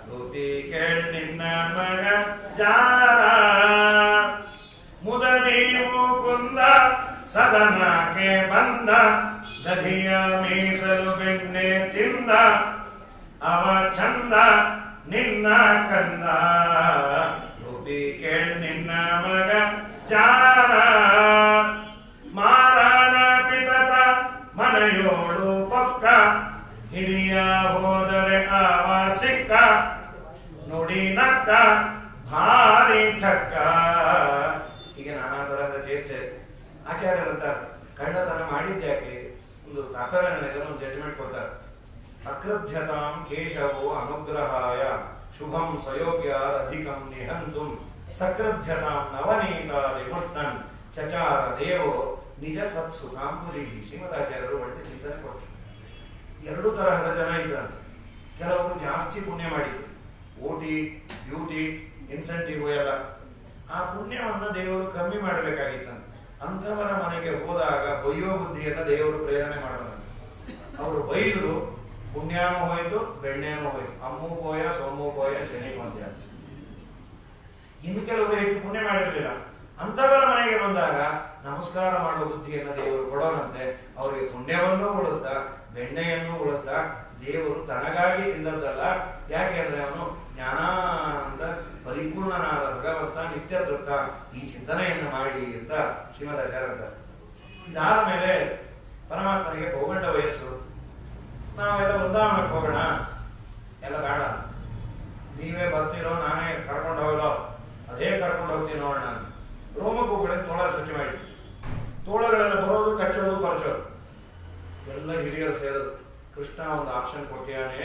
ಗೋಪಿ ಕೆಣ್ಣಿನ ಮಗ ಜಾರ ಮುದದಿಯು ಕುಂದ ಸದನಕ್ಕೆ ಬಂದ, ದಧಿಯ ಮೀಸಲು ಬೆಣ್ಣೆ ತಿಂದ ಅವ ಚಂದ ನಿನ್ನ ಕಂದ, ಗೋಪಿ ಕೆಣ್ಣಿನ ಮಗ ಜಾರ ಮಾರಾಣ ಪಿತತ ಮನೆಯೋಳು ಪೊಕ್ಕ, ಹಿಡಿಯ ಹೋದರೆ ಆವ ಸಿಕ್ಕ ನುಡಿ ನಕ್ಕ ಭಾರಿ ಠಕ್ಕ. ಹೀಗೆ ನಾನಾ ತರಹದ ಚೇಷ್ಟೆ. ಆಚಾರ್ಯರಂತಾರೆ ಕಳ್ಳತನ ಮಾಡಿದ್ಯಾಕೆ ಒಂದು ತಾಪರ ಒಂದು ಜಡ್ಜ್ಮೆಂಟ್ ಕೊಡ್ತಾರೆ. ಅಕ್ರಧ್ಯತಾಂ ಕೇಶವೋ ಅನುಗ್ರಹಾಯ ಶುಭಂ ಸಯೋಗ್ಯ ಅಧಿಕಂ ನಿಹಂತುಂ, ಸಕ್ರಧ್ಯತಾಂ ನವನೀತ ವಿಮುಷ್ಣನ್ ಚಚಾರ ದೇವೋ ನಿಜ ಸತ್ಸು ಕಾಂಪುರಿ. ಶ್ರೀಮದಾಚಾರ್ಯರು ಒಳ್ಳೆ ಚಿಂತನೆ ಕೊಟ್ಟರು. 2 ತರಹದ ಜನ ಇದ್ದಂತೆ. ಕೆಲವರು ಜಾಸ್ತಿ ಪುಣ್ಯ ಮಾಡಿದ್ರು, ಓಟಿ ಡ್ಯೂಟಿ ಇನ್ಸೆಂಟಿವ್ ಎಲ್ಲ. ಆ ಪುಣ್ಯವನ್ನು ದೇವರು ಕಮ್ಮಿ ಮಾಡಬೇಕಾಗಿತ್ತಂತೆ. ಅಂಥವರ ಮನೆಗೆ ಹೋದಾಗ ಬೈಯೋ ಬುದ್ಧಿಯನ್ನ ದೇವರು ಪ್ರೇರಣೆ ಮಾಡೋದಂತೆ. ಅವರು ಬೈದ್ರು, ಪುಣ್ಯನೂ ಹೋಯ್ತು ಬೆಣ್ಣೆನೂ ಹೋಯ್ತು. ಅಮ್ಮೂ ಪೋಯ ಸೋಮೂ ಪೋಯ ಶನಿ ಮಧ್ಯ. ಇನ್ನು ಕೆಲವರು ಹೆಚ್ಚು ಪುಣ್ಯ ಮಾಡಿರಲಿಲ್ಲ. ಅಂಥವರ ಮನೆಗೆ ಬಂದಾಗ ನಮಸ್ಕಾರ ಮಾಡೋ ಬುದ್ಧಿಯನ್ನ ದೇವರು ಕೊಡೋನಂತೆ. ಅವರಿಗೆ ಪುಣ್ಯವನ್ನೂ ಉಳಿಸ್ತಾ ಬೆಣ್ಣೆಯನ್ನು ಉಳಿಸ್ತಾ, ದೇವರು ತನಗಾಗಿ ತಿಂದದ್ದಲ್ಲ. ಯಾಕೆ ಅಂದ್ರೆ ಅವನು ಜ್ಞಾನಾನಂದ ಪರಿಪೂರ್ಣನಾದ ಭಗವಂತ, ನಿತ್ಯ ತೃಪ್ತ, ಈ ಚಿಂತನೆಯನ್ನು ಮಾಡಿ ಅಂತ ಶ್ರೀಮದಾಚಾರ್ಯ ಅಂತಾರೆ. ಇದಾದ ಮೇಲೆ ಪರಮಾತ್ಮನಿಗೆ ಬಹುಗಂಡ ವಯಸ್ಸು. ನಾವೆಲ್ಲ ವೃಂದಾವನಕ್ಕೆ ಹೋಗೋಣ, ಎಲ್ಲ ಬೇಡ, ನೀವೇ ಬರ್ತೀರೋ ನಾನೇ ಕರ್ಕೊಂಡು ಹೋಗಲೋ, ಅದೇ ಕರ್ಕೊಂಡು ಹೋಗ್ತೀನಿ ನೋಡೋಣ. ರೋಮಕೂಗಳೇ ತೋಳ ಸೃಷ್ಟಿ ಮಾಡಿ, ತೋಳಗಳೆಲ್ಲ ಬರೋದು, ಕಚ್ಚೋದು, ಪರಚೋದು, ಎಲ್ಲ ಹಿರಿಯರು ಸೇರೋದು. ಕೃಷ್ಣ ಒಂದು ಆಪ್ಷನ್ ಕೊಟ್ಟಿಯಾನೆ,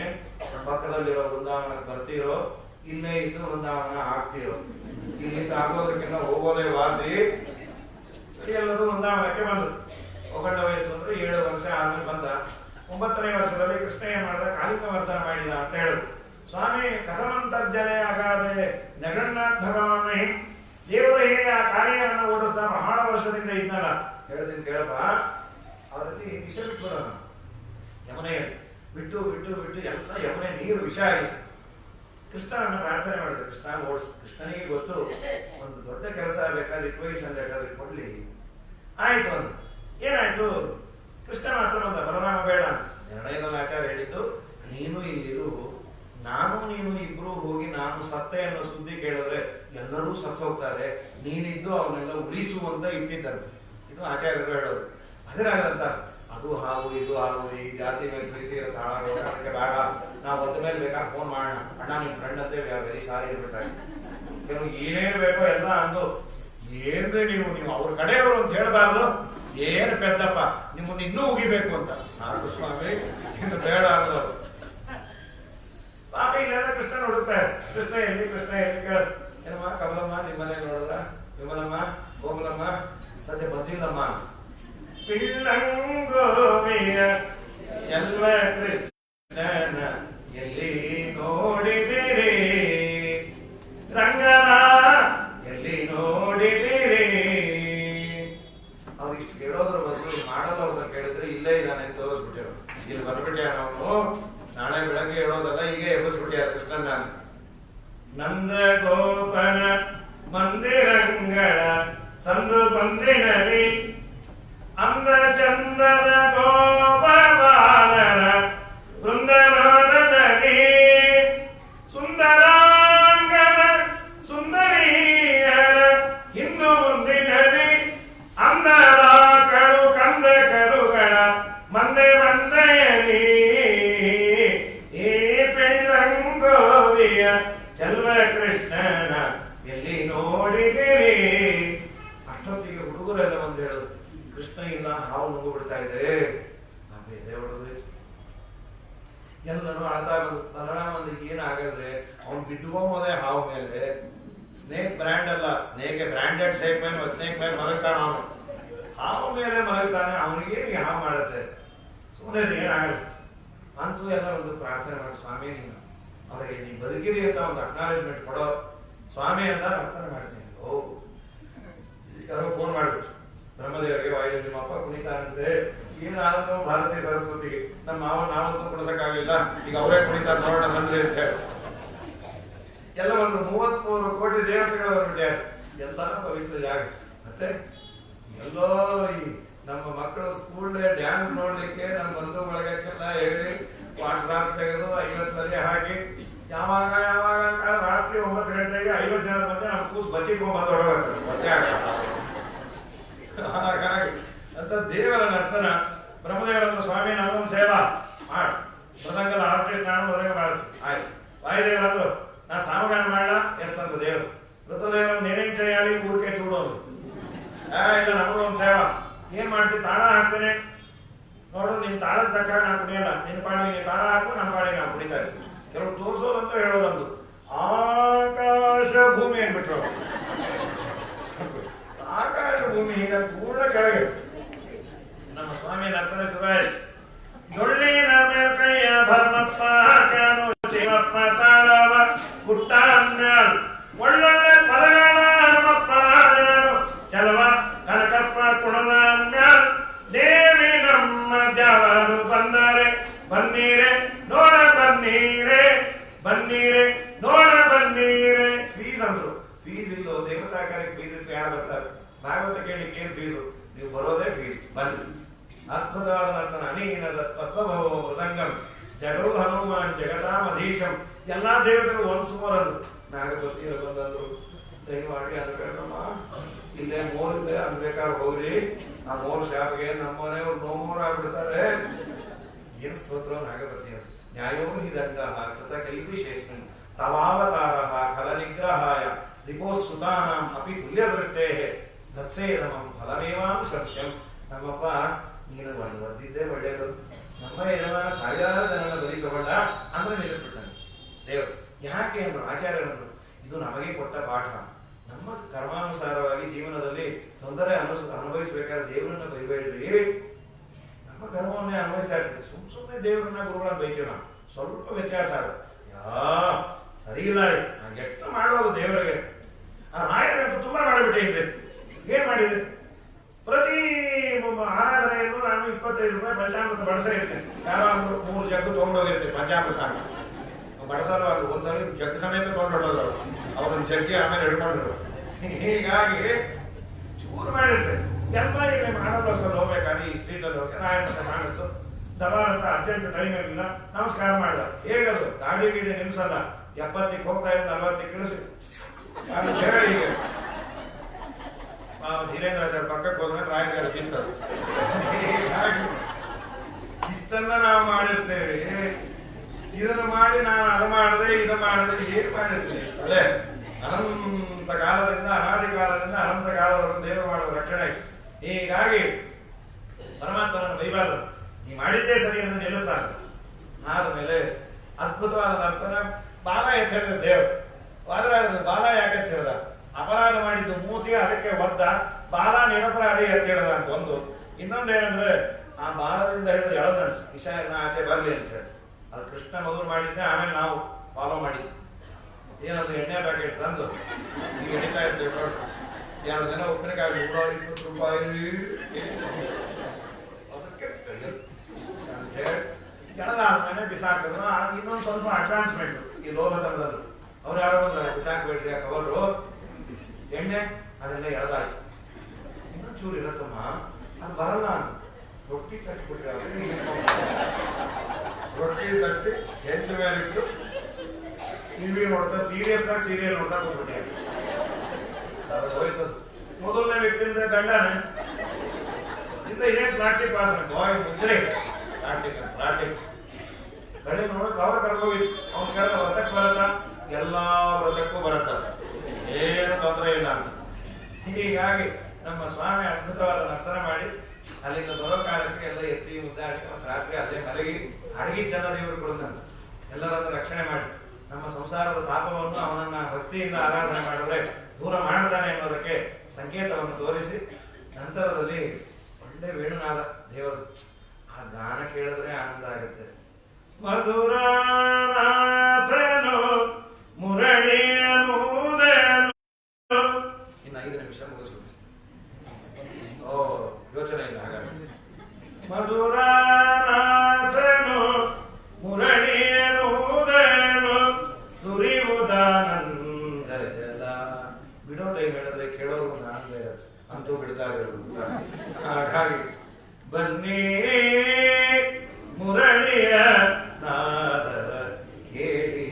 ಪಕ್ಕದಲ್ಲಿರೋ ವೃಂದಾವನಕ್ಕೆ ಬರ್ತೀರೋ, ಇಲ್ಲೇ ಇದ್ದು ವೃಂದಾವನ ಆಗ್ತಿರೋ, ಇಲ್ಲಿಂದ ಆಗೋದಕ್ಕೆಲ್ಲ ಹೋಗೋದೇ ವಾಸಿ, ಎಲ್ಲರೂ ವೃಂದಾವನಕ್ಕೆ ಬಂದರು. ಒಗಂಡ ವಯಸ್ಸು ಅಂದ್ರೆ 7 ವರ್ಷ ಆದ್ಮೇಲೆ ಬಂದ. 9ನೇ ವರ್ಷದಲ್ಲಿ ಕೃಷ್ಣ ಏನ್ ಮಾಡಿದ, ಕಾಲಿಕವರ್ಧನ ಮಾಡಿದ ಅಂತ ಹೇಳಿದ್ರು. ಸ್ವಾಮಿ ಕಥಮಂತರ್ಜನೆ ಆಗಾದೆ ನಗಣ್ಣಾಥ್ ಭಗವಾನ್, ದೇವರು ಹೇಗೆ ಆ ಕಾರ್ಯವನ್ನು ಓಡಿಸ್ತಾ ಬಹಳ ವರ್ಷದಿಂದ ಇದ್ನಲ್ಲ, ಹೇಳಿದ್ದೀನಿ ಕೇಳಪ್ಪ, ಅವರಲ್ಲಿ ವಿಷ ಬಿಟ್ಬಿಡೋಣ. ಯಮುನೆಯಲ್ಲಿ ಬಿಟ್ಟು ಬಿಟ್ಟು ಬಿಟ್ಟು ಎಲ್ಲ ಯಮುನೆ ನೀರು ವಿಷ ಆಗಿತ್ತು. ಕೃಷ್ಣನನ್ನು ಪ್ರಾರ್ಥನೆ ಮಾಡಿದ್ರು, ಕೃಷ್ಣ ಓಡಿಸ್. ಕೃಷ್ಣನಿಗೆ ಗೊತ್ತು ಒಂದು ದೊಡ್ಡ ಕೆಲಸ ಬೇಕಾದ್ರೆ ರಿಕ್ವೆಷನ್ ಲೆಟರ್ ಕೊಡ್ಲಿ. ಆಯ್ತು ಒಂದು ಏನಾಯ್ತು, ಕೃಷ್ಣ ಮಾತ್ರ ಬಂದ, ಬಲರಾಮ ಬೇಡ ಅಂತ. ನಿರ್ಣಯದಲ್ಲಿ ಆಚಾರ್ಯ ಹೇಳಿದ್ದು, ನೀನು ಇಲ್ಲಿರು, ನಾನು ನೀನು ಇಬ್ರು ಹೋಗಿ ನಾನು ಸತ್ತೆ ಅನ್ನೋ ಸುದ್ದಿ ಕೇಳಿದ್ರೆ ಎಲ್ಲರೂ ಸತ್ತು ಹೋಗ್ತಾರೆ, ನೀನಿದ್ದು ಅವನ್ನೆಲ್ಲ ಉಳಿಸುವಂತ ಇಟ್ಟಿದ್ದಂತೆ. ಇದು ಆಚಾರ್ಯರು ಹೇಳೋದು. ಅದರಾಗಂತ ಅದು ಹಾವು ಇದು ಹಾವು, ಈ ಜಾತಿ ಮೇಲೆ ಪ್ರೀತಿ ಇರುತ್ತೆ, ಅದಕ್ಕೆ ಬೇಡ, ನಾವು ಒದ್ದ ಮೇಲೆ ಬೇಕಾದ್ರೆ ಫೋನ್ ಮಾಡೋಣ, ಅಣ್ಣ ನಿಮ್ ಫ್ರೆಂಡ್ ಅಂತ ವೆರಿ ಸಾರಿ ಇರ್ಬೇಕಾಗಿ ಕೆಲವು ಏನೇನು ಬೇಕೋ ಎಲ್ಲ ಅಂದು, ಏನ್ರಿ ನೀವು ಅವ್ರ ಕಡೆಯವರು ಅಂತ ಹೇಳ್ಬಾರ್ದು, ಏನು ಪೆದ್ದಪ್ಪ ನಿಮ್ಮನ್ನ ಇನ್ನೂ ಉಗಿಬೇಕು ಅಂತ. ಸಾಕು ಸ್ವಾಮಿ, ಇನ್ನು ಬೇಡ ಅಂದ್ರು. ಪಾಪ ಇಲ್ಲೆಲ್ಲ ಕೃಷ್ಣ ಹುಡುಕ್ತಾರೆ. ಕೃಷ್ಣ ಎಲ್ಲಿ ಕೇಳ, ಏನಮ್ಮ ಕಮಲಮ್ಮ ನಿಮ್ಮನೆ ನೋಡಿದ್ರ, ವಿಮಲಮ್ಮ ಗೋಮಲಮ್ಮ ಸದ್ಯ ಬಂದಿಲ್ಲಮ್ಮ. ಪಿಳ್ಳಂಗೋವಿಯ ಚೆಲ್ವ ಕೃಷ್ಣನ ಎಲ್ಲಿ ನೋಡಿದಿರಿ, ರಂಗನ ಎಲ್ಲಿ ನೋಡಿದಿರಿ. ಅವ್ರು ಇಷ್ಟು ಕೇಳೋದ್ರ ಬದಲು ಮಾಡಲ್ಲ ಅವ್ರು ಸರ್ ಕೇಳಿದ್ರೆ ಇಲ್ಲೇ ಇದ್ದಾನೆ ತೋರಿಸ್ಬಿಟ್ಟಿರೋ, ಇಲ್ಲಿ ಬಂದ್ಬಿಟ್ಯಾನ ಅವನು, ನಾಳೆ ಬೆಳಗ್ಗೆ ಹೇಳೋದಲ್ಲ ಈಗ ಎಬ್ಬಿಸ್ಬಿಟ್ಯಾರ ಕೃಷ್ಣನ್. ನಾನು ನಂದ ಗೋಪನ ಮಂದಿರಂಗಳ ಸಂದು ಬಂದಿನಲಿ, ಅಂದ ಚಂದದ ಗೋಪಾಲರ ಬೃಂದನಾದದಿ, ಸುಂದರಾಂಗದ ಸುಂದರಿಯರ ಹಿಂದು ಮುಂದಿನಲಿ, ಅಂದರ ಕರು ಕಂದ ಕರುಗಳ ಮಂದೆ ಮಂದೆಯಲಿ, ಈ ಪಿಳ್ಳಂಗೋವಿಯ ಚೆಲ್ವ ಕೃಷ್ಣನ ಎಲ್ಲಿ ನೋಡಿದಿರಿ. ಅಷ್ಟೊತ್ತಿಗೆ ಹುಡುಗರೆಲ್ಲ ಬಂದು ಹೇಳೋದು, ಕೃಷ್ಣ ಇಲ್ಲ, ಹಾವು ನುಗ್ಗು ಬಿಡ್ತಾ ಇದೆ. ಎದೆ ಹೊಡೆದು ಎಲ್ಲರೂ ಅಳ್ತಾ ಬಂದು, ಬಲರಾಮಂದಿಗೆ ಏನಾಗಲ್ರೆ, ಅವ್ನು ಬಿದ್ದುಕೊಂಬೋದೆ ಹಾವು ಮೇಲೆ. ಸ್ನೇಕ್ ಬ್ರ್ಯಾಂಡ್ ಅಲ್ಲ, ಸ್ನೇಕ್ ಬ್ರ್ಯಾಂಡೆಡ್ ಸ್ನೇಕ್ ಮೇಲೆ ಮಲಗ್ತಾನ ಅವನು, ಹಾವು ಮೇಲೆ ಮಲಗ್ತಾನೆ, ಅವನಿಗೇನಿಗೆ ಹಾವು ಮಾಡುತ್ತೆ, ಸುಮ್ಮನೆ ಏನಾಗಲ್ಲ ಅಂತೂ ಎಲ್ಲ ಒಂದು ಪ್ರಾರ್ಥನೆ ಮಾಡಿ, ಸ್ವಾಮಿ ನೀನು ಅವರಿಗೆ ನೀ ಬದುಕಿರಿ ಅಂತ ಒಂದು ಅಕ್ನಾಲೇಜ್ಮೆಂಟ್ ಕೊಡೋ ಸ್ವಾಮಿ ಅಂತ ಪ್ರಾರ್ಥನೆ ಮಾಡ್ತೀನಿ. ಓ ಯಾರೋ ಫೋನ್ ಮಾಡ್ಬಿಟ್ಟು ಬ್ರಹ್ಮದೇವರಿಗೆ, ವಾಯು ನಿಮ್ಮ ಅಪ್ಪ ಕುಣಿತಾರಂತೆ, ಏನು ಆನಂದ ಭಾರತೀಯ ಸರಸ್ವತಿಗೆ, ನಮ್ಮ ಮಾವ ನಾವಂತೂ ಕುಣಿಸಕ್ಕಾಗಲಿಲ್ಲ, ಈಗ ಅವರೇ ಕುಣಿತಾರೆ ನೋಡೋಣ ಬಂದ್ರಿ ಅಂತ ಹೇಳಿ ಎಲ್ಲ ಒಂದು 33 ಕೋಟಿ ದೇವತೆಗಳು ಬಂದ್ಬಿಟ್ಟಾರೆ. ಎಲ್ಲ ಪವಿತ್ರ ಜಾಗ. ಮತ್ತೆ ಎಲ್ಲೋ ಈ ನಮ್ಮ ಮಕ್ಕಳು ಸ್ಕೂಲ್ ಡ್ಯಾನ್ಸ್ ನೋಡ್ಲಿಕ್ಕೆ ನಮ್ಮ ಬಂಧು ಬಳಗಕ್ಕೆಲ್ಲ ಹೇಳಿ ವಾಟ್ಸ್ಆಪ್ ತೆಗೆದು 50 ಸರಿ ಹಾಕಿ, ಯಾವಾಗ ರಾತ್ರಿ 9 ಗಂಟೆಗೆ 50 ಜನ ಬಂದೆ ನಮ್ಮ ಕೂಸು ಬಚ್ಚಿಟ್ಕೊಂಡ್ ಬಂದು ಹೊರಗಡೆ. ಹಾಗಾಗಿ ಅಂತ ದೇವರ ನರ್ತನ. ಬ್ರಹ್ಮದೇವರನ್ನು ಸ್ವಾಮಿ ನಮಗೊಂದು ಸೇವಾ ಮಾಡು, ಮೃದಂಗದ ಆರ್ಟಿಸ್ಟ್ ನಾನು ಮೃದಂಗ ಬಾರಿಸಿ ಆಯ್ತು. ವಾಯುದೇವರಂದ್ರು ನಾ ಸಾಮಗಾನ ಮಾಡಲ, ಎಸ್ ಅಂತ ದೇವರು. ರುದ್ರದೇವರು ನೇನೇನ್ చేయాలి ಊರಿಕೆ ಚೂಡೋದು, ಇಲ್ಲ ನಮಗೊಂದು ಸೇವಾ ಏನ್ ಮಾಡ್ತೀವಿ, ತಾಳ ಹಾಕ್ತೇನೆ ನೋಡು, ನಿನ್ ತಾಳದ ತಕ್ಕ ನಾನು ಕುಡಿಯಲ್ಲ, ನಿನ್ ಪಾಡಿಗೆ ನೀನ್ ತಾಳ ಹಾಕು, ನನ್ನ ಪಾಡಿಗೆ ನಾವು ಕುಡಿತಾ ಇರ್ತೀವಿ. ಕೆಲವು ತೋರಿಸೋದಂತ ಹೇಳೋದಂದು ಆಕಾಶ ಭೂಮಿ ಏನ್ಬಿಟ್ರು, ಆಕಾಶ ಭೂಮಿ ಈಗ ಪೂರ್ಣ ಕೆಳಗೆ. ನಮ್ಮ ಸ್ವಾಮಿ ನರ್ತನ ಶುರುವಾಯ್ತು. ಡೊಳ್ಳಿನ ಮೇಲ್ಕೈಯ ಧರ್ಮಪ್ಪ ಹಾಕ್ಯಾನು, ಶಿವಪ್ಪ ತಾಳವ ಗುಟ್ಟ ಅನ್ಯಾಲ್, ಒಳ್ಳೊಳ್ಳೆ ಪದಗಳ ಹನುಮಪ್ಪ ಹಾಡ್ಯಾನು, ಚಲವ ಕನಕಪ್ಪ ಕುಣದ ಅನ್ಯಾಲ್, ದೇವಿ ನಮ್ಮ ಜಾವರು ಬಂದರೆ ಬನ್ನೀರೆ ನೋಡ ಬನ್ನೀರೆ, ಬನ್ನೀರೆ ನೋಡ ಬನ್ನೀರೆ. ಫೀಸ್ ಅಂದ್ರು, ಫೀಸ್ ಇಲ್ಲೋ ದೇವತಾ ಕಾರ್ಯಕ್ಕೆ ಫೀಸ್ ಇಟ್ಟು ಯಾರು ಬರ್ತಾರೆ? ಭಾಗವತ ಕೇಳಲಿಕ್ಕೆ ಏನ್ ಫೀಸು? ನೀವು ಬರೋದೇ ಫೀಸ್, ಬನ್ನಿ. ಅದ್ಭುತವಾದ ನರ್ತನ. ಅನೀನದ ಪದ್ಮಭವ ಮೃದಂಗಂ ಜಗರು ಹನುಮಾನ್ ಜಗದಾಮಧೀಶಂ. ಎಲ್ಲಾ ದೇವತೆಗಳು ಒಂದ್ಸುಮರನ್ನು ನಾಗಪತಿಯರು ಬಂದರು, ದಯಮಾಡಿ ಅನ್ಬೇಕಮ್ಮ, ಇಲ್ಲೇ ಮೋರಿದೆ ಅನ್ಬೇಕಾದ್ರೆ ಹೋಗ್ರಿ, ಆ ಮೋರ್ ಶಾಪ್ಗೆ ನಮ್ಮ ಮನೆಯವ್ರು ನೋಮೋರ್ ಆಗ್ಬಿಡ್ತಾರೆ. ಏನ್ ಸ್ತೋತ್ರ ನಾಗಪತಿ ಅಂತ. ನ್ಯಾಯೋ ಹಿ ದಂಡ ಕೃತ ಕಲ್ಪಿಶೇಷ್ಮನ್ ತವಾವತಾರ ಫಲನಿಗ್ರಹಾಯ ರಿಪೋಸುತಾನಾಂ ಅಪಿ ತುಲ್ಯದೃಷ್ಟೇ ದತ್ಸೇದಮಂ ಫಲಮೇವಾಂ ಸತ್ಯಂ. ನಮ್ಮಪ್ಪ ನೀನು ಒದ್ದಿದ್ದೇ ಒಳ್ಳೆಯದು, ನಮ್ಮ ಏನಾರ ಸಾವಿರಾರು ಜನನ ಬಲಿ ತಗೊಂಡ ಅಂದ್ರೆ ನಿಲ್ಲಿಸ್ಬಿಟ್ಟಂತೆ ದೇವರು. ಯಾಕೆ ಅಂದ್ರು ಆಚಾರ್ಯರಂದ್ರು, ಇದು ನಮಗೆ ಕೊಟ್ಟ ಪಾಠ. ನಮ್ಮ ಕರ್ಮಾನುಸಾರವಾಗಿ ಜೀವನದಲ್ಲಿ ತೊಂದರೆ ಅನುಭವಿಸಬೇಕಾದ್ರೆ ದೇವರನ್ನ ಬೈಬೇಡ್ರಿ. ನಮ್ಮ ಕರ್ಮವನ್ನೇ ಅನುಭವಿಸ್ತಾ ಇರ್ತೀವಿ. ಸುಮ್ಮನೆ ದೇವರನ್ನ ಗುರುಗಳನ್ನ ಬೈತೀವಿ ನಾವು. ಸ್ವಲ್ಪ ವ್ಯತ್ಯಾಸ ಆಗುತ್ತೆ. ಸರಿ ಇಲ್ಲ ರೀ, ನಾನು ಎಷ್ಟು ಮಾಡೋದು ದೇವರಿಗೆ. ಆ ರಾಯರಂತೂ ತುಂಬಾ ಮಾಡಿಬಿಟ್ಟೇನ್ರಿ. ಏನ್ ಮಾಡಿದ್ರಿ? ಪ್ರತಿ ಆರಾಧನೆಯನ್ನು ನಾನು 25 ರೂಪಾಯಿ ಪಂಚಾಮೃತ ಬಡಸ ಇರ್ತೇನೆ. ಯಾರೋ 3 ಜಗ್ಗು ತೊಗೊಂಡೋಗಿರ್ತೀವಿ ಪಂಚಾಮೃತ ಅಂತ. ಬಡಸಲು ಅದು ಒಂದ್ಸಲ ಜಗ್ಗು ಸಮೇತ ತೊಗೊಂಡೋದ್ರು. ಅವ್ರನ್ನ ಜಗ್ಗಿ ಆಮೇಲೆ ಹಿಡ್ಕೊಂಡ್ರು. ಹೀಗಾಗಿ ಚೂರು ಮಾಡಿರ್ತೇನೆ. ಎಲ್ಲ ಈಗ ಮಾಡಲ್ಲ ಸರ್ ಹೋಗ್ಬೇಕಾದ್ರೆ ಈ ಸ್ಟ್ರೀಟಲ್ಲಿ ಹೋಗಿ ರಾಯಣ್ಣ ಕಾಣಿಸ್ತು. ದಬಾ ಅಂತ ಅರ್ಜೆಂಟ್ ಟೈಮ್ ಇರಲಿಲ್ಲ. ನಮಸ್ಕಾರ ಮಾಡಿದ. ಹೇಗದು ಗಾಡಿ ಗೀಡಿ ನಿಲ್ಸಲ್ಲ. 70ಕ್ಕೆ ಹೋಗ್ತಾ ಇದ್ದ 40ಕ್ಕೆ ಇಳಿಸಿ ಹೀಗೆ ಧೀರೇಂದ್ರಾಚಾರ್ಯ ಪಕ್ಕಕ್ಕೆ ಹೋದ್ರೆ ರಾಯಗಾರ ಬಿತ್ತದು. ಇಷ್ಟನ್ನ ನಾವು ಮಾಡಿರ್ತೇವೆ. ಇದನ್ನು ಮಾಡಿ ನಾನು ಅದು ಮಾಡಿದೆ ಇದು ಮಾಡಿದೆ ಏನ್ ಮಾಡಿರ್ತೀನಿ ಅಲ್ಲೇ. ಅನಂತ ಕಾಲದಿಂದ ಅನಾದಿ ಕಾಲದಿಂದ ಅನಂತ ಕಾಲದವರೆಗೂ ದೇವರು ಮಾಡುವ ರಕ್ಷಣೆ. ಹೀಗಾಗಿ ಪರಮಾತ್ಮನನ್ನು ಬೈಬಾರದು. ನೀ ಮಾಡಿದ್ದೇ ಸರಿ ಅಂತ ನಿಲ್ಲಿಸ್ತಾನೆ. ಆದ್ಮೇಲೆ ಅದ್ಭುತವಾದ ನರ್ತನ ಬಾಲ ಎತ್ತ ಹೇಳಿದ ದೇವರು. ಆದ್ರೆ ಬಾಲ ಯಾಕೆ ಎತ್ತ ಹೇಳಿದ? ಅಪರಾಧ ಮಾಡಿದ್ದು ಮೂತಿ, ಅದಕ್ಕೆ ಒದ್ದ. ಬಾಲ ನಿರಪರಾಧಿ ಎತ್ತ ಹೇಳಿದ ಅಂತ ಒಂದು. ಇನ್ನೊಂದೇನಂದ್ರೆ ಆ ಬಾಲದಿಂದ ಹಿಡಿದು ಎಳದನ್ ವಿಷಯನ ಆಚೆ ಬರ್ಲಿ ಅಂತ ಹೇಳಿ. ಅದು ಕೃಷ್ಣ ಮೊದಲು ಮಾಡಿದ್ದೆ, ಆಮೇಲೆ ನಾವು ಫಾಲೋ ಮಾಡಿದ್ವಿ. ಏನದು ಎಣ್ಣೆ ಪ್ಯಾಕೆಟ್ ತಂದು ಈಗ ಎಣಿತಾ ಇರ್ತೇವೆ ನೋಡಿ. 2 ದಿನ ಉಪ್ಪಿನಕಾಯಿ 120 ರೂಪಾಯಿ ಅದಕ್ಕೆ ಅಂತ ಹೇಳಿ ಎಣದಾದ್ಮೇಲೆ ಬಿಸಾಕಿದ್ರು. ಇನ್ನೊಂದು ಸ್ವಲ್ಪ ಅಡ್ವಾನ್ಸ್ಮೆಂಟ್ ಈ ಲೋಭತನದಲ್ಲಿ. ಅವ್ರು ಯಾರೋ ಒಂದು ಬಿಸಾಕ್ಬೇಡ್ರಿ ಆ ಕವರು ಎಣ್ಣೆ ಅದೆಲ್ಲ ಎಳೆದಾಯ್ತು. ಇನ್ನೊಂದು ಚೂರು ಇರತ್ತಮ್ಮ, ಅದು ಬರಲ್ಲ. ರೊಟ್ಟಿ ತಟ್ಟಿಬಿಟ್ರೆ ರೊಟ್ಟಿ ತಟ್ಟಿ ಹೆಚ್ಚು ಮೇಲಿಟ್ಟು ಟಿವಿ ನೋಡ್ತಾ ಸೀರಿಯಸ್ ಆಗಿ ಸೀರಿಯಲ್ ನೋಡ್ತಾ ಕೂತ್ಬಿಟ್ಟೆ. ಹೋಯ್ತು. ಮೊದಲನೇ ವ್ಯಕ್ತಿಯಿಂದ ಗಂಡನೇ ಇಂದ ಇದೇನು ಪ್ಲಾಸ್ಟಿಕ್ ವಾಸನೆ ಬಾಯ್ ಮುಚ್ಚ್ರೆ ಪ್ಲಾಸ್ಟಿಕ್ ಕಡೆ ನೋಡಕ್ ಅವ್ರ ಕರ್ಕೋಗಿ ಅವ್ನ ಕಡೆ ವ್ರತಕ್ಕೆ ಬರತ್ತ, ಎಲ್ಲಾ ವ್ರತಕ್ಕೂ ಬರತ್ತ, ಏನು ತೊಂದರೆ ಇಲ್ಲ ಅಂತ. ಹೀಗಾಗಿ ನಮ್ಮ ಸ್ವಾಮಿ ಅದ್ಭುತವಾದ ನರ್ತನ ಮಾಡಿ ಅಲ್ಲಿಂದ ಬರೋ ಕಾಲಕ್ಕೆ ಎಲ್ಲ ಎತ್ತಿ ಮುದ್ದಾಡಿ ಮತ್ತು ರಾತ್ರಿ ಅಲ್ಲೇ ಮಲಗಿ ಅಡಗಿ ಚೆನ್ನ ದೇವರು ಕೊಡುದಂತ. ಎಲ್ಲರನ್ನು ರಕ್ಷಣೆ ಮಾಡಿ ನಮ್ಮ ಸಂಸಾರದ ತಾಪವನ್ನು ಅವನನ್ನ ಭಕ್ತಿಯಿಂದ ಆರಾಧನೆ ಮಾಡಿದ್ರೆ ದೂರ ಮಾಡ್ತಾನೆ ಅನ್ನೋದಕ್ಕೆ ಸಂಕೇತವನ್ನು ತೋರಿಸಿ ನಂತರದಲ್ಲಿ ಒಳ್ಳೆ ವೇಣುನಾದ ದೇವರು. ಆ ಗಾನ ಕೇಳಿದ್ರೆ ಆನಂದ ಆಗುತ್ತೆ. ಮಧುರಾನಾಥನು ಮುರಳಿಯನುದನು. ಇನ್ನು 5 ನಿಮಿಷ ಮುಗಿಸ್ಬಿಟ್ಟು ಯೋಚನೆ ಇಲ್ಲ. ಹಾಗಾಗಿ ಮಧುರಾನಾಥನು ಮುರಳಿಯನುದನು ಸುರಿಯುವುದಾನಂದ ಜಲ. ಬಿಡೋ ಟೈಮ್ ಹೇಳಿದ್ರೆ ಕೇಳೋರು ಒಂದು ಆನಂದ ಇರುತ್ತೆ, ಅಂತೂ ಬಿಡ್ತಾ ಇರೋದು. ಹಾಗಾಗಿ ಬನ್ನಿ ಮುರಳಿಯ ನಾದವ ಕೇಳಿ.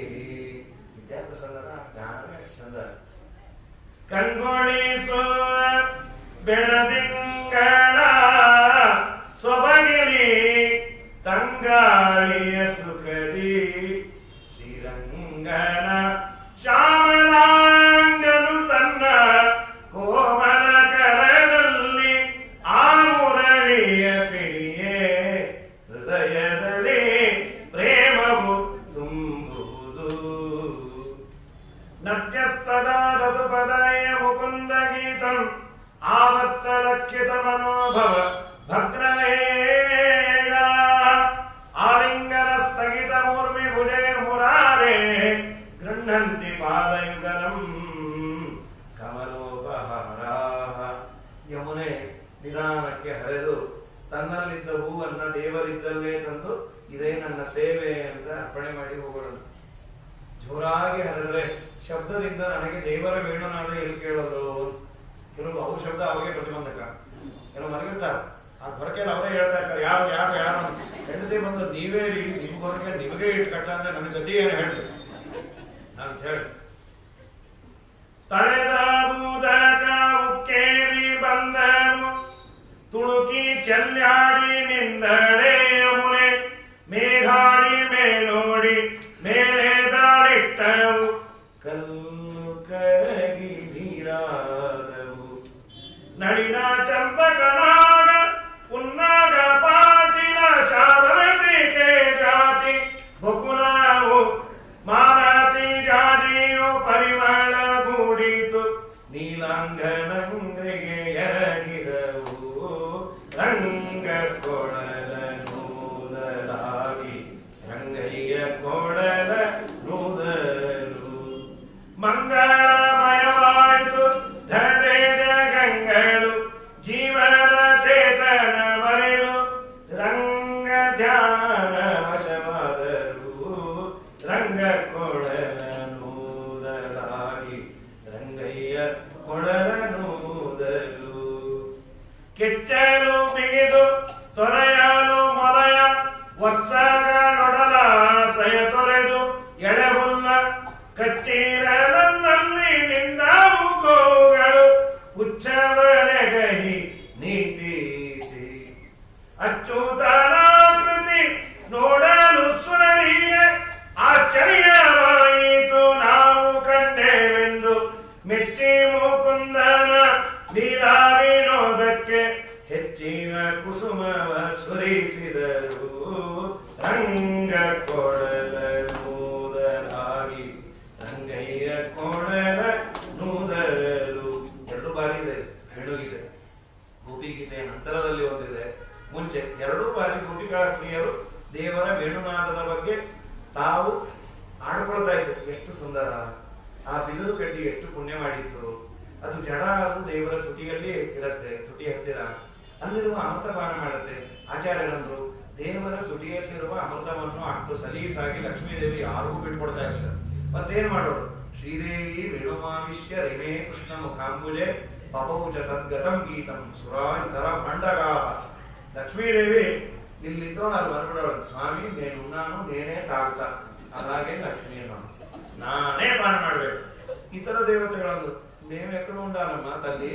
ವಿದ್ಯಾಪ್ರಸನ್ನ ಗಾನ ಚಂದ. ಕಣ್ಗೊಳಿಸುವ ಬೆಳದಿಂಗಳ ಸೊಬಗಿಲಿ ತಂಗಾಳಿಯ ಸುಖದಿ ಶ್ರೀರಂಗನ ಶ್ಯಾಮಲಾಂಗನು ತನ್ನ ಕೋಮಲ ಕರದಲ್ಲಿ ಆ ಮುರಳಿಯ ಪಿಡಿಯೇ ಹೃದಯದಲ್ಲಿ ಪ್ರೇಮವು ತುಂಬುವುದು. ನದ್ಯಸ್ತದಾದದು ಪದಯ ಮುಕುಂದ ಗೀತಂ ಆವರ್ತಲಕ್ಷ್ಯತ ಮನೋಭವ ಭಗ್ನವೇಯ ಆಲಿಂಗನ ಸ್ಥಗಿತ ಮೂರ್ಮಿ ಭುಜೇ ಮುರಾರೇ ಗೃಹಂತಿ ಪಾದಯುಗಲಂ ಕಮಲೋಪಹಾರಾಹ. ಯಮುನೆ ನಿಧಾನಕ್ಕೆ ಹರಿದು ತನ್ನಲ್ಲಿದ್ದ ಹೂವನ್ನ ದೇವರಿದ್ದಲ್ಲೇ ತಂದು ಇದೇ ನನ್ನ ಸೇವೆ ಅಂತ ಅರ್ಪಣೆ ಮಾಡಿ ಹೋಗೋಣ. ಜೋರಾಗಿ ಹರಿದ್ರೆ ಶಬ್ದದಿಂದ ನನಗೆ ದೇವರ ವೇಣುನಾದ ಎಲ್ಲಿ ಕೇಳಲು. ಕೆಲವು ಅವ್ರ ಶಬ್ದ ಅವಾಗೆ ಪ್ರತಿಬಂಧಕ. ಕೆಲವು ಮಲಗಿರ್ತಾರೆ, ಆ ಹೊರಕೆಲ್ಲ ಅವರೇ ಹೇಳ್ತಾ ಇರ್ತಾರೆ ಯಾರು ಯಾರು ಯಾರು ಹೆಂಡತಿ ಬಂದು ನೀವೇ ರೀ, ನಿಮ್ಗೆ ಹೊರಗೆ ನಿಮಗೆ ಇಟ್ಟು ಕಟ್ಟ ಅಂದ್ರೆ ನನ್ನ ಗತಿ ಏನು ಹೇಳಿ ಅಂತ ಹೇಳಿ. ತಳೆದ ಬೂದಕ ಉಕ್ಕೇರಿ ಬಂದನು ತುಳುಕಿ ಚೆಲ್ಲಾಡಿ ನಿಂದಳೆ ಯಮುನೆ ಮೇಘಾಡಿ ಮೇಲೋಡಿ ಮೇಲೆ ದಾಳಿಟ್ಟವು ಕಲ್ಲು ಕರಗಿ ನೀರಾದವು. ನಳಿನ ಚಂಪಕನಾಗ ಉನ್ನಾಗ ಪಾಟಿಲ ಚಾವರತಿಕೆ ಜಾತಿ ಬಕುಲಾವು ಮಾರಾತಿ ಜಾತಿಯು ಪರಿಮಳ ಗೂಡಿತು ಮೇಲು ಬಿಗಿದು ತೊರೆಯಲು ಮೊಲೆಯ ಒತ್ಸಾಗ ನೊಡಲ ಸಯ ತೊರೆದು ಎಳೆಹುಲ್ಲ ಕಚ್ಚೀರ ನನ್ನಲ್ಲಿ ನಿಂದಾವು ಗೋಗಳು ಉಚ್ಚವನೆಗಹಿ ನೀಟಿಸಿ ಅಚ್ಚುತನಾಕೃತಿ ನೋಡಲು ಸುರರಿಗೆ ಆಶ್ಚರ್ಯವಾಯಿತು ನಾವು ಕಂಡೆವೆಂದು ಮೆಚ್ಚಿ ಮುಕುಂದನ ಲೀಲಾ ವಿನೋದಕ್ಕೆ ಹೆಚ್ಚಿನ ಕುಸುಮವ ಸುರಿಸಿದರು ರಂಗ ಕೊಡಲ ನೂದಲಾಗಿ ರಂಗಯ್ಯ ಕೊಡಲ ನೂದಲು. ಎರಡು ಬಾರಿ ಇದೆ ಹೆಣ್ಣುಗೀತೆ, ಗೋಪಿಗೀತೆ ನಂತರದಲ್ಲಿ ಒಂದಿದೆ, ಮುಂಚೆ ಎರಡೂ ಬಾರಿ ಗೋಪಿಕಾ ಸ್ತ್ರೀಯರು ದೇವರ ವೇಣುನಾದದ ಬಗ್ಗೆ ತಾವು ಆಡ್ಕೊಳ್ತಾ ಇದ್ರು. ಎಷ್ಟು ಸುಂದರ ಆ ಬಿದಿರು ಕಡ್ಡಿ, ಎಷ್ಟು ಪುಣ್ಯ ಮಾಡಿತ್ತು. ಅದು ಜಡ, ಅದು ದೇವರ ತುಟಿಯಲ್ಲಿ ಇರತ್ತೆ, ತುಟಿ ಹತ್ತಿರ ಅಲ್ಲಿರುವ ಅಮೃತಪಾನ ಮಾಡುತ್ತೆ. ಆಚಾರ್ಯರಂದ್ರು ದೇವರ ತುಟಿಯಲ್ಲಿರುವ ಅಮೃತವನ್ನು ಅಷ್ಟು ಸಲೀಸಾಗಿ ಲಕ್ಷ್ಮೀದೇವಿ ಯಾರಿಗೂ ಬಿಟ್ಕೊಡ್ತಾ ಇರಲಿಲ್ಲ. ಮತ್ತೇನ್ ಮಾಡೋರು? ಶ್ರೀದೇವಿ ವೇಣುಮಾವಿಷ್ಯ ರೇಣೇ ಕೃಷ್ಣ ಮುಖಾಂಬುಜೆ ಪಪೌಚ ತದ್ಗತಂ ಗೀತಂ ಸುರಾಂತರ ಮಂಡಗಾ. ಲಕ್ಷ್ಮೀದೇವಿ ಇಲ್ಲಿದ್ದೋಣ ಅಲ್ಲಿ ಬಂದ್ಬಿಡೋಳು, ಸ್ವಾಮಿ ನೇನು ನಾನು ನೇನೇ ತಾಗುತ್ತಾ, ಹಾಗೆ ಲಕ್ಷ್ಮಿಯನ್ನು ನಾನೇ ಪಾನ ಮಾಡ್ಬೇಕು. ಇತರ ದೇವತೆಗಳಂದ್ರು ನೀವು ಎಕ್ಕಡು ಉಂಡಾಲಮ್ಮ ತಲ್ಲಿ,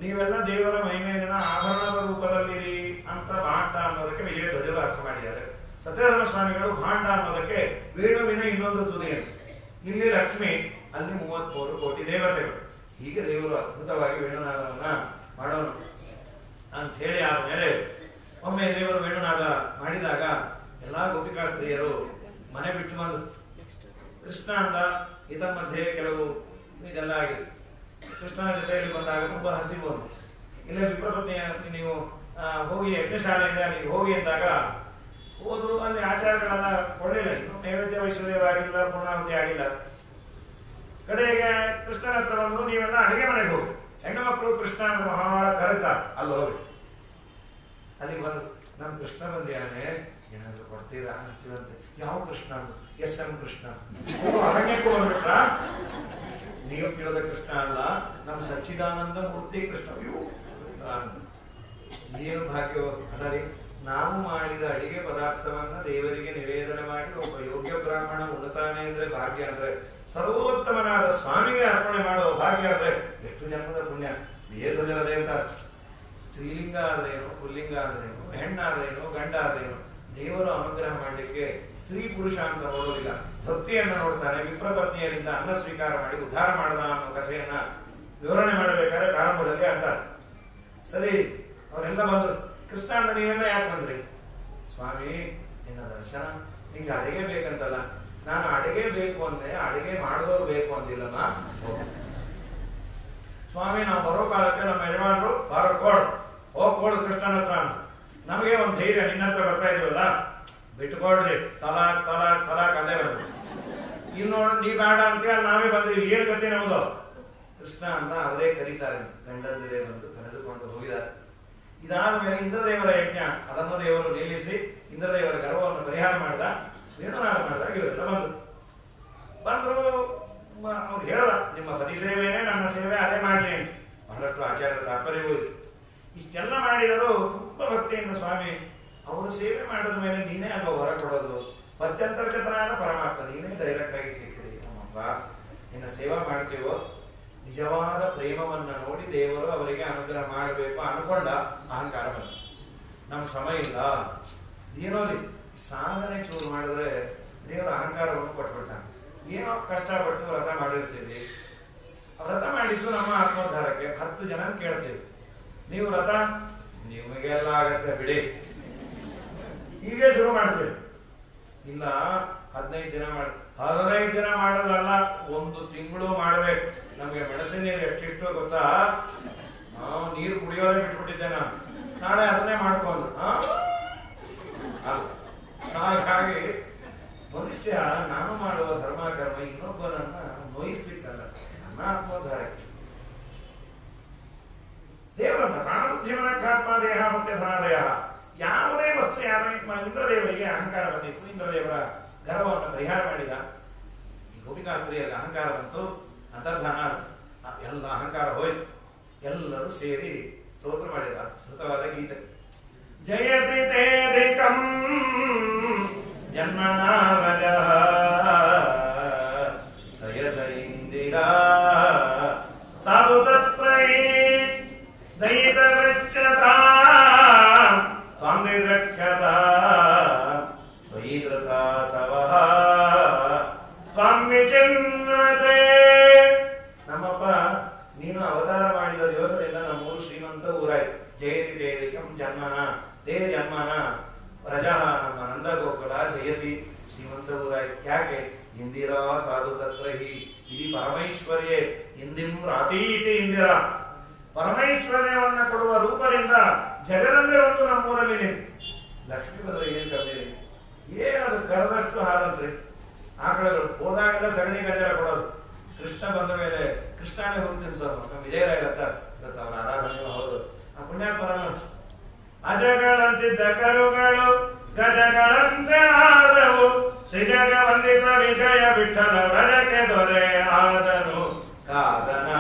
ನೀವೆಲ್ಲ ದೇವರ ಮೈಮೇಲಿನ ಆಭರಣದ ರೂಪದಲ್ಲಿರಿ ಅಂತ ಭಾಂಡ ಅನ್ನೋದಕ್ಕೆ ವಿಜಯ ಧ್ವಜರು ಅರ್ಥ ಮಾಡಿದ್ದಾರೆ. ಸತ್ಯಧರ್ಮ ಸ್ವಾಮಿಗಳು ಭಾಂಡ ಅನ್ನೋದಕ್ಕೆ ವೇಣುವಿನ ಇನ್ನೊಂದು ತುದಿ ಅಂತ. ಇಲ್ಲಿ ಲಕ್ಷ್ಮಿ, ಅಲ್ಲಿ 33 ಕೋಟಿ ದೇವತೆಗಳು. ಹೀಗೆ ದೇವರು ಅದ್ಭುತವಾಗಿ ವೇಣುನಾದವನ್ನ ಮಾಡೋಣ ಅಂತ ಹೇಳಿ ಆದ್ಮೇಲೆ ಒಮ್ಮೆ ದೇವರು ವೇಣುನಾದ ಮಾಡಿದಾಗ ಎಲ್ಲಾ ಗೋಪಿಕಾ ಸ್ತ್ರೀಯರು ಮನೆ ಬಿಟ್ಟು ಬಂದು ಕೃಷ್ಣ ಅಂದ. ಇತ ಮಧ್ಯೆ ಕೆಲವು ಇದೆಲ್ಲ ಆಗಿದೆ. ಕೃಷ್ಣನ ಜೊತೆಯಲ್ಲಿ ಬಂದಾಗ ತುಂಬಾ ಹಸಿವು. ಇಲ್ಲೇ ವಿಪ್ರಪತ್ನಿಯ ನೀವು ಹೋಗಿ ಯಜ್ಞಶಾಲೆಯಿಂದ ಅಲ್ಲಿ ಹೋಗಿ ಅಂದಾಗ ಹೋದ್ರು. ಅಲ್ಲಿ ಆಚಾರಗಳೆಲ್ಲ ಕೊಡಲಿಲ್ಲ, ಇನ್ನು ನೈವೇದ್ಯ ವೈಶ್ವರ್ಯವಾಗಿಲ್ಲ, ಪೂರ್ಣಾಹುತಿ ಆಗಿಲ್ಲ. ಕಡೆಗೆ ಕೃಷ್ಣನ ಹತ್ರ ಬಂದ್ರು, ನೀವೆಲ್ಲ ಅಡಿಗೆ ಮನೆಗೆ ಹೋಗಿ, ಹೆಣ್ಣು ಮಕ್ಕಳು ಕೃಷ್ಣ ಬಹಳ ಕರೀತಾರ, ಅಲ್ಲಿ ಹೋಗಿ. ಅಲ್ಲಿಗೆ ಬಂದು ನಮ್ ಕೃಷ್ಣ ಬಂದಿಯಾನೆ, ಏನಾದ್ರು ಕೊಡ್ತೀರಾ ಹಸಿವಂತೆ. ಯಾವ ಕೃಷ್ಣ? SM ಕೃಷ್ಣ. ಅರಣ್ಯಕ್ಕೂ ಬಂದ್ಬಿಟ್ರ? ನೀವು ಕೇಳದ ಕೃಷ್ಣ ಅಲ್ಲ, ನಮ್ಮ ಸಚ್ಚಿದಾನಂದ ಮೂರ್ತಿ ಕೃಷ್ಣ. ಏನು ಭಾಗ್ಯ ಅಲ್ಲ ರೀ. ನಾವು ಮಾಡಿದ ಅಡಿಗೆ ಪದಾರ್ಥವನ್ನ ದೇವರಿಗೆ ನಿವೇದನೆ ಮಾಡಿ ಒಬ್ಬ ಯೋಗ್ಯ ಬ್ರಾಹ್ಮಣ ಉಣ್ಣತಾನೆ ಅಂದ್ರೆ ಭಾಗ್ಯ. ಅಂದ್ರೆ ಸರ್ವೋತ್ತಮನಾದ ಸ್ವಾಮಿಗೆ ಅರ್ಪಣೆ ಮಾಡುವ ಭಾಗ್ಯ ಅಂದ್ರೆ ಎಷ್ಟು ಜನ್ಮದ ಪುಣ್ಯ. ವೇದಜಲ ದೇವತ ಸ್ತ್ರೀಲಿಂಗ ಆದ್ರೇನು, ಪುಲ್ಲಿಂಗ ಆದ್ರೇನು, ಹೆಣ್ಣಾದ್ರೇನು, ಗಂಡ ಆದ್ರೇನು, ದೇವರು ಅನುಗ್ರಹ ಮಾಡಲಿಕ್ಕೆ ಸ್ತ್ರೀ ಪುರುಷ ಅಂತ ನೋಡೋದಿಲ್ಲ, ಭಕ್ತಿಯನ್ನ ನೋಡ್ತಾನೆ. ವಿಪ್ರಪತ್ನಿಯರಿಂದ ಅನ್ನ ಸ್ವೀಕಾರ ಮಾಡಿ ಉದ್ಧಾರ ಮಾಡದ ಅನ್ನೋ ಕಥೆಯನ್ನ ವಿವರಣೆ ಮಾಡಬೇಕಾದ್ರೆ ಪ್ರಾರಂಭದಲ್ಲಿ ಅಂತಾರೆ. ಸರಿ, ಅವರೆಲ್ಲ ಬಂದ್ರು. ಕೃಷ್ಣ ಅಂತ ನೀವೆಲ್ಲ ಯಾಕೆ ಬಂದ್ರಿ? ಸ್ವಾಮಿ ನಿನ್ನ ದರ್ಶನ, ನಿಂಗೆ ಅಡಿಗೆ ಬೇಕಂತಲ್ಲ. ನಾನು ಅಡಿಗೆ ಬೇಕು ಅಂದೆ, ಅಡಿಗೆ ಮಾಡೋರು ಬೇಕು ಅಂದಿಲ್ಲಮ್ಮ. ಸ್ವಾಮಿ ನಾವು ಬರೋ ಕಾಲಕ್ಕೆ ನಮ್ಮ ಯಜಮಾನರು ಬಾರೋ ಕೋಡ್ ಹೋಗ್ ಕೃಷ್ಣನ ಹತ್ರ ಅಂತ. ನಮಗೆ ಒಂದು ಧೈರ್ಯ, ನಿನ್ನ ಹತ್ರ ಬರ್ತಾ ಇದೀವಲ್ಲ, ಬಿಟ್ಕೊಡ್ರಿ, ತಲಾಕ್ ತಲಾಕ್ ತಲಾಕ್ ಅದೇ ಬಂದು. ಇನ್ನು ನೀ ಬೇಡ ಅಂತ ನಾವೇ ಬಂದಿವಿ, ಏನ್ ಗತಿ ನಮ್ದು? ಕೃಷ್ಣ ಅಂತ ಅವರೇ ಕರೀತಾರೆ ಅಂತ ಗಂಡಂದಿರೇ ಬಂದು ಕರೆದುಕೊಂಡು ಹೋಗಿದ್ದಾರೆ. ಇದಾದ ಮೇಲೆ ಇಂದ್ರದೇವರ ಯಜ್ಞ ಅದನ್ನು ದೇವರು ನಿಲ್ಲಿಸಿ ಇಂದ್ರದೇವರ ಗರ್ವವನ್ನು ಪರಿಹಾರ ಮಾಡಿದ, ವೇಣುನಾದ ಮಾಡಿದಾಗ ಇವರೆಲ್ಲ ಬಂದ್ರು. ಅವ್ರು ಹೇಳದ, ನಿಮ್ಮ ಪತಿ ಸೇವೆನೇ ನನ್ನ ಸೇವೆ, ಅದೇ ಮಾಡ್ಲಿ ಅಂತ. ಬಹಳಷ್ಟು ಆಚಾರ್ಯರ ತಾತ್ಪರ್ಯವೂ ಇದೆ. ಇಷ್ಟೆಲ್ಲ ಮಾಡಿದರೂ ತುಂಬಾ ಭಕ್ತಿಯಿಂದ ಸ್ವಾಮಿ ಅವರು ಸೇವೆ ಮಾಡಿದ ಮೇಲೆ ನೀನೇ ಅಲ್ವಾ ಹೊರ ಕೊಡೋದು, ಪತ್ಯಂತರ್ಗತನಾದ ಪರಮಾತ್ಮ ನೀನೇ ಡೈರೆಕ್ಟ್ ಆಗಿ ಸಿಗ್ತೀರಿ. ನಮ್ಮಪ್ಪ ನಿನ್ನ ಸೇವಾ ಮಾಡ್ತೀವೋ, ನಿಜವಾದ ಪ್ರೇಮವನ್ನ ನೋಡಿ ದೇವರು ಅವರಿಗೆ ಅನುಗ್ರಹ ಮಾಡಬೇಕು ಅನ್ಕೊಂಡ ಅಹಂಕಾರ ಬಂತು. ನಮ್ಗೆ ಸಮಯ ಇಲ್ಲ, ಏನೋ ರೀ ಸಾಧನೆ ಚೂರು ಮಾಡಿದ್ರೆ ದೇವರ ಅಹಂಕಾರವನ್ನು ಕೊಟ್ಬಿಡ್ತಾನೆ. ಏನೋ ಕಷ್ಟಪಟ್ಟು ವ್ರತ ಮಾಡಿರ್ತೀವಿ, ವ್ರತ ಮಾಡಿದ್ದು ನಮ್ಮ ಆತ್ಮೋದ್ಧಾರಕ್ಕೆ. 10 ಜನ ಕೇಳ್ತೀವಿ, ನೀವು ವ್ರತ ನಿಮಗೆಲ್ಲ ಆಗತ್ತೆ ಬಿಡಿ, ಹೀಗೆ ಶುರು ಮಾಡ್ತೀವಿ. ಇಲ್ಲ 15 ದಿನ ಮಾಡಿ, 15 ದಿನ ಮಾಡೋದಲ್ಲ, 1 ತಿಂಗಳು ಮಾಡ್ಬೇಕು. ನಮ್ಗೆ ಮೆಣಸಿನ ನೀರು ಎಷ್ಟಿಷ್ಟು ಗೊತ್ತಾ? ನೀರು ಕುಡಿಯೋದೇ ಬಿಟ್ಬಿಟ್ಟಿದ್ದೆ ನಾನು, ನಾಳೆ ಅದನ್ನೇ ಮಾಡ್ಕೊಂಡು. ಹಾಗಾಗಿ ಮನುಷ್ಯ ನಾನು ಮಾಡುವ ಧರ್ಮಕರ್ಮ ಇನ್ನೊಬ್ಬನನ್ನ ನೋಯಿಸ್ಲಿಕ್ಕಲ್ಲ, ನನ್ನ ಆತ್ಮೋದ್ಧಾರಕ್ಕೆ. ದೇವರನ್ನ ಪ್ರಾಣಬುದ್ಧಿಮನ ಕಾತ್ಮ ದೇಹ ಮತ್ತೆ ಧನಾದಯ. ಯಾವುದೇ ವಸ್ತು ಯಾರ ಇಂದ್ರದೇವರಿಗೆ ಅಹಂಕಾರ ಬಂದಿತ್ತು, ಇಂದ್ರದೇವರ ಗರ್ವವನ್ನು ಪರಿಹಾರ ಮಾಡಿದ. ಈ ಗೋಪಿಕಾ ಸ್ತ್ರೀಯರಿಗೆ ಅಹಂಕಾರ ಬಂತು, ಅಂತರ್ಧಾನ, ಎಲ್ಲ ಅಹಂಕಾರ ಹೋಯ್ತು. ಎಲ್ಲರೂ ಸೇರಿ ಸ್ತೋತ್ರ ಮಾಡಿದ ಅದ್ಭುತವಾದ ಗೀತೆ. ಜಯತಿ ತೇಧಿಕಂ ಜನ್ಮನಾವಜಃ ಸಯತ ಇಂದಿರಾ ಸಾಧು ತತ್ರೈ ದಯಿತರಕ್ಷತಾ ತ್ವಾಂದಿರಕ್ಷತಾ ತ್ವಯಿ ಧೃತಾ ಸವಃ ತ್ವಾಂ ವಿಚಿನ್ವತೆ. ನಮ್ಮಪ್ಪ ನೀನು ಅವತಾರ ಮಾಡಿದ ದಿವಸದಿಂದ ನಮ್ಮೂರು ಶ್ರೀಮಂತ ಊರಾಯ್ತು. ಜಯತಿ ತೇಧಿಕಂ ಜನ್ಮನ ತೇ ಜನ್ಮನ ರಜಃ ನಮ್ಮ ನಂದಗೋಕುಲ ಜಯತಿ ಶ್ರೀಮಂತ ಊರಾಯ್ತು. ಯಾಕೆ? ಇಂದಿರಾ ಸಾಧು ತತ್ರಹಿ ಇದಿ ಪರಮೈಶ್ವರ್ಯೇ ಇಂದಿಂ ರಾತೀತಿ ಇಂದಿರಾ. ಪರಮೈಶ್ವರ್ಯವನ್ನ ಕೊಡುವ ರೂಪದಿಂದ ಜಗದಲ್ಲೇ ಒಂದು ನಮ್ಮೂರಲ್ಲಿ ನಿಂತು. ಲಕ್ಷ್ಮೀ ಬಂದ್ರೆ ಏನ್ ಕಮ್ಮಿ ಏನದು ಕರೆದಷ್ಟು ಹಾಲಂತ್ರಿ. ಆಕಳಗಳು ಹೋದಾಗೆಲ್ಲ ಸಗಣಿ ಗಜರ ಕೊಡೋದು. ಕೃಷ್ಣ ಬಂದ ಮೇಲೆ ಕೃಷ್ಣನೇ ಹೋಗಿ ತಿನ್ಸೋದು. ನಮ್ಮ ವಿಜಯರಾಯ ಇವತ್ತು ಅವರ ಆರಾಧನೆ ಹೌದು. ಆ ಪುಣ್ಯಾತ್ಮರನ್ನು ಅಜಗಳಂತಿದ್ದ ಕರುಗಳು ಗಜಗಳಂತೆ ಆದವು. ತ್ರಿಜಗ ವಂದಿತ ವಿಜಯ ವಿಠಲ ವರಗೆ ದೊರೆ ಆದನು. ಕಾದನ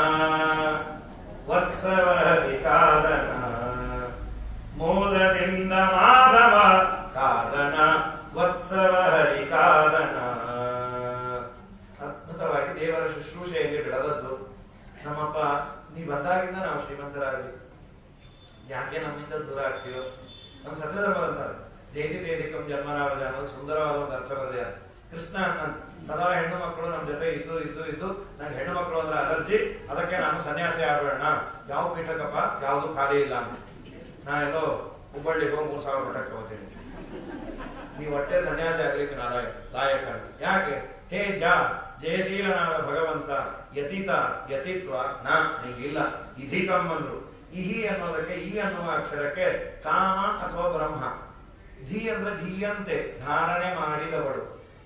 ವತ್ಸವರಿ ಕಾದನ ಮೂಲದಿಂದ ಮಾಧವ ಕಾದನ ವತ್ಸವರಿ ಕಾದನ. ಅದ್ಭುತವಾಗಿ ದೇವರ ಶುಶ್ರೂಷೆಯಲ್ಲಿ ಬೆಳೆದದ್ದು ನಮ್ಮಪ್ಪ. ನೀ ಬಂದಾಗಿಂದ ನಾವು ಶ್ರೀಮಂತರಾಗಲಿ. ಯಾಕೆ ನಮ್ಮಿಂದ ದೂರ ಆಗ್ತೀವೋ? ನಮ್ಮ ಸತ್ಯಧರ್ಮದಂತಾರೆ ಜಯತಿ ತೇಧಿಕಂ ಜನ್ಮನಾವಜ ಅನ್ನೋದು ಸುಂದರವಾದ ಒಂದು ಅರ್ಥ ಬರೆದ. ಕೃಷ್ಣ ಅನ್ನಂತ ಸದಾ ಹೆಣ್ಣು ಮಕ್ಕಳು ನಮ್ಮ ಜೊತೆ ಇದ್ದು ಇದ್ದು ಇದ್ದು ನಂಗೆ ಹೆಣ್ಣು ಮಕ್ಕಳು ಅಂದ್ರೆ ಅಲರ್ಜಿ, ಅದಕ್ಕೆ ನಾನು ಸನ್ಯಾಸಿ ಆಗೋಣ. ಯಾವ ಪೀಠಕಪ್ಪ ಯಾವುದು ಖಾಲಿ ಇಲ್ಲ ಅಂತ ನಾನೆಲ್ಲೋ ಹುಬ್ಬಳ್ಳಿಗೆ ಹೋಗಿ 3,000 ಪೀಠಕ್ಕೆ ತಗೋತೀನಿ. ನೀವು ಹೊಟ್ಟೆ ಸನ್ಯಾಸಿ ಆಗ್ಲಿಕ್ಕೆ ನಾ ಲಾಯಕ. ಯಾಕೆ? ಹೇ ಜಯಶೀಲನಾದ ಭಗವಂತ ಯತೀತ ಯತಿತ್ವ ನಿಗಿಲ್ಲ. ಇಧಿಕಂ ಅಂದ್ರು. ಇಹಿ ಅನ್ನೋದಕ್ಕೆ ಈ ಅನ್ನುವ ಅಕ್ಷರಕ್ಕೆ ಕಾಮ ಅಥವಾ ಬ್ರಹ್ಮ. ಧಿ ಅಂದ್ರೆ ಧೀಯಂತೆ ಧಾರಣೆ ಮಾಡಿದವಳು.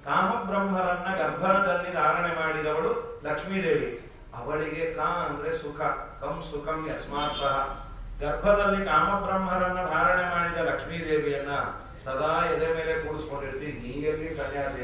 ಕಾಮ ಬ್ರಹ್ಮರನ್ನ ಗರ್ಭದಲ್ಲಿ ಧಾರಣೆ ಮಾಡಿದವಳು ಲಕ್ಷ್ಮೀದೇವಿ. ಅವಳಿಗೆ ಕಾ ಅಂದ್ರೆ ಸುಖ. ಕಂ ಸುಖಂ ಯಸ್ಮಾತ್ ಸಹ. ಗರ್ಭದಲ್ಲಿ ಕಾಮಬ್ರಹ್ಮರನ್ನ ಧಾರಣೆ ಮಾಡಿದ ಲಕ್ಷ್ಮೀದೇವಿಯನ್ನ ಸದಾ ಎದೆ ಮೇಲೆ ಕೂಡಿಸ್ಕೊಂಡಿರ್ತೀನಿ. ನೀಯಲ್ಲಿ ಸನ್ಯಾಸಿ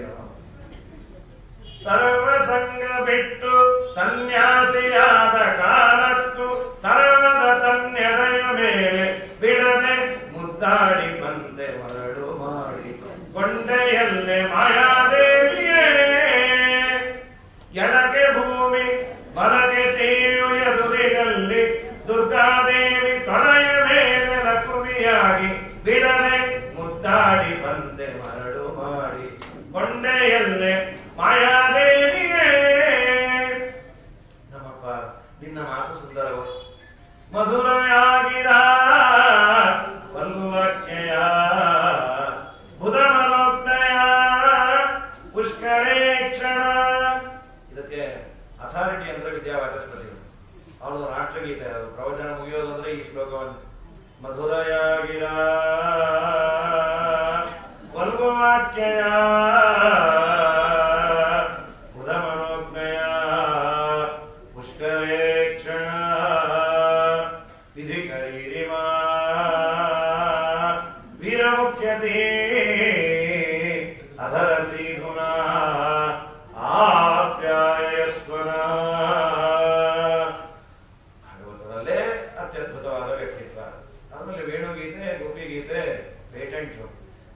ಸರ್ವ ಸಂಗ ಬಿಟ್ಟು ಸನ್ಯಾಸಿಯಾದ ಕಾಲಕ್ಕೂ ಸರ್ವದ ತನ್ಯದಯ ಮೇಲೆ ಬಿಡದೆ ಮುದ್ದಾಡಿ ಬಂತೆ ಮರಳು ಮಾಡಿ ಕೊಂಡೆಯಲ್ಲೇ ಮಾಯಾದೇವಿಯೇ. ಎಡಗೆ ಭೂಮಿ ಬಲಗೆ ತೇಯು ಎದುರಿನಲ್ಲಿ ದುರ್ಗಾದೇವಿ ತೊಡೆಯ ಮೇಲೆ ಲಕುಮಿಯಾಗಿ ಬಿಡದೆ ಮುದ್ದಾಡಿ ಬಂತೆ ಮರಳು ಮಾಡಿ ಕೊಂಡೆಯಲ್ಲೇ ಮಾಯಾದೇವಿಯೇ. ನಮ್ಮಪ್ಪ ನಿನ್ನ ಮಾತು ಸುಂದರವು. ಮಧುರಯಾಗಿರ ವಲ್ಗುವಾಕ್ಯಯ ಬುಧ ಮನೋಜ್ಞಯ ಪುಷ್ಕರೇಕ್ಷಣ. ಇದಕ್ಕೆ ಅಥಾರಿಟಿ ಅಂದ್ರೆ ವಿದ್ಯಾವಾಚಸ್ಪತಿಗಳು. ಅವ್ರದ್ದು ರಾಷ್ಟ್ರಗೀತೆ. ಅದು ಪ್ರವಚನ ಮುಗಿಯೋದಂದ್ರೆ ಈ ಶ್ಲೋಕವನ್ನು. ಮಧುರಯಾಗಿರ ವಲ್ಗುವಾಕ್ಯಯ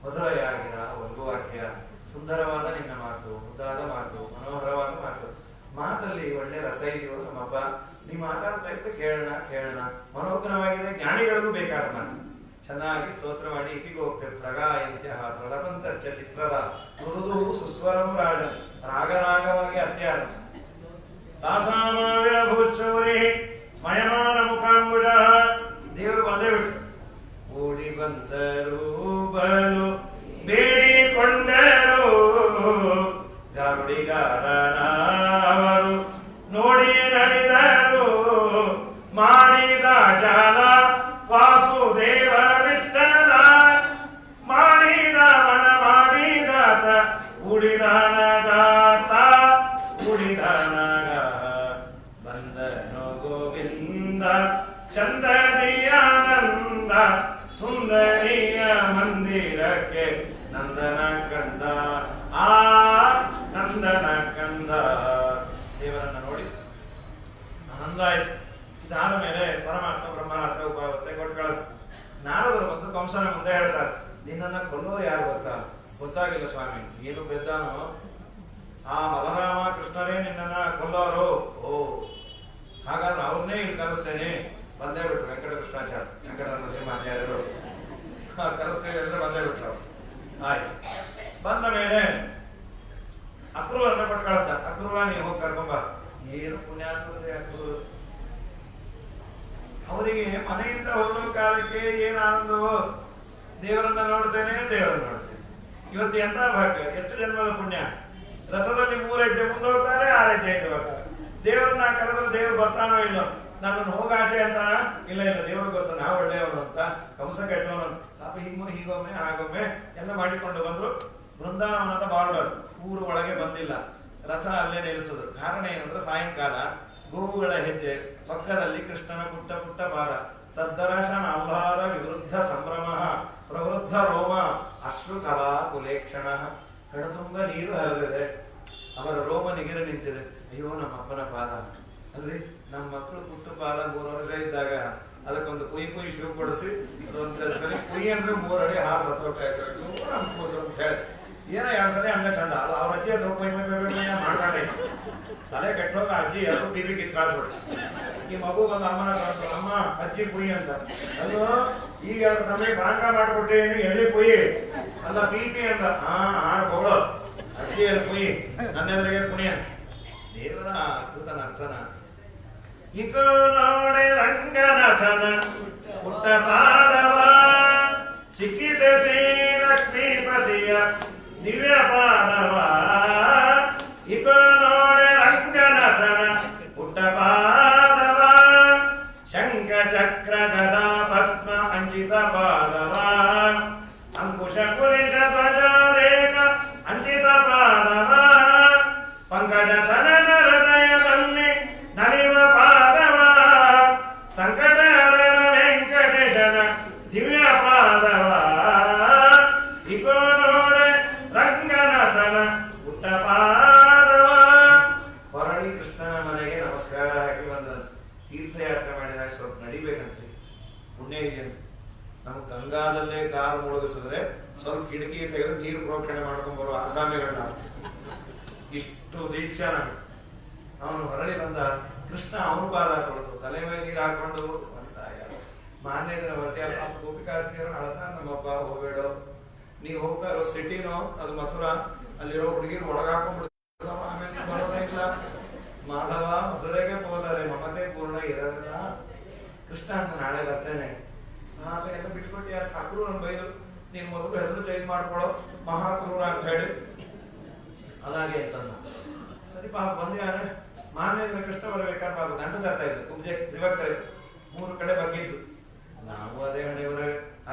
ಮಧುರಯಾಗಿರ ವಲ್ಗುವಾಕ್ಯ. ಸುಂದರವಾದ ನಿನ್ನ ಮಾತು, ಮುದ್ದಾದ ಮಾತು, ಮನೋಹರವಾದ ಮಾತು. ಮಾತಲ್ಲಿ ಒಳ್ಳೆ ರಸ ಇದೆಯೋ ನಮ್ಮಪ್ಪ. ನೀ ಮಾತಾಡ್ತಾ ಇದ್ರೆ ಕೇಳೋಣ ಕೇಳೋಣ. ಮನೋಜ್ಞವಾಗಿದೆ. ಜ್ಞಾನಿಗಳಿಗೂ ಬೇಕಾದ ಮಾತು. ಚೆನ್ನಾಗಿ ಸ್ತೋತ್ರ ಮಾಡಿ ಇತಿಗೋಪ್ಯ ಪ್ರಗಾಯಂತ್ಯ ಪ್ರಲಪಂತಶ್ಚ ಚಿತ್ರದ ಮೃದು ಸುಸ್ವರಂ ರಾಜನ್. ರಾಗರಾಗವಾಗಿ ಅತ್ಯಾರ್ಥ ತಾಸಾಮಾವಿರಭೂಚೌರಿ ಸ್ಮಯಮಾನ ಮುಖಾಂಬುಜ. ದೇವರು ಬಂದೇ ಬಿಟ್ಟು ಓಡಿ ಬಂದರು ಬಲು ಬೇಡಿಕೊಂಡರು ಗಾರುಡಿಗಾರನ ಅವರು ನೋಡಿ ನಲಿದರು. ಮಾಡಿದ ಜಾಲ ವಾಸುದೇವ ವಿಠಲ ಮಾಡಿದ ಮನ ಮಾಡಿದಾತ ಉಡಿದಾನಗಾತ ಉಡಿದಾನಗ ಬಂದನು ಗೋವಿಂದ ಚಂದದಿಯಾನಂದ ಸುಂದರಿಯ ಮಂದಿರಕ್ಕೆ ನಂದನ ಕಂದ. ಆ ನಂದನ ಕಂದ. ದೇವರನ್ನ ನೋಡಿ ಆನಂದ ಆಯ್ತು. ಇದಾದ ಮೇಲೆ ಪರಮಾತ್ಮ ಬ್ರಹ್ಮನ ಹತ್ರ ಉಪವತ್ತೆ ಕೊಟ್ಟು ಕಳಿಸ್. ನಾರದರು ಬಂದು ಕಂಸನ ಮುಂದೆ ಹೇಳ್ತಾರೆ, ನಿನ್ನನ್ನ ಕೊಲ್ಲೋರು ಯಾರು ಗೊತ್ತಾಗಿಲ್ಲ ಸ್ವಾಮಿ, ಏನು ಬೆದ್ದಾನೋ ಆ ಬಲರಾಮ ಕೃಷ್ಣರೇ ನಿನ್ನನ್ನ ಕೊಲ್ಲೋರು. ಓ ಹಾಗಾದ್ರೆ ಅವ್ರನ್ನೇ ಇಲ್ಲಿ ಕರೆಸ್ತೇನೆ. ಬಂದೇ ಬಿಟ್ರು ವೆಂಕಟಕೃಷ್ಣಾಚಾರ್ಯ, ವೆಂಕಟ ನರಸಿಂಹಾಚಾರ್ಯರು ಕರೆಸ್ತೇವೆ ಅಂದ್ರೆ ಬಂದೇ ಬಿಟ್ರು. ಆಯ್ತು, ಬಂದ ಮೇಲೆ ಅಕ್ರೂರನ್ನ ಕೊಟ್ಟು ಕಳಿಸ್ತಾರೆ. ಅಕ್ರೂರ ನೀವು ಹೋಗಿ ಕರ್ಕೊಂಬ. ಏನು ಪುಣ್ಯಾತ್ಮರೇ ಅಕ್ರೂರ, ಅವರಿಗೆ ಮನೆಯಿಂದ ಹೊರಡೋ ಕಾಲಕ್ಕೆ ಏನ್ ಆನಂದವೋ, ದೇವರನ್ನ ನೋಡ್ತೇನೆ ದೇವರನ್ನ ನೋಡ್ತೇನೆ. ಇವತ್ತು ಎಂತ ಭಾಗ್ಯ, ಎಷ್ಟು ಜನ್ಮದ ಪುಣ್ಯ. ರಥದಲ್ಲಿ 3 ಹೆಜ್ಜೆ ಮುಂದೆ ಹೋಗ್ತಾರೆ, 6 ಹೆಜ್ಜೆ ಹಿಂದೆ ಬರ್ತಾರೆ. ದೇವರನ್ನ ಕರೆದ್ರೆ ದೇವ್ರು ಬರ್ತಾನೋ ಇಲ್ಲೋ, ನನ್ನನ್ನು ಹೋಗಾಚೆ ಅಂತಾನ, ಇಲ್ಲ ಇಲ್ಲ ದೇವ್ರಿಗೆ ಗೊತ್ತು ನಾವು ಒಳ್ಳೆಯವನು ಅಂತ, ಕಂಸ ಕೆಟ್ಟವನು ಅಂತ. ಪಾಪ ಹೀಗೊಮ್ಮೆ ಹಾಗೊಮ್ಮೆ ಎಲ್ಲ ಮಾಡಿಕೊಂಡು ಬಂದ್ರು. ಬೃಂದಾವನದ ಬಾರ್ಡರ್, ಊರು ಒಳಗೆ ಬಂದಿಲ್ಲ. ರಥ ಅಲ್ಲೇ ನಿಲ್ಲಿಸಿದ್ರು. ಕಾರಣ ಏನಂದ್ರೆ ಸಾಯಂಕಾಲ ಗೋವುಗಳ ಹೆಜ್ಜೆ, ಪಕ್ಕದಲ್ಲಿ ಕೃಷ್ಣನ ಪುಟ್ಟ ಪುಟ್ಟ ಪಾದ. ತದ್ದರ್ಶನ ಆಹ್ಲಾದ ವಿವೃದ್ಧ ಸಂಭ್ರಮ, ಪ್ರವೃದ್ಧ ರೋಮ ಅಶ್ರು ಕಲಾ ಕುಲೇಕ್ಷಣ. ಕಣತುಂಬ ನೀರು ಹರಿದಿದೆ, ಅವರ ರೋಮ ನಿಗಿರು ನಿಂತಿದೆ. ಅಯ್ಯೋ ನಮ್ಮ ಅಪ್ಪನ ಪಾದ ಅಲ್ರಿ, ನಮ್ಮ ಮಕ್ಕಳು ಪುಟ್ಟ ಪಾದ 3 ವರ್ಷ ಇದ್ದಾಗ ಅದಕ್ಕೊಂದು ಕುಯ್ ಶೂ ಕೊಡಿಸಿ ಅದೊಂದು ಸರಿ ಕುಯ್ ಅಂದ್ರೆ 3 ಅಡಿ ಹಾಲು ಸತ್ತೋಗ್ತಾಯಿದ್ರು ನಮ್ಮ ಕೂಸು ಅಂತ ಹೇಳಿ ಏನೋ 2 ಸಲ ಹಂಗ ಚಂದ. ಅಲ್ಲ ಅವ್ರ ಅಜ್ಜಿ ಹತ್ರ ಮಾಡ್ಕೊಂಡೆ ತಲೆ ಕೆಟ್ಟೋಗ ಅಜ್ಜಿ ಎರಡು ಟಿವಿ ಕಿತ್ ಕಾಸ್ಬಿಟ್ಟು ಈ ಮಗು ಬಂದು ಅಮ್ಮನ ಅಮ್ಮ ಅಜ್ಜಿ ಕುಯ್ ಅಂತ. ಅದು ಈಗ ನಮಗೆ ಬಾಂಕ ಮಾಡ್ಕೊಟ್ಟೇನು, ಎಲ್ಲಿ ಕುಯ್ ಅಲ್ಲ ಬಿ ಅಂತ. ಹೋಗೋದು ಅಜ್ಜಿ ಎಲ್ಲಿ ಕುಯ್, ನನ್ನ ಎದುರಿಗೆ ಕುಣಿ ಅಂತ. ದೇವರ ಅದ್ಭುತ ನರ್ತನ. ಇಕೋ ನೋಡೆ ರಂಗನಾಥನ ಪುಟ್ಟ ಪಾದವ, ಸಿಕ್ಕಿದ ಶ್ರೀ ಲಕ್ಷ್ಮೀಪತಿಯ ದಿವ್ಯ ಪಾದವ. ಇಕೋ ನೋಡೆ ರಂಗನಾಥನ ಪುಟ್ಟ ಪಾದವ, ಶಂಖ ಚಕ್ರ ಗದಾ ಪದ್ಮ ಅಂಚಿತ ಪಾದವ, ಅಂಕುಶ ಕುಲಿಶ ಧ್ವಜ ರೇಖ ಅಂಚಿತ ಪಾದವ, ಪಂಕಜ ಸನನ ಹೃದಯದಲ್ಲಿ ನಲಿವ ಪಾದವ, ಸಂಕಟ ಹರಣ ವೆಂಕಟೇಶನ ದಿವ್ಯ ಪಾದವ. ಇಕೋ ನೋಡೆ ರಂಗನಾಥನ ಪುಟ್ಟ ಪಾದವ. ಹೊರಳಿ ಕೃಷ್ಣನ ಮನೆಗೆ ನಮಸ್ಕಾರ ಹಾಕಿ ಬಂದಂತ. ತೀರ್ಥಯಾತ್ರೆ ಮಾಡಿದಾಗ ಸ್ವಲ್ಪ ನಡಿಬೇಕಂತ್ರಿ, ಪುಣ್ಯ ಇದೆ ಅಂತ. ನಮ್ಗೆ ಗಂಗಾದಲ್ಲೇ ಕಾರು ಮುಳುಗಿಸಿದ್ರೆ ಸ್ವಲ್ಪ ಕಿಟಕಿ ತೆಗೆದು ನೀರು ಪ್ರೋಕ್ಷಣೆ ಮಾಡ್ಕೊಂಡ್ ಬರುವ ಆಸಾಮಿಗಳನ್ನ, ಇಷ್ಟು ದೀಕ್ಷಾ ನಮಗೆ. ಅವನು ಹೊರಳಿ ಬಂದ. ಕೃಷ್ಣ ಅವನು ಪಾದ ತೊಳೆದು ತಲೆ ಮೇಲೆ ನೀರು ಹಾಕೊಂಡು ಮಾನ್ಯ ದಿನ ಬರ್ತೀಯ. ಗೋಪಿಕಾಸ್ತಿಯರು ಅಳ್ತಾರ, ನಮ್ಮಪ್ಪ ಹೋಗ್ಬೇಡ, ನೀವು ಹೋಗ್ತಾ ಇರೋ ಸಿಟಿನೋ ಅದು ಮಥುರಾ, ಅಲ್ಲಿರೋ ಹುಡುಗಿರು ಒಳಗ ಹಾಕೊಂಡ್ಬಿಡ್ತಾರ, ಆಮೇಲೆ ಬರೋದೇ ಇಲ್ಲ. ಮಾಧವ ಮಧುರೆಗೆ ಹೋದರೆ ಮಮತೆ ಪೂರ್ಣ ಇರಲ್ಲ. ಕೃಷ್ಣ ಅಂತ ನಾಳೆ ಬರ್ತೇನೆ. ಆಮೇಲೆ ಎಲ್ಲ ಬಿಟ್ಬಿಟ್ಟು ಯಾರು ಅಕ್ರೂರ ಬೈದು, ನೀನ್ ಮೊದಲು ಹೆಸರು ಚೇಂಜ್ ಮಾಡ್ಕೊಳ್ಳೋ ಮಹಾಕ್ರೂರ ಅಂತ ಹೇಳಿ అలాగే ಅಂತಂದ. ಸರಿ ಪಾಪ ಬಂದು ಯಾರು ಮಾನ್ಯ ಕೃಷ್ಣ ಬರಬೇಕಾದ್ರೆ ಪಾಪ ಗಂಧ ತರ್ತಾ ಇದ್ರು. ಪೂಜೆ ತ್ರಿವಕ್ತರೆ 3 ಕಡೆ ಬಗ್ಗಿದ್ದು. ನಾವು ಅದೇ ಹಣೆಯವರ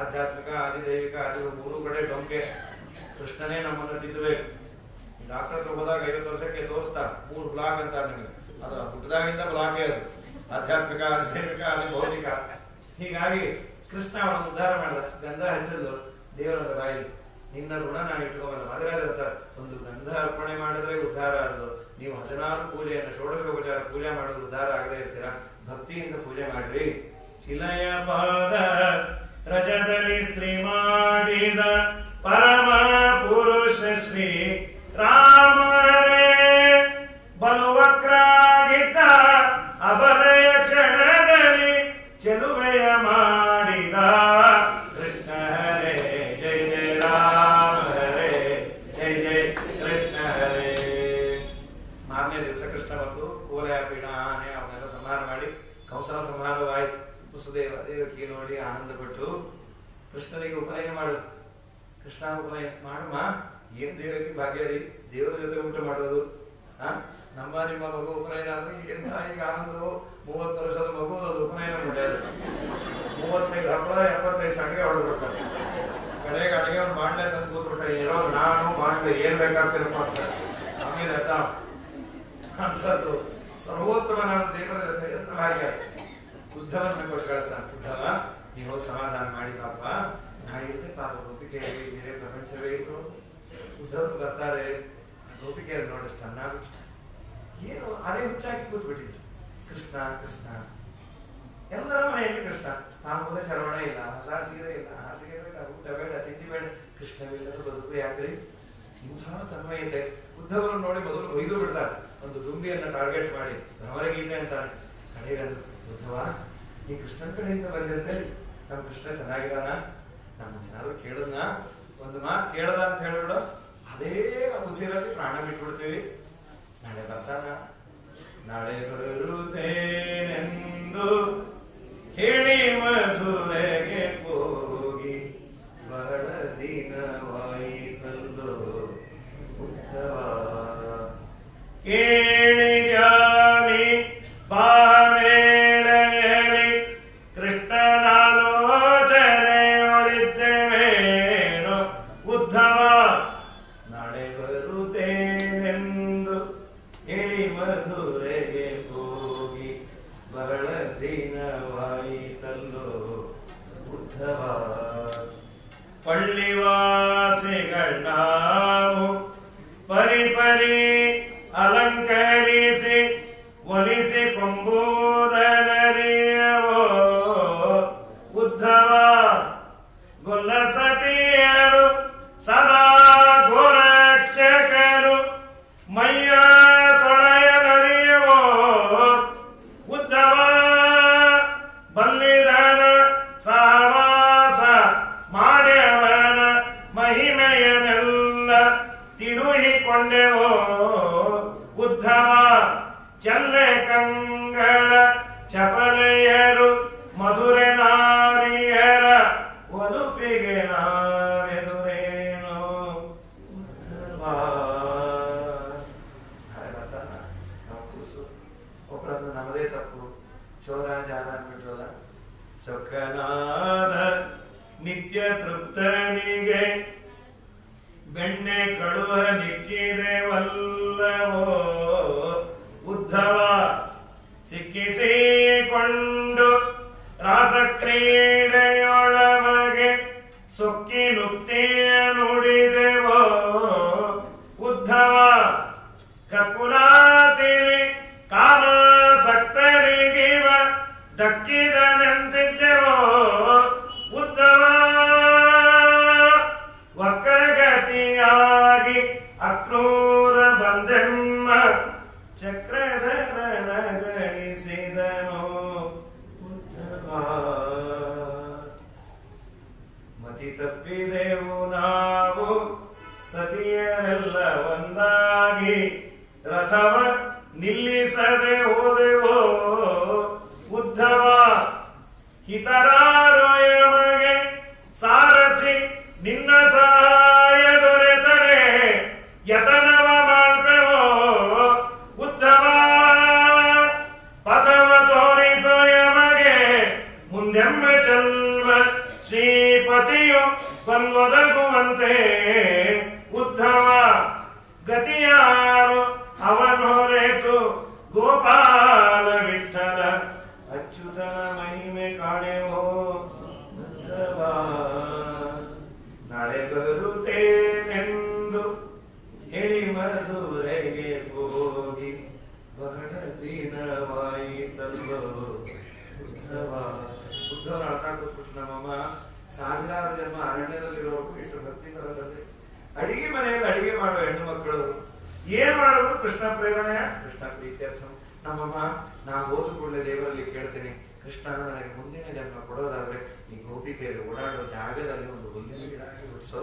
ಆಧ್ಯಾತ್ಮಿಕ ಆದಿದೈವಿಕ ಆದಿ 3 ಕಡೆ ಡೊಂಕೆ. ಕೃಷ್ಣನೇ ನಮ್ಮನ್ನು ತಿದ್ದಬೇಕು. ಡಾಕ್ಟರ್ ಹತ್ರ ಹೋದಾಗ 50 ವರ್ಷಕ್ಕೆ ತೋರಿಸ್ತಾರೆ 3 ಬ್ಲಾಕ್ ಅಂತಾರೆ ನಿಮಗೆ. ಅದು ಹುಟ್ಟದಾಗಿಂದ ಬ್ಲಾಕೇ ಅದು, ಆಧ್ಯಾತ್ಮಿಕ ಆದಿದೈವಿಕ ಆದಿ ಭೌತಿಕ. ಹೀಗಾಗಿ ಕೃಷ್ಣ ಅವರನ್ನು ಉದ್ಧಾರ ಮಾಡಿದ. ಗಂಧ ಹಚ್ಚಲು ದೇವರ ಬಾಯಿ, ನಿನ್ನ ಋಣ ನಾನು ಇಟ್ಕೋಬಲ್ಲ. ಮದುವೆದಂತ ಒಂದು ಗಂಧ ಅರ್ಪಣೆ ಮಾಡಿದ್ರೆ ಉದ್ಧಾರ ಅಲ್ಲದು. ನೀವು 16 ಪೂಜೆಯನ್ನು ಷೋಡಶೋಪಚಾರ ಪೂಜೆ ಮಾಡೋದು ಉದ್ಧಾರ ಆಗದೆ ಇರ್ತೀರಾ. ಭಕ್ತಿಯಿಂದ ಪೂಜೆ ಮಾಡ್ರಿ. ಶಿಲೆಯ ಪಾದ ರಜದಲ್ಲಿ ಸ್ತ್ರೀ ಮಾಡಿದ ಪರಮ ಪುರುಷ ಶ್ರೀ ರಾಮರೇ, ಬಲುವಕ್ರಾಗಿದ್ದ ಅಬಲೆಯ ಕ್ಷಣದಲ್ಲಿ ಚೆಲುವೆಯ ಮಾಡಿದ ಕೃಷ್ಣ ಹರೇ. ಜಯ ಜಯ ರಾಮ ಹರೇ, ಜಯ ಜಯ ಕೃಷ್ಣ ಹರೇ. ಮಾರನೇ ದಿವಸ ಕೃಷ್ಣ ಬಂದು ಕೋಲೆ ಪೀಣ ಆನೆ ಅವನ್ನೆಲ್ಲ ಸಂಹಾರ ಮಾಡಿ ಕಂಸನ ಸಂಹಾರವಾಯ್ತು. ವಸುದೇವ ದೇವಕಿಗೆ ನೋಡಿ ಆನಂದಪಟ್ಟು ಕೃಷ್ಣನಿಗೆ ಉಪನಯನ ಮಾಡುದು. ಕೃಷ್ಣ ಉಪನಯನ ಮಾಡಮ್ಮ, ಏನ್ ದೇವಕಿ ಭಾಗ್ಯ ರೀ, ದೇವರ ಜೊತೆ ಊಟ ಮಾಡೋದು. ನಮ್ಮ ನಿಮ್ಮ ಮಗು ಉಪನಯನ ಆದ್ರೆ ಎಂತ ಈಗ ಆನಂದವು. 30 ವರ್ಷದ ಮಗು ಅದು ಉಪನಯನ ಮಾಡ್ಯಾರ. 35 ಹಪ್ಪಳ 75 ಸಂಡಿಗೆ ಹೊಡೆದ್ಬಿಡ್ತಾರೆ. ಕಡೆಗೆ ಅಡಿಗೆ ಅವ್ನು ಮಾಡ್ಲೆ ತಂದು ಕೂತ್ಬಿಟ್ಟ. ಇರೋದು ನಾನು ಮಾಡ್ಲೆ ಏನ್ ಬೇಕಾಗ್ತಿರಪ್ಪ ಅಂತ. ಆಮೇಲೆ ಅತ್ತ ಅನ್ಸತ್ತು ಸರ್ವೋತ್ತಮನಾದ ದೇವರ ಜೊತೆ ಎಂತ ಭಾಗ್ಯ. ಉದ್ಧವನ್ನ ಕೊಟ್ಟು ಕಳಿಸ್ತಾನ. ಉದ್ಧವ ನೀವು ಹೋಗಿ ಸಮಾಧಾನ ಮಾಡಿ ಪಾಪ, ನಾ ಇದ್ದೆ ಪಾಪ ಗೋಪಿಕೆ ಬೇರೆ ಪ್ರಪಂಚವೇ ಇತ್ತು. ಉದ್ಧವರು ಬರ್ತಾರೆ, ಗೋಪಿಕೆಯನ್ನು ನೋಡಿಸ್ತಾನ. ನಾವು ಏನು ಅರೆ ಹುಚ್ಚಾಗಿ ಕೂತ್ಬಿಟ್ಟಿದ್ರು. ಕೃಷ್ಣ ಕೃಷ್ಣ ಎಲ್ಲರ ಮನೆಯಲ್ಲಿ ಕೃಷ್ಣ. ತಾಂಬೂಲ ಚರವಣ ಇಲ್ಲ, ಹೊಸ ಸೀರೆ ಇಲ್ಲ, ಹಾಸಿಗೆ ಬೇಡ, ಊಟ ಬೇಡ, ತಿಂಡಿ ಬೇಡ, ಕೃಷ್ಣವಿಲ್ಲದ ಬದುಕು ಯಾಕ್ರಿ? ಇಂಥ ತನ್ಮಯತೆ. ಉದ್ಧವರು ನೋಡಿ ಮೊದಲು ಒಯ್ದು ಬಿಡ್ತಾರೆ, ಒಂದು ದುಂಬಿಯನ್ನು ಟಾರ್ಗೆಟ್ ಮಾಡಿ ಭ್ರಮರಗೀತೆ ಅಂತಾರೆ. ಕಡೆಗದು, ಉದ್ಧವ ನೀ ಕೃಷ್ಣನ ಕಡೆಯಿಂದ ಬಂದಂತೆ, ನಮ್ಮ ಕೃಷ್ಣ ಚೆನ್ನಾಗಿದಾನ, ನಮ್ಮನ್ನೇನಾದ್ರು ಕೇಳದ್ನ, ಒಂದು ಮಾತು ಕೇಳದ ಅಂತ ಹೇಳ್ಬಿಡು, ಅದೇ ಉಸಿರಲ್ಲಿ ಪ್ರಾಣ ಬಿಟ್ಬಿಡ್ತೀವಿ. ನಾಳೆ ಬರ್ತಾನ, ನಾಳೆ ಬರುತ್ತೇನೆಂದು ಹೇಳಿ ಮಧುರೆಗೆ ಹೋಗಿ ಬಹಳ ದಿನವಾಯಿತಲ್ಲೋ ಉದ್ಧವ. ಕೇಳಿದ್ಯಾನಿ ಬಾವೇಳೆಯಲಿ ಕೃಷ್ಣನಾಲೋಚನೆಯೊಳಿದ್ದೇವೇನೋ ಉದ್ಧವ. ನಾಳೆ ಬರುತ್ತೇನೆಂದು ಹೇಳಿ ಮಧುರೆಗೆ ಹೋಗಿ ಬಹಳ ದಿನವಾಯಿತಲ್ಲೋ ಉದ್ಧವ. ಪಳ್ಳಿವಾಸಿಗಳಾವು ಪರಿಪರಿ ಅಲಂಕರಿಸಿ ಒಲಿಸಿ ಕೊಂಬುದನರಿಯವೋ ಉದ್ಧವ. ಗೊಲ್ಲಸತಿಯರು ಸದಾ ಗೋರಕ್ಷಕರು ಮೈಯ ತೊಳೆಯನರಿಯವೋ ಉದ್ಧವ. ಬಲ್ಲಿದನ ಸಹವಾಸ ಮಾಡ್ಯವನ ಮಹಿಮೆಯನೆಲ್ಲ ತಿಳುಹಿಕೊಂಡೆವೋ ಉದ್ಧವ. ಚೆಲ್ಲೆ ಕಂಗಳ ಚಪಲೆಯರು ಮಧುರೆ ನಾರಿಯರ ಒಲುಪಿಗೆ ನಾವೆದುರೇನೋ ಉದ್ಧವ. ಒಬ್ಬರನ್ನು ನಮ್ಮದೇ ತಪ್ಪು, ಚೋರ ಜಾರ ಅಂದ್ಬಿಟ್ರಲ್ಲ. ಚೊಕ್ಕನಾದ ನಿತ್ಯ ತೃಪ್ತನಿಗೆ ಬೆಣ್ಣೆ ಕಳುವ ನಿಕ್ಕಿದೆವಲ್ಲವೋ ಉದ್ಧವ. ಸಿಕ್ಕಿಸಿಕೊಂಡು ರಾಸಕ್ರೀಡೆಯೊಳಗೆ ಸೊಕ್ಕಿ ನುಕ್ತಿಯ ನುಡಿದೆವೋ ಉದ್ಧವ. ಕಕ್ಕುಲಾತಿಲಿ ಕಾಮಾಸಕ್ತರಿಗಿವ ದಕ್ಕಿದನೆಂತಿದ್ದೆವೋ ಉದ್ಧವ. ವಕ್ರಗತಿಯಾಗಿ ಅಕ್ರೂರ ಬಂದೆಮ್ಮ ಚಕ್ರಧರನ ಗಣಿಸಿದನೋ ಉದ್ಧವ. ಮತಿ ತಪ್ಪಿದೆವು ನಾವು ಸತಿಯರೆಲ್ಲ ಒಂದಾಗಿ ರಥವ ನಿಲ್ಲಿಸದೆ ಹೋದೆವೋ ಉದ್ಧವ. ಹಿತರಾರೋ ಯಮಗೆ ಸಾರಥಿ ನಿನ್ನ ಸಹಾಯ ದೊರೆತರೆ ಯತನವ ಮಾಡ್ಪೆವೋ ಉದ್ಧವ. ಪಥವ ತೋರಿಸೋ ಯಮಗೆ ಮುಂದೆಮ್ಮೆ ಚಲ್ವ ಶ್ರೀಪತಿಯು ಬಂದೊದಗುವಂತೆ ಉದ್ಧವ. ಗತಿಯಾರು ಅವನೊರೆತು ಗೋಪಾಲ ವಿಠಲ ಅಚ್ಯುತನ ಮಹಿಮೆ ಕಾಣೆವೋ ಉದ್ಧವ. ನಾಳೆ ಬರುತ್ತೇನೆಂದು ಹೇಳಿ ಮಧುರೆಗೆ ಹೋಗಿ ಬಹಳ ದಿನವಾಯಿತಲ್ಲೋ ಉದ್ಧವ. ಉದ್ಧವನ ಅರ್ಥ ಕೂತ್ಬಿಟ್ಟು ನಮ್ಮಮ್ಮ ಸಾವಿರಾರು ಜನ್ಮ ಅರಣ್ಯದಲ್ಲಿರೋರು ಇಷ್ಟು ಭಕ್ತಿ ಬರೋದಲ್ಲಿ ಅಡಿಗೆ ಮನೆಯಲ್ಲಿ ಅಡಿಗೆ ಮಾಡುವ ಹೆಣ್ಣು ಮಕ್ಕಳು ಏನ್ ಮಾಡೋದು? ಕೃಷ್ಣ ಪ್ರೇರಣೆಯ ಕೃಷ್ಣ ಪ್ರೀತ್ಯರ್ಥ. ನಮ್ಮಮ್ಮ ನಾವು ಓದು ಕೂಡಲೇ ದೇವರಲ್ಲಿ ಕೇಳ್ತೀನಿ, ಕೃಷ್ಣ ನನಗೆ ಮುಂದಿನ ಜನ್ಮ ಕೊಡೋದಾದ್ರೆ ಈ ಗೋಪಿಕೆಯಲ್ಲಿ ಓಡಾಡೋ ಜಾಗದಲ್ಲಿ ಒಂದು ಹುಲ್ಲಿನ ಗಿಡ ಹುಟ್ಟಿಸೋ.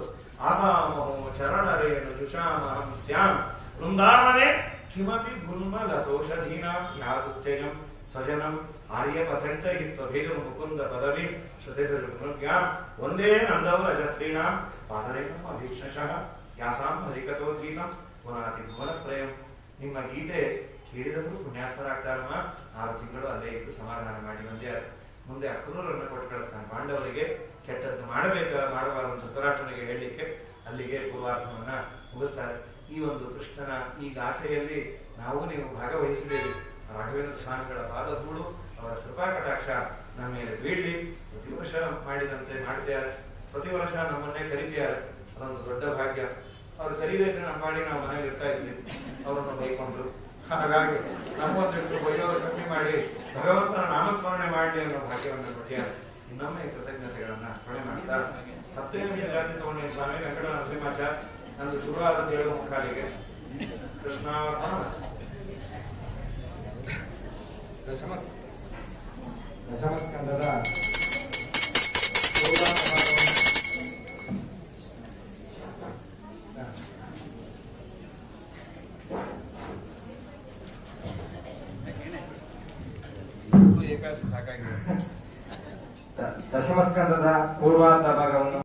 ಆಸಾಮೋ ಚರಣರೇನು ಜುಷಾಮಹಂ ಸ್ಯಾಂ ವೃಂದಾವನೆ ಕಿಮಪಿ ಗುಲ್ಮ ಲತೋಷಧೀನಾಂ ಯಾದುಸ್ತೇಜಂ ಸ್ವಜನಂ ಆರ್ಯಪಥಂಚ ಹಿತ್ವಭೇಜಂ ಮುಕುಂದ ಪದವಿ ಶ್ರುತಿಭಿರ್ಗುಣಜ್ಞಾಂ ಒಂದೇ ನಂದವ್ರಜಸ್ತ್ರೀಣಾಂ ಪಾದರೇಣಂ ಅಭೀಕ್ಷಶಃ ಯಾಸಾಂ ಹರಿಕಥೋದ್ಗೀತಂ ಪುನಾತಿ ಭುವನತ್ರಯಂ. ನಿಮ್ಮ ಗೀತೆ ಕೇಳಿದವರು ಪುಣ್ಯಾತ್ಮರಾಗ್ತಾರಮ್ಮ. 6 ತಿಂಗಳು ಅಲ್ಲೇ ಇದ್ದು ಸಮಾಧಾನ ಮಾಡಿ ಬಂದ್ಯಾರ. ಮುಂದೆ ಅಕ್ರೂರನ್ನು ಕೊಟ್ಟು ಕಳಿಸ್ತಾನೆ. ಪಾಂಡವರಿಗೆ ಕೆಟ್ಟದ್ದು ಮಾಡಬಾರದು ಧೃತರಾಷ್ಟ್ರನಿಗೆ ಹೇಳಲಿಕ್ಕೆ ಅಲ್ಲಿಗೆ ಪೂರ್ವಾರ್ಥವನ್ನ ಮುಗಿಸ್ತಾರೆ. ಈ ಒಂದು ಕೃಷ್ಣನ ಈ ಗಾಥೆಯಲ್ಲಿ ನಾವು ನೀವು ಭಾಗವಹಿಸಿದ್ದೇವೆ. ರಾಘವೇಂದ್ರ ಸ್ವಾಮಿಗಳ ಪಾದಧೂಳು ಅವರ ಕೃಪಾ ಕಟಾಕ್ಷ ನಮ್ಮ ಮೇಲೆ ಬೀಳಲಿ. ಪ್ರತಿ ವರ್ಷ ಮಾಡಿದಂತೆ ಮಾಡ್ತಿದ್ದಾರೆ, ಪ್ರತಿ ವರ್ಷ ನಮ್ಮನ್ನೇ ಕರೀತಿದ್ದಾರೆ. ಅದೊಂದು ದೊಡ್ಡ ಭಾಗ್ಯ. ಅವ್ರು ಕರೀಬೇಕು ನಮ್ಮ ಮಾಡಿ ನಾವು ಮನೇಲಿ ಇರ್ತಾ ಇದ್ವಿ. ಅವರನ್ನು ಬೈಕೊಂಡ್ರು, ಹಾಗಾಗಿ ನಮ್ಮೊಂದಿಷ್ಟು ಬೈಯೋದು ಕಮ್ಮಿ ಮಾಡಿ ಭಗವಂತನ ನಾಮಸ್ಮರಣೆ ಮಾಡಲಿ ಅನ್ನೋ ಭಾಗ್ಯವನ್ನು ಕೊಟ್ಟಿದ್ದಾರೆ. ಇನ್ನೊಮ್ಮೆ ಕೃತಜ್ಞತೆಗಳನ್ನ ಹೊಣೆ ಮಾಡ್ತಾ 10 ನಿಮಿಷ ಜಾತಿ ತಗೊಂಡಿ ಸ್ವಾಮಿ ವೆಂಕಟ ನರಸಿಂಹಾಚಾರ್ಯ. ನಂದು ಶುರುವಾದದ್ದು 7:45ಗೆ. ಕೃಷ್ಣಾರ್ಪಣ. ದಶಮಸ್ಕಂದದ ಏಕಾದಶಿ ಸಾಕಾಗಿದೆ. ದಶಮಸ್ಕಂದದ ಪೂರ್ವಾರ್ಧ ಭಾಗವನ್ನು